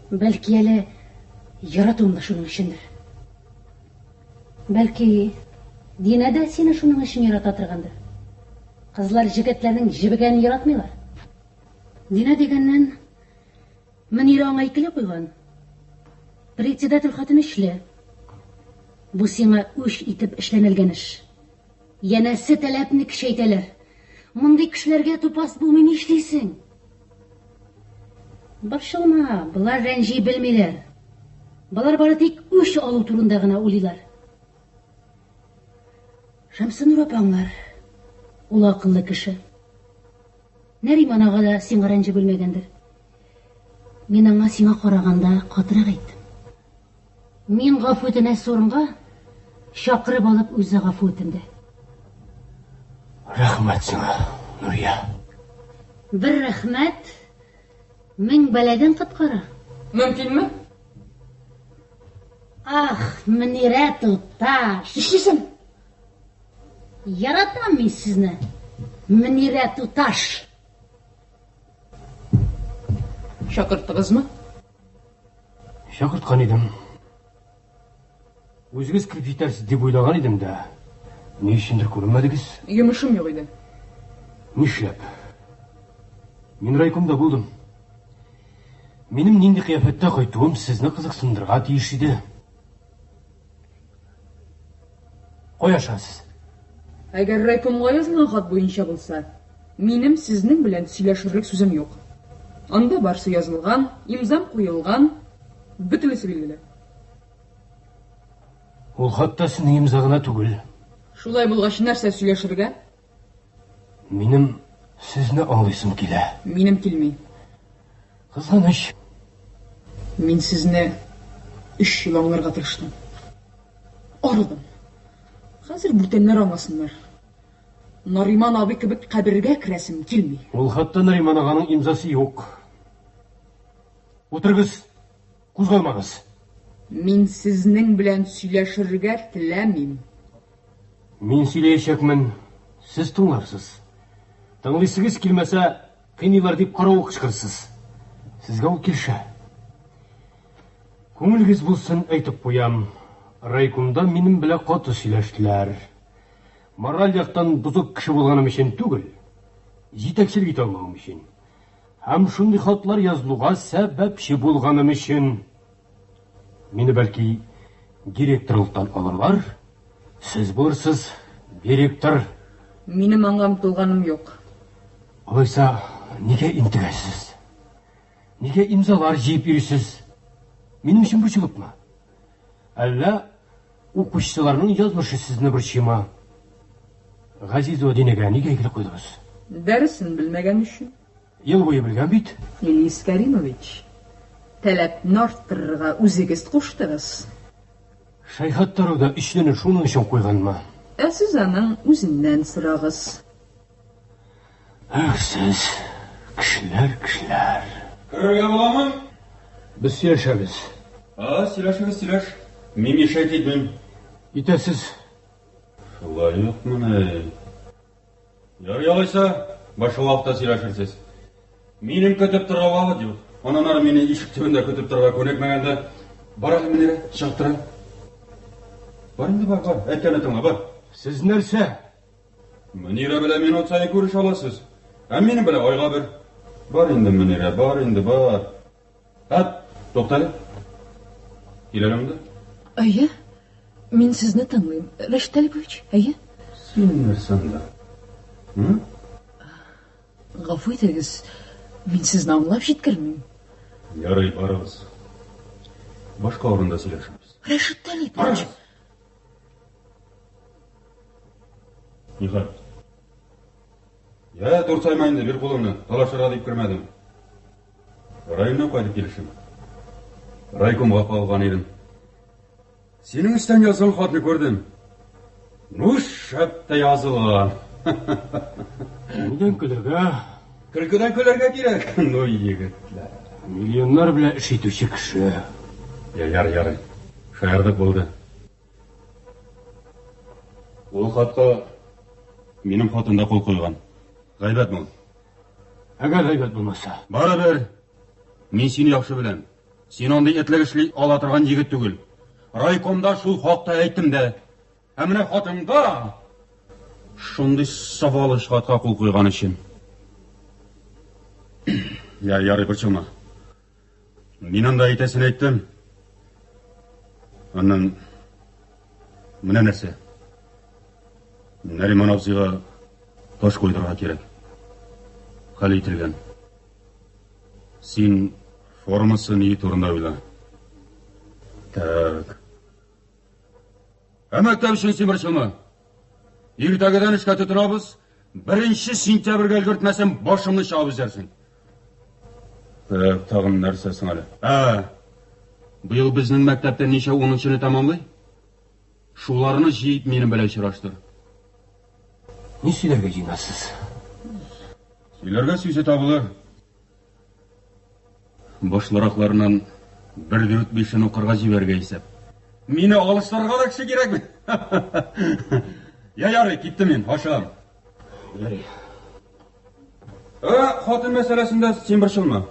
бәлки әлі яратуымда шуның үшіндір. Бәлки Дина да сені шуның үшін ярата тұрғандыр. Қызлар жігітлердің жібігенін яратмайлар. Дина дегеннен Мінира аңа икілі қойған. Председатель хатын ішлі. Бұ сеңа үш итіп ішленілген іш. Янәсі тәләпні кішейтелер. Мұндай кішілерге тупас бұлмен ішлейсің. Башылма, бұлар рәнжи білмейлер. Бұлар бары тек үш алу турында ғына ойлайлар. Шамсынур апаңлар, ол ақыллы кіші. Нариман аға да сен рәнжи білмегендір. Мен аңа сеңа қарағанда қатырақ айттым. Мен ғафу өтіне сорынға шақырып алып өзі ғафу өтімді. Рахмет сіңа, Нұрия. Бір рахмет, мың бәләден құтқара. Мүмкін ме? Ах, Мінира Туташ. Ішесің? Яратам мен сізні, Мінира Туташ. Шақырттыңыз ма? Шақыртқан едім. Өзіңіз кіріп жетерсіз деп ойлаған едім да. Не үшіндір көрінмедіңіз? Емішім yok еді. Нишлеп? Мен райкомда болдым. Менің ненде қияфетте қайтуым сізні қызықсындырға тиіс еді. Қояшасыз. Әгер райкомға жазылған хат бойынша болса, менің сіздің білән сөйләшерлік сөзім yok. Анда барсы yazılған, имзам қойылған, бүтілісі белгілі. Ол хатта сінің имзағына түгіл. Шулай болғаш нәрсе сөйләшергә? Менің сізні аңлайсым келе. Менім келмей. Қызғаныш. Мен сізні 3 жыл аңларға тырыштым. Арыдым. Қазір бүтенлер аңласындар. Нариман абы кебек қабірге кірәсім келмей. Ол хатта Нариман ағаның имзасы yok. Отырғыз, қозғалмаңыз. Мен сізнің білән сөйләшергә теләмим. Мен сөйләйешекмін, сіз тыңларсыз. Тыңлайсыңыз келмәсә, қинилар деп қарауы қышқырсыз. Сізге ол келші. Көңілгіз болсын айтып қоям. Райкомда менің біле қаты сөйләштілер. Мораль яқтан бұзық кіші болғаным үшін түгіл, жетекшілік ете алмауым үшін. Һәм шундай хатлар язылуға сәбәпші болғаным үшін. Мені бәлки директорлықтан алырлар. Сіз болырсыз, директор. Менің аңғам толғаным yok. Олайса, неге интігәсіз? Неге имзалар жиіп үйресіз? Менің үшін бұшылып ма? Әлі оқушыларының жазмышы сізні бір шима. Ғазиз Одинеге неге келіп қойдыңыз? Дәрісін білмеген үшін. Ел бойы білген бит? Ильис Каримович, тәләпні арттырырға өзегіз қоштыңыз. Шайхаттару да ішлене шуның үшін қойған ма? Сіз аның өзінен сұрағыз. Сіз, кішілер. Көрге боламын? Біз сөйлешеміз. Сөйлеш. Мен мешайт етмейм. Итесіз. Шулай yok мұны. Яралайса, башы уақытта сөйлешерсіз. Менің көтіп тұрға деп. Онан ары мені ешік түбінде көтіп тұрға көнекмегенде баралы менері шығып тұрайын. Бар енді бар. Әйткен әтіңа бар. Сіз нәрсе? Мінері біле мен отсайы көріш аласыз. Мені біле ойға бір. Бар енді мінері, бар енді бар. Тоқтады. Келеріңді? Әйе, мен сізні тыңлайым. Рашид Әлипович, әйе? Сен нәрсің да? Ғафу етіңіз, мен сізні аңлап жеткірмеймін. Ярай, барыңыз. Башқа орында сөйлесеміз. Рашид Әлипович. Нихат. Я тұрсаймайынды бір қолымны талашыра дейіп кірмәдім. Райымнан қайтып келішім. Райкомға қалған едім. Сенің істен жазған хатны көрдім. Шәпті yazылған. Неден күлерге? Күлкіден күлерге керек. Егітлер. Миллионлар біле іш етуші кіші. Ярай. Шайырдық болды. Ол хатқа менің хатында қол қойған. Ғайбат мол. Әгер ғайбат болмаса. Бара бер. Мен сені яқшы білем. Сен ондай етлігішлі алатырған егіт түгіл. Райкомда шул хақта әйттім де. Әміне хатымда шундай савалы хатқа қол қойған үшін. Ярай, бірчілма. Мен анда айтасын айттым. Аннан мына нәрсе. Нариман абзыға таш қойдырға керек. Қал етілген. Сен формасы не турында ойла. Так. Әмәктәп үшін сен біршілма. Ертагыдан ішқа тұтырабыз, 1 сентябрьге үлгіртмәсем башымны шабыз дәрсің. Так, тағын нәрсесің әлі. Бұйыл біздің мәктәптен неше 10-шыны тамамлай? Шуларыны жейіп менің бәләй шыраштыр. Не сөйлерге жинасыз? Сөйлерге сөйсе табылыр. Башларақларынан 1-4-5 оқырға жіберге есеп. Мені алыстарға да кіші керек ме? Ярай, кетті мен, ашығам. Ярай. Қатын мәселесінде сен біршілма.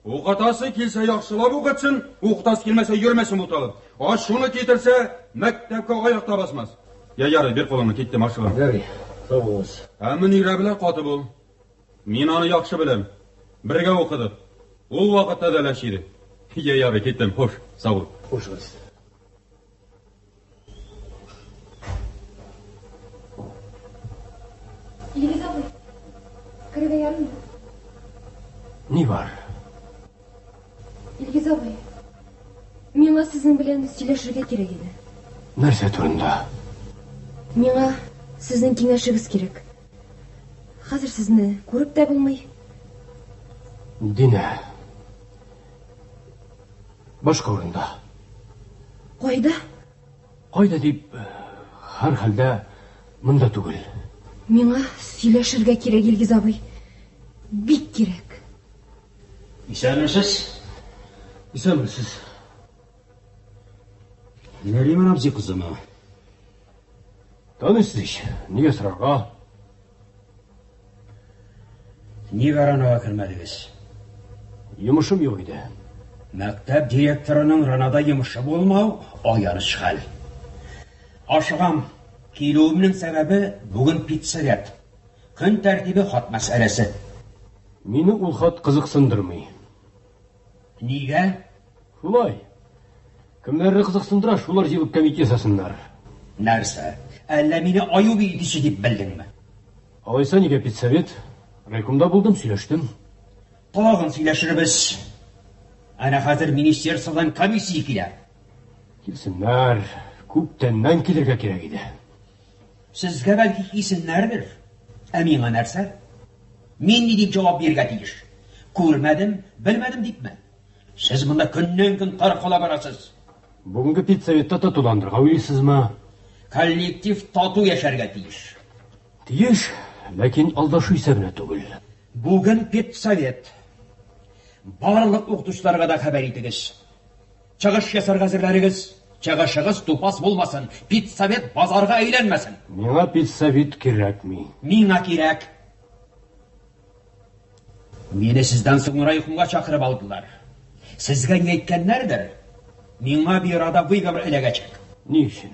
Оқатасы келсе яқшылап оқытсын, оқытасы келмесе жүрмесін бұталып. Шуны кетірсе, мәктәпке аяқта басмас. Ярай, бер қолыңны кеттім, ашығам. Ярай, сау болыңыз. Әмін үйрәбілер қаты бол. Мен аны яқшы білем. Бірге оқыдық. Ол вақытта да ләшейді. Ярай, кеттім, хош, сау бол. Хош ғыз. Елгіз абай, кірге ярым. Не бар? Елгіз абай, меңа сіздің білен сөйлешуге керек еді. Нәрсе турында? Меңа сіздің кеңешігіз керек. Қазір сізні көріп те болмай. Дине. Башқа орында. Қойда? Қойда деп, har halda мұнда түгіл. Меңа сөйлешуге керек, Елгіз абай. Бик керек. Исәнмісіз? Исәнмісіз. Нариман абзый қызымы? Танысыз, неге сұрарға? Неге аранаға кірмәдіңіз? Жұмышым yok еді. Мәктәп директорының ранада жұмышы болмау аяныш хәл. Ашығам, келуімнің сәбәбі бүгін педсовет. Күн тәртібі хат мәсьәлесі. Мені ол хат қызықсындырмай. Неге? Шулай. Кімдерді қызықсындыра, шулар жебіп комитет жасасындар. Нәрсе? Әллә мені аю бейдіші деп білдің ме? Алайса неге педсовет? Райкомда болдым, сөйлештім. Тағын сөйлешірбіз. Әне қазір министерстводан комиссия келер. Келсінлер, көптеннен келерге керек еді. Сізге бәлки кесінлердір. Миңа нәрсе? Мен не деп жауап берге тиіш? Көрмәдім, білмәдім деп ме? Сіз мұнда күннен күн тарқала барасыз. Бүгінгі педсоветті татуландырға ойлайсыз ма? Коллектив тату яшәргә тиеш. Тиеш, ләкин алдашу исәбенә түгел. Бүгін педсовет. Барлық оқытушыларға да хәбәр итегіз. Чыгыш ясарға әзерләрегез. Чыгышыгыз тупас булмасын. Педсовет базарға әйләнмәсен. Миңа педсовет кирәкми. Миңа кирәк. Мені сізден соң райкомга чакырып алдылар. Сезгә ни әйткәннәрдер? Миңа bir арада выговор эләгәчәк. Ни өчен?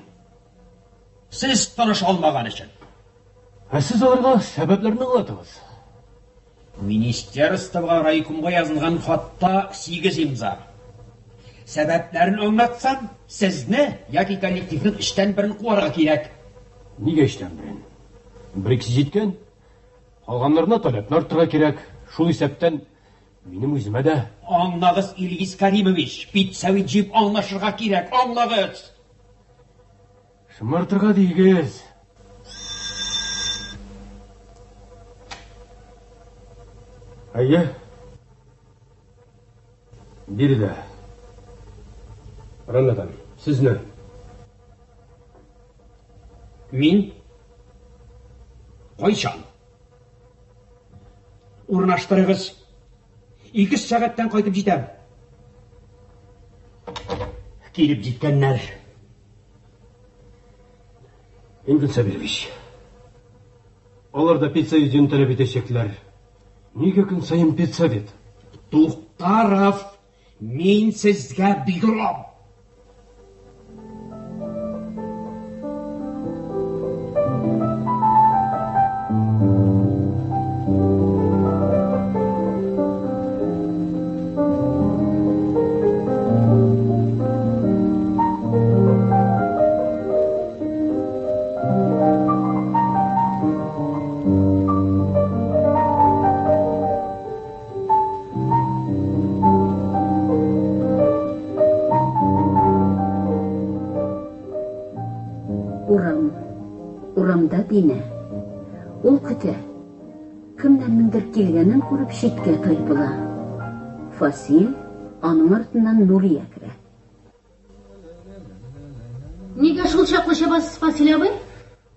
Сіз таныш алмаган өчен. Сіз аларга сәбәпләрне аңлатыгыз. Министерствоға райкомға язылған хатта 8 имза. Сәбәпләрен аңлатсам, сезне яки коллективның эштән берен куарга кирәк. Нигә эштән берен? Бер-икесе җиткән. Калганнарына таләпне арттырырга кирәк. Шул исәптән минем үземә дә. Аңлагыз, Илгиз Каримович, Питсәвит җыеп аңлашырга кирәк, аңлагыз. Шымартырга дигез. Әйе. Бирде. Рамадан, сезне. Мин кайчан? Урнаштырыгыз. 2 сәгатьтән кайтып җитәм. Килеп җиткәннәр. Ингин Сабирович. Алар да педсоветын таләп итәчәкләр. Нигә көн сайын педсовет? Туктаров, мин сезгә бирәм. Урамда Динә. Ул көтә. Кемнәрнеңдер килгәнен күреп шиткә тайпыла. Фасил аның артыннан Нурия керә. Нигә шул чаклы чабасыз, Фасил абый?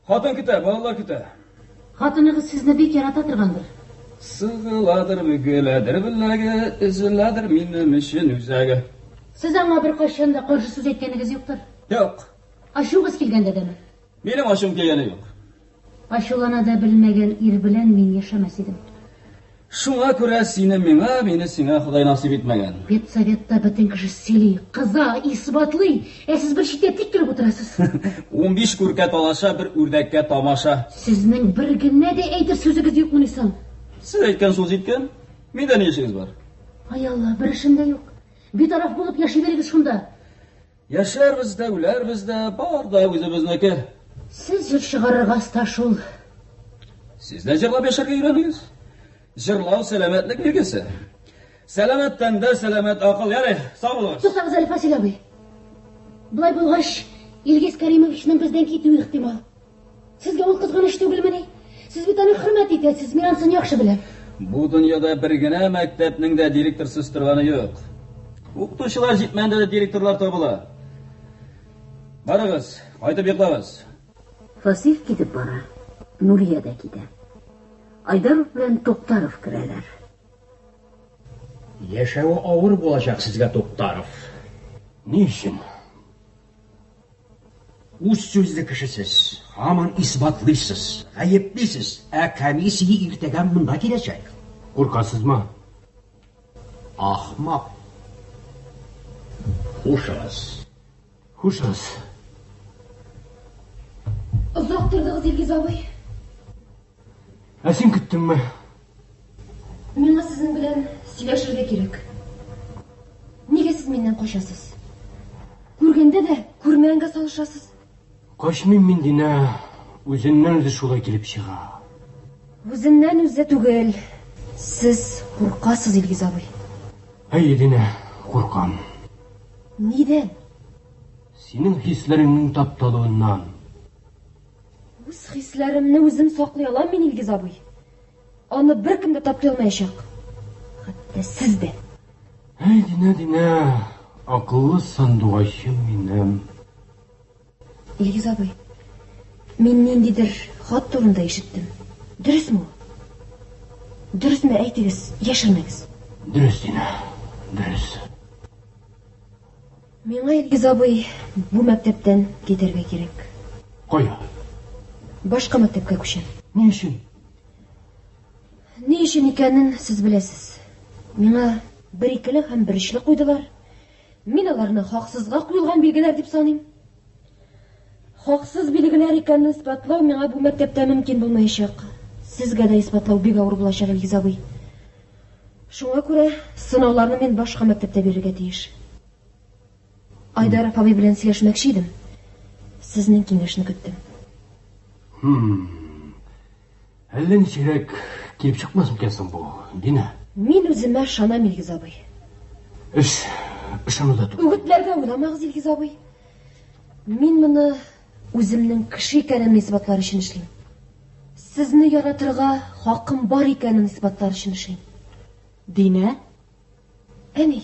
Хатын көтә, балалар көтә. Хатыныгыз сезне бик ярата торгандыр. Сығыладыр, бүгеләдер беләге, үзеләдер минем өчен үзәге. Сез аңа бер кайчан да каршы сүз әйткәнегез юктыр. Юк. Ачугыз килгәндә дәме? Минем ашым килгәне юк. Ачулана да белмәгән ир белән мин яшәмәс идем. Шуңа күрә сине миңа, мине сиңа Ходай насип итмәгән. Педсоветта бөтен кеше сөйли, кыза, исбатлый, сез бер читтә тик килеп утырасыз. 15 күркә талаша, бер үрдәккә тамаша. Сезнең бер генә дә әйтер сүзегез юкмы исән? Сез әйткән сүз иткән, миндә ни эшегез бар? Ай Алла, бер эшем дә юк. Битараф булып яши берегез шунда. Яшәрбез дә, үләрбез дә, бар да үзебезнеке. Сез җыр чыгарырга ста шул. Сез дә җырлап яшәргә өйрәнегез. Җырлау сәламәтлек билгесе. Сәламәт тәндә сәламәт акыл, ярый, сау булыгыз. Туктагыз әле, Фасил абый. Булай булгач, Илгиз Каримовичның бездән китүе ихтимал. Сезгә ул кызганыч түгелмени? Сез бит аны хөрмәт итәсез, мин анысын яхшы беләм. Бу дөньяда бер генә мәктәпнең дә директорсыз торганы юк. Укытучылар җитмәгәндә дә директорлар табыла. Барыгыз, кайтып йоклагыз. Фасил китеп бара. Нурия да китә. Айдаров белән Туктаров керәләр. Яшәүе авыр булачак сезгә, Туктаров. Ни өчен? Үз сүзле кешесез, һаман исбатлыйсыз, гаеплисез, комиссия иртәгә монда киләчәк. Куркасызмы? Ахмак. Хушыгыз. Хушыгыз. Озак тордыгыз, Илгиз абый. Син көттеңме? Миңа сезнең белән сөйләшергә кирәк. Нигә сез миннән качасыз? Күргәндә дә күрмәгәнгә салышасыз. Качмыйм мин, Динә. Үзеннән үзе шулай килеп чыга. Үзеннән үзе түгел. Сез куркасыз, Илгиз абый. Әйе, Динә, куркам. Нидән? Синең хисләреңнең тапталуыннан. Үз хисләремне үзем саклый алам мин, Илгиз абый. Аны беркем дә таптый алмаячак. Хәтта сез дә. Әй, Динә, акыллы сандугачым минем. Илгиз абый, мин ниндидер хат турында ишеттем. Дөресме ул? Дөресме, әйтегез, яшермәгез. Дөрес, Динә, дөрес. Миңа, Илгиз абый, бу мәктәптән китәргә кирәк. Кая? Башка мәктәпкә күчәм. Ни өчен? Ни өчен икәнен сез беләсез. Миңа бер икеле һәм бер эшле куйдылар. Мин аларны хаксызга куелган билгеләр дип саныйм. Хаксыз билгеләр икәнен исбатлау миңа бу мәктәптә мөмкин булмаячак. Сезгә дә исбатлау бик авыр булачак, Илгиз абый. Шуңа күрә сынауларны мин башка мәктәптә бирергә тиеш. Айдаров абый белән сөйләшмәкче идем. Сезнең киңәшне көттем. Әллә ничегрәк килеп чыкмас микәнсең бу, Дина? Мин үземә ышанам, Илгиз абый. Ышануда түгел. Үгетләргә уйламагыз, Илгиз абый. Мин моны үземнең кеше икәнемне исбатлар өчен эшлим. Сезне яратырга хакым бар икәнен исбатлар өчен эшлим. Динә, Әни,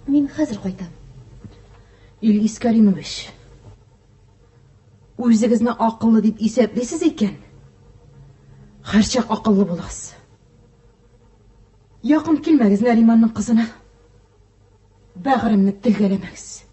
мин хәзер кайтам. Илгиз Каримович, үзегезне акыллы дип исәплисез икән, һәрчак акыллы буласыз. Якын килмәгез Нариманның кызына. Бәгыремне телгәләмәгез.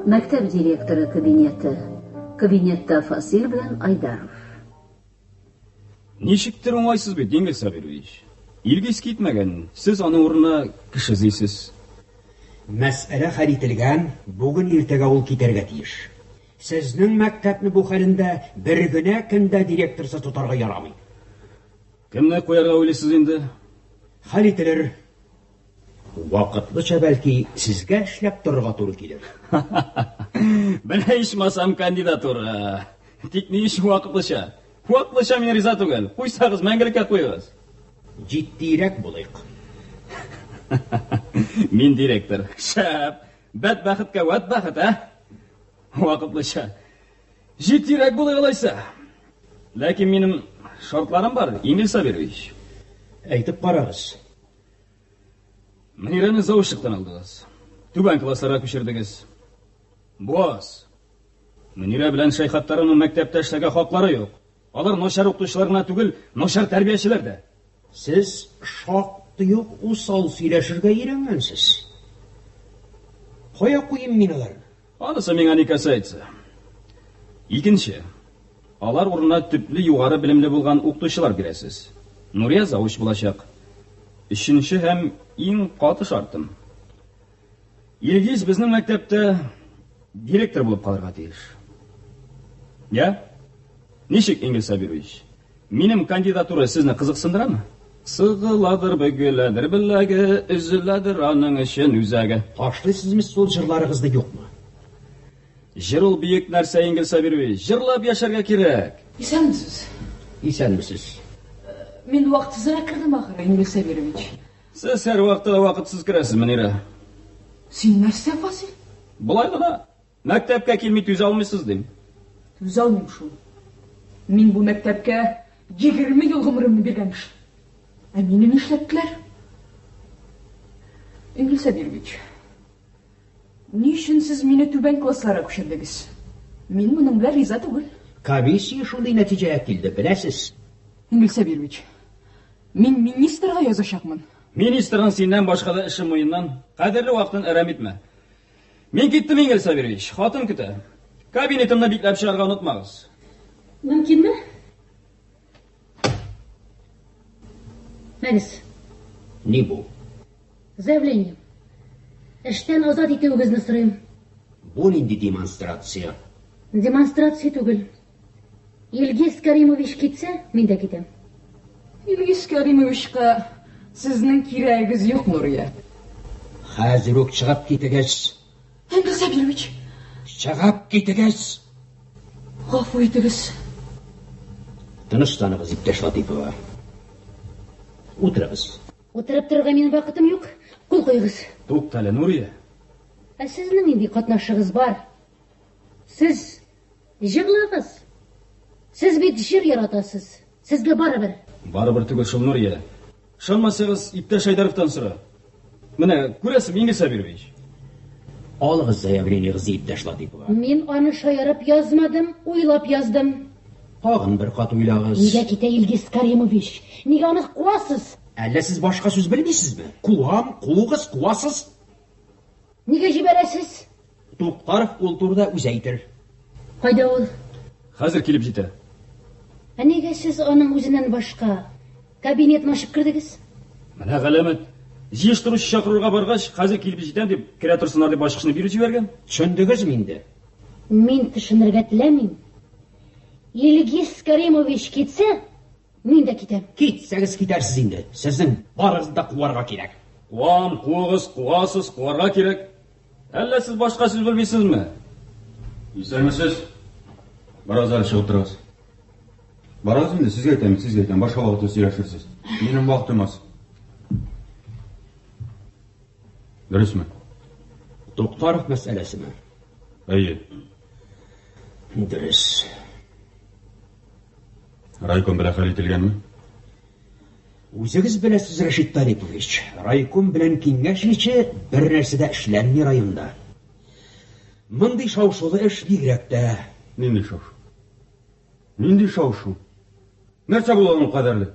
Мәктәп директоры кабинеты. Кабинетта Фасил белән Айдаров. Ничектер уңайсыз бит, Диңгез Сабирович. Илгиз китмәгән, сез аның урынына кеше эзлисез. Мәсьәлә хәл ителгән, бүген иртәгә ул китәргә тиеш. Сезнең мәктәпне бу хәлендә бер генә көндә директорсыз тотарга ярамый. Кемне куярга уйлыйсыз инде? Хәл ителер. Вакытлыча бәлки сезгә эшләп торырга туры килер. Менә ичмасам кандидатура. Тик ни өчен вакытлыча? Вакытлыча мин риза түгел. Куйсагыз, мәңгелеккә куегыз. Җитдирәк булыйк. Мин директор. Шәп. Бәдбәхеткә бәхет, Вакытлыча. Җитдирәк булыйк алайса. Ләкин минем шартларым бар, Илгиз Сабирович. Әйтеп карагыз. Мөнирәне заучлыктан алдыгыз. Түбән классларга күчердегез. Буаз. Мөнирә белән Шәйхәттәрнең мәктәптә эшләргә хаклары юк. Алар начар укытучылар гына түгел, начар тәрбиячеләр дә. Сез шактый ук усал сөйләшергә өйрәнгәнсез. Кая куйым мин аларны? Анысы миңа ни касается. Икенче. Алар урынына төпле югары белемле булган укытучылар бирәсез. Нурия зауч булачак. Өченче һәм иң каты шартым. Илгиз безнең мәктәптә директор булып калырга тиеш. Я? Ничек, Илгиз Сабирович? Минем кандидатура сезне кызыксындырамы? Сыгыладыр бөгеләдер беләге, үзеләдер аның өчен үзәге. Ташлыйсызмы сол җырларыгызды юкмы? Җыр ул бөек нәрсә, Илгиз Сабирович. Җырлап яшәргә кирәк. Исәнмесез? Исәнмесез? Мин вакытсызрак кирдем ахыры, Илгиз Сабирович. Сез һәр вакытта вакытсыз керәсез, Мөнирә. Син нәрсә, Фасил? Булай гына. Мәктәпкә килми түзә алмыйсыз дим. Түзә алмыйм шул. Мин бу мәктәпкә 20 ел гомремне биргәнмеш. Ә мине нишләттеләр? Илгиз Сабирович, ни өчен сез мине түбән классларга күчердегез? Мин моның белән риза түгел. Комиссия шундый нәтиҗәгә килде, беләсез. Илгиз Сабирович, мин министрга язачакмын. Министрның синнән башка да эше муеннан. Кадерле вакытын әрәм итмә. Мин киттем, Илгиз Сабирович. Хатын көтә. Кабинетымны бикләп чыгарга онытмагыз. Мөмкинме? Мәгез. Ни бу? Заявление. Эштән азат итүегезне сорыйм. Бу нинди демонстрация? Демонстрация түгел. Илгиз Каримович китсә, мин дә китәм. Илгиз Каримовичка сезнең кирәгегез юк, Нурия. Хәзер үк чыгып китегез. Илгиз Сабирович, Чыгып китегез. гафу итегез. Тынычланыгыз, иптәш Латипова. Утырыгыз. Утырып торырга минем вакытым юк. Кул куйгыз. Туктале, Нурия. Ә сезнең нинди катнашыгыз бар? Сез җырлагыз. Сез бит җыр яратасыз. Сезгә барыбер. Барыбер түгел шул, Нурия. Ышанмасагыз, иптәш Айдаровтан сора. Менә күрәсез, Илгиз Сабирович. Алыгыз заявлениегызны, иптәш Латипова. Мин аны шаярып язмадым, уйлап яздым. Тагын бер кат уйлагыз. Нигә китә Илгиз Каримович? Нигә аны куасыз? Әллә сез башка сүз белмисезме? Куам, куасыз. Нигә җибәрәсез? Туктаров ул турыда үз әйтер. Кайда ул? Хәзер килеп җитә. Нигә сез аның үзеннән башка кабинетны ачып кирдегез? Менә галәмәт. Җыештыручы чакырырга баргач, хәзер килеп җитәм дип, керә торсыннар дип ачкычны биреп җибәргән. Төшендегезме инде? Мин төшенергә теләмим. Илгиз Каримович китсә, мин дә китәм. Китсәгез китәрсез инде. Сезнең барыгызны да куарга кирәк. Куам, куыгыз, куасыз, куарга кирәк. Әллә сез башка сүз белмисезме? Исәнмесез? Барыгыз әле чыгып торыгыз. Барыгыз инде, сезгә әйтәм, башка вакытта сөйләшерсез. Минем вакытым аз. Дөресме? Туктаров мәсьәләсеме? Әйе. Дөрес. Райком белән хәл ителгәнме? Үзегез беләсез, Рәшит Талипович, райком белән киңәшмичә бер нәрсә дә эшләнми районда. Мондый шау-шулы эш бигрәк тә. Нинди шау-шу? Нинди шау-шу? Нәрсә булган кадәрле?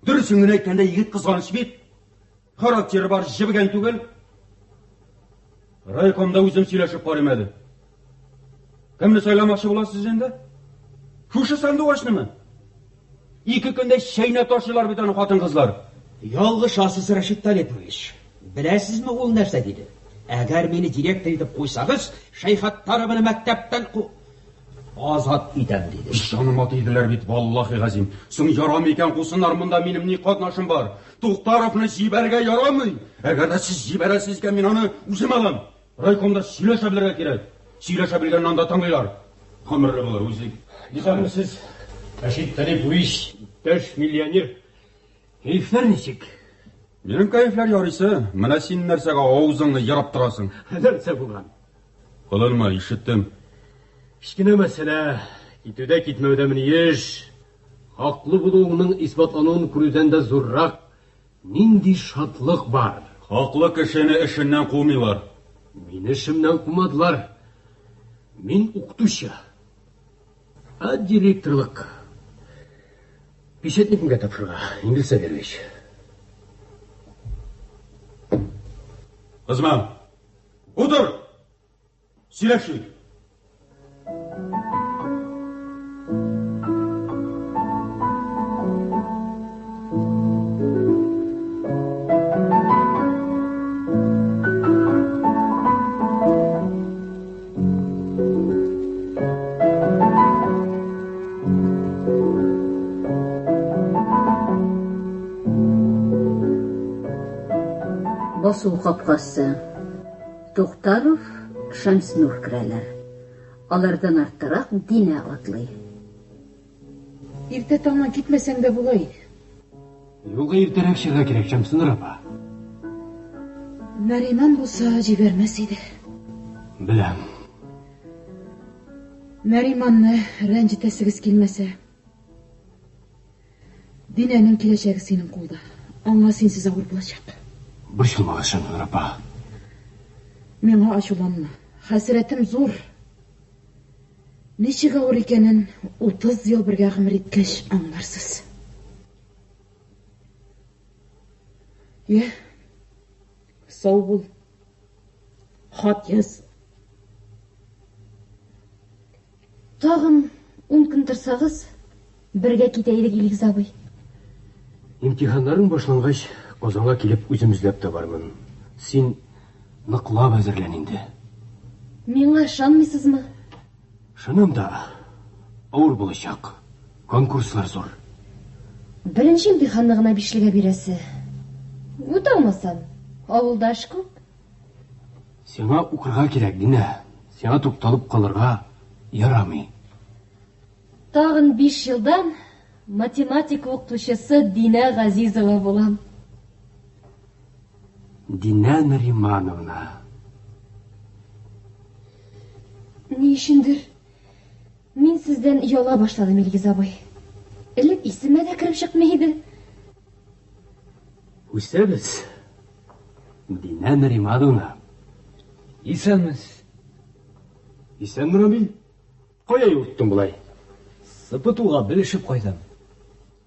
Дөресен генә әйткәндә, егет кызганыч бит. Характері бар, җибегән түгел. Райкомда үзем сөйләшеп карыйм әле. Кемне сайламакчы буласыз инде? Шушы сандугачнымы? 2 көндә чәйнә ташылар бит аны хатын-кызлар. Ялгышасыз, Рәшит Талипович. Беләсезме ул нәрсә диде? Әгәр мине директор итеп куйсагыз, Шәйхәттаровны мәктәптән азат итәм диде. Җаныма тиделәр бит, валлаһи газим. Соң ярамый икән кусыннар, монда минем ни катнашым бар? Туктаровны җибәргә ярамый. Әгәр дә сез җибәрәсез икән, мин аны үзем алам. Райкомда сөйләшә белергә кирәк. Сөйләшә белгәннән анда тыңлыйлар. Хәмерле булыр үзе. Исәнмесез? Рәшит Талипович, иптәш миллионер. Кәефләр ничек? Минем кәефләр ярыйсы. Менә син нәрсәгә авызыңны ярап торасың? Нәрсә булган? Кылынма, ишеттем. Кичкенә мәсьәлә, китүдә китмәүдә мин еш. Хаклы булуыңның исбатлануын күрүдән дә зуррак. Нинди шатлык бар. Хаклы кешене эшеннән кулмыйлар. Мине эшемнән кумадылар. Мин укытучы. Директорлык. Печатник кемгә тапшырырга? Инглиз Сабирович. Кызмам, утыр! Сөйләшик. Басу капкасы. Туктаров, Шәмснур керәләр. Алардан артырак Динә атлый. Иртә таңнан китмәсәң дә булай. Юлга иртәрәк чыгарга кирәк, Шәмсинур апа. Нариман булса җибәрмәс иде. Беләм. Нариманны рәнҗетәсегез килмәсә. Динәнең киләчәге синең кулда. Аңа синсез авыр булачак. Борчылма, Шәмсинур апа. Миңа ачуланма. Хәсрәтем зур. Ничек авыр икәнен 30 ел бергә гомер иткәч аңларсыз. Сау бул. Хат яз. Тагын 10 көн торсагыз, бергә китәйдек, Илгиз абый. Имтиханнарың башлангач, Казанга килеп үзем эзләп табармын. Син ныклап әзерлән инде. Миңа ышанмыйсызмы? Шунам да авыр булачак. Конкурслар зур. Беренче имтиханны гына 5-легә бирәсе. Үтә алмасам, авылда эш күп. Сиңа укырга кирәк, Динә. Сиңа тукталып калырга ярамый. Тагын 5 елдан математика укытучысы Динә Газизова булам. Динә Наримановна. Ни өчендер мин сездән яла башладым, Илгиз абый. Элек исемә дә кирип чыкмый иде. Үсәбез. Динә Наримановна. Исәнмез. Исән Рамил. Кая юттың булай? Сыпытуга белешеп кайдым.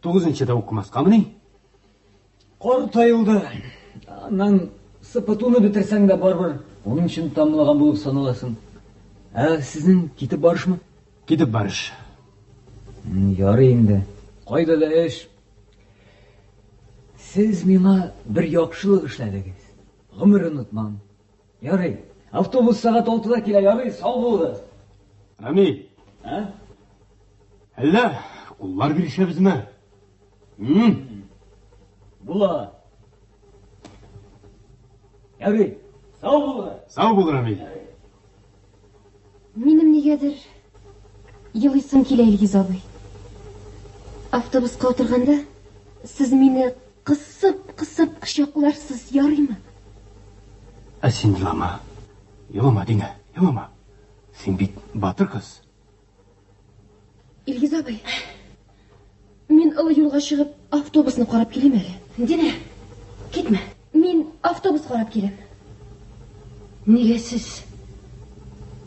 9-нчыда укымаскамы ни? Кар тайылды. Аннан сыпытуны бетерсәң дә барбыр. Оның өчен тамлаган булып саналасың. Сезнең китеп барышмы? Кетіп барыш. Ярый инде. Кайда да эш. Сез миңа бер яхшылык эшләдегез. Гомер онытмам. Ярый. Автобус сәгать 6-да килә, ярый, сау булыгыз. Рами, әллә куллар бирешәбезме? Була. Ярый, сау булыгыз. Сау бул, Рами. Минем нигәдер елыйсым килә, Илгиз абый. Автобуска утырганда сез мине кысып кочакларсыз, ярыймы? Ә син елама. Елама, Дина, елама. Син бит батыр кыз. Илгиз абый, мин олы юлга чыгып автобусны карап килем әле. Дина, китмә. Мин автобус карап килем. Нигә сез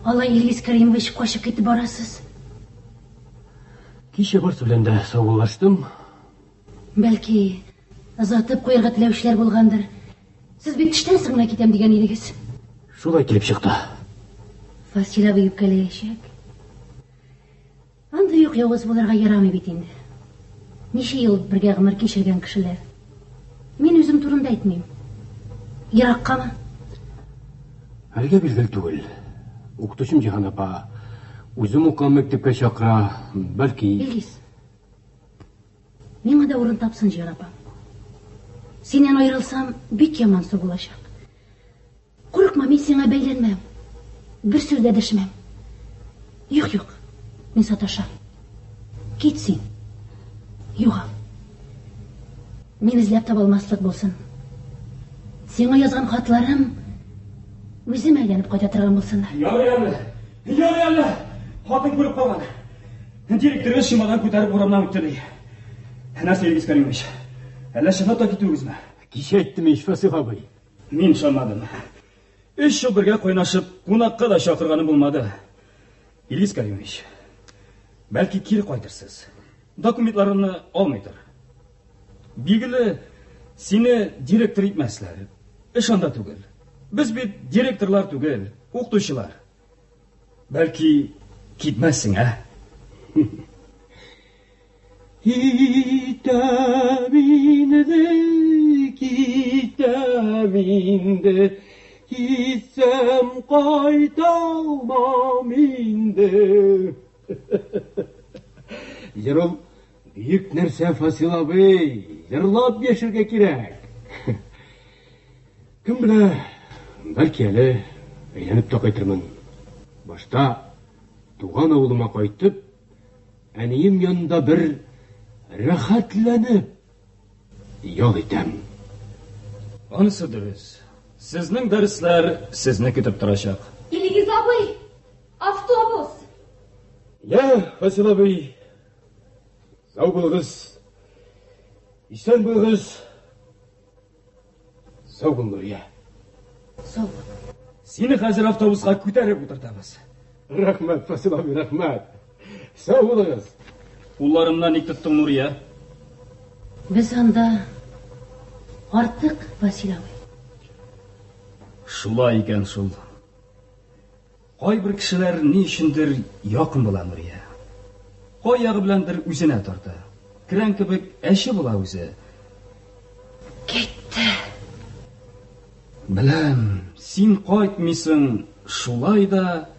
алай Илгиз Кәримович качып китеп барасыз? Кичә барсы белән дә саубуллаштым. Бәлки, озатып куярга теләүчеләр булгандыр. Сез бит эштән соң гына китәм дигән идегез. Шулай килеп чыкты. Васил абый үпкәләячәк. Андый юк явыз булырга ярамый бит инде. Ничә ел бергә гомер кичергән кешеләр. Мин үзем турында әйтмим. Ераккамы? Әлгә билгеле түгел. Укытучым Җиһан апа үзем укыган мәктәпкә чакыра, бәлки. Илгиз, миңа да урын тапсын, Җиһан апа. Синнән аерылсам, бик яман су булачак. Курыкма, мин сиңа бәйләнмәм. Бер сүз дә дәшмәм. Юк, мин саташам. Кит син. Югам. Мин эзләп таба алмаслык булсын. Сиңа язган хатларым үзем әйләнеп кайта торган булсыннар. Ярый. Хатын күреп калган. Директор шимадан күтәреп урамнан үтте ди. Нәрсә, Илгиз Кәримович? Әллә чынлап та китүегезме? Кичә әйттем ич, Васил абый. Мин ышанмадым. 3 ел бергә кайнашып, кунакка да чакырганым булмады. Илгиз Кәримович, бәлки кире кайтырсыз. Документларымны алмыйдыр. Билгеле, сине директор итмәсләр. Эш анда түгел. Без бит директорлар түгел, укытучылар. Бәлки китмәссең, ә? Китәм инде, китсәм кайталмам инде. Җырыл бик нәрсә, Фасил абый, җырлап яшәргә кирәк. Кем белә, бәлки әле әйләнеп тә кайтырмын. Башта туган авылыма кайтып, әнием янында бер рәхәтләнеп ял итәм. Анысы дөрес. Сезнең дәресләр сезне көтеп торачак. Илгиз абый, автобус. Я, Фасил абый, сау булыгыз, исән булыгыз, сау бул, Нурия. Сау. Сине хәзер автобуска күтәреп утыртабыз. Рәхмәт, Фасил абый, рәхмәт. Сау булыгыз. Улларымнан ник тоттың, Нурия? Без анда артык, Васил абый. Шулай икән шул. Кайбер кешеләр ни өчендер якын була, Нурия. Кай ягы беләндер үзенә тарта. Крән кебек әче була үзе. Кетте. Беләм, син кайтмыйсың, шулай да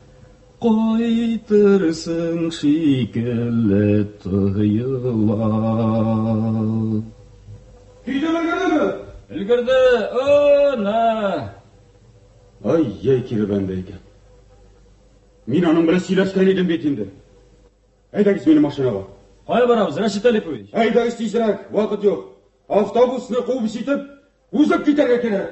кайтырсың шикелле тоела. Килдеме? Өлгерде, ана. Ай, яй киребәндә икән. Мин аның белән сөйләшкән идем бит инде. Әйдәгез минем машинага. Кая барабыз, Рәшит Әлипович? Әйдәгез тизрәк, вакыт юк. Автобусны куып җитеп, узып китәргә кирәк.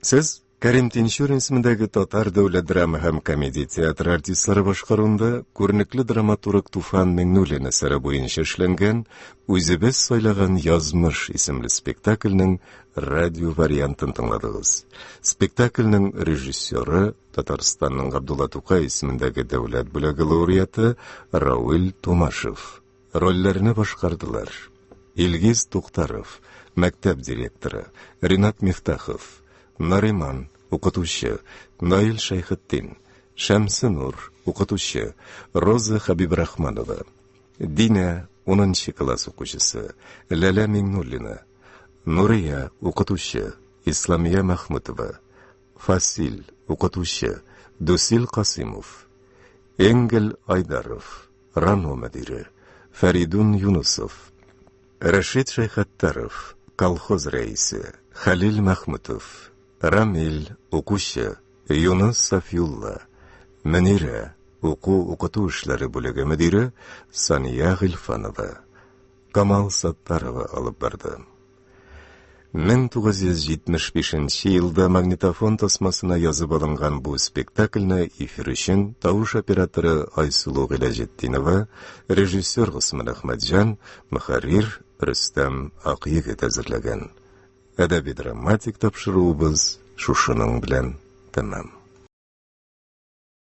Сіз Кәрим Тинчурин исемендәге татар дәүләт драма һәм комедия театры артистлары башкаруында күренекле драматург Туфан Миңнуллин әсәре буенча эшләнгән «Үзебез сайлаган язмыш» исемле спектакльнең радио вариантын тыңладыгыз. Спектакльнең режиссеры Татарстанның Габдулла Тукай исемендәге дәүләт бүләге лауреаты Рауил Томашев. Рольләрне башкардылар: Илгиз Туктаров, мәктәп директоры; Ринат Мифтахов; Нариман, укытучы; Наил Шайхетдин; Шәмсинур, укытучы; Роза Хабибрахманова; Дина, 10-нчы класс укучысы; Ләлә Миңнуллина; Нурия, укытучы; Исламия Махмутова; Фасил, укытучы; Дусил Касимов; Энгел Айдаров, Рано мөдире; Фәридун Юнусов; Рашид Шайхаттаров, колхоз рәисе; Халил Махмутов; Рамил, укучы; Юнус Сафиулла; Мөнирә, уку-укыту эшләре бүлеге мөдире; Сания Гыйльфанова; Камал Саттарова алып барды. 1975 елда магнитофон тасмасына язып алынган бу спектакльне эфир өчен тавыш операторы Айсулу Гыйләҗетдинова, режиссер Госман Әхмәтҗан, мөхәррир Рөстәм Акъегет әзерләгән. Әдәби драматик тапшыруыбыз шушының белән тәмам.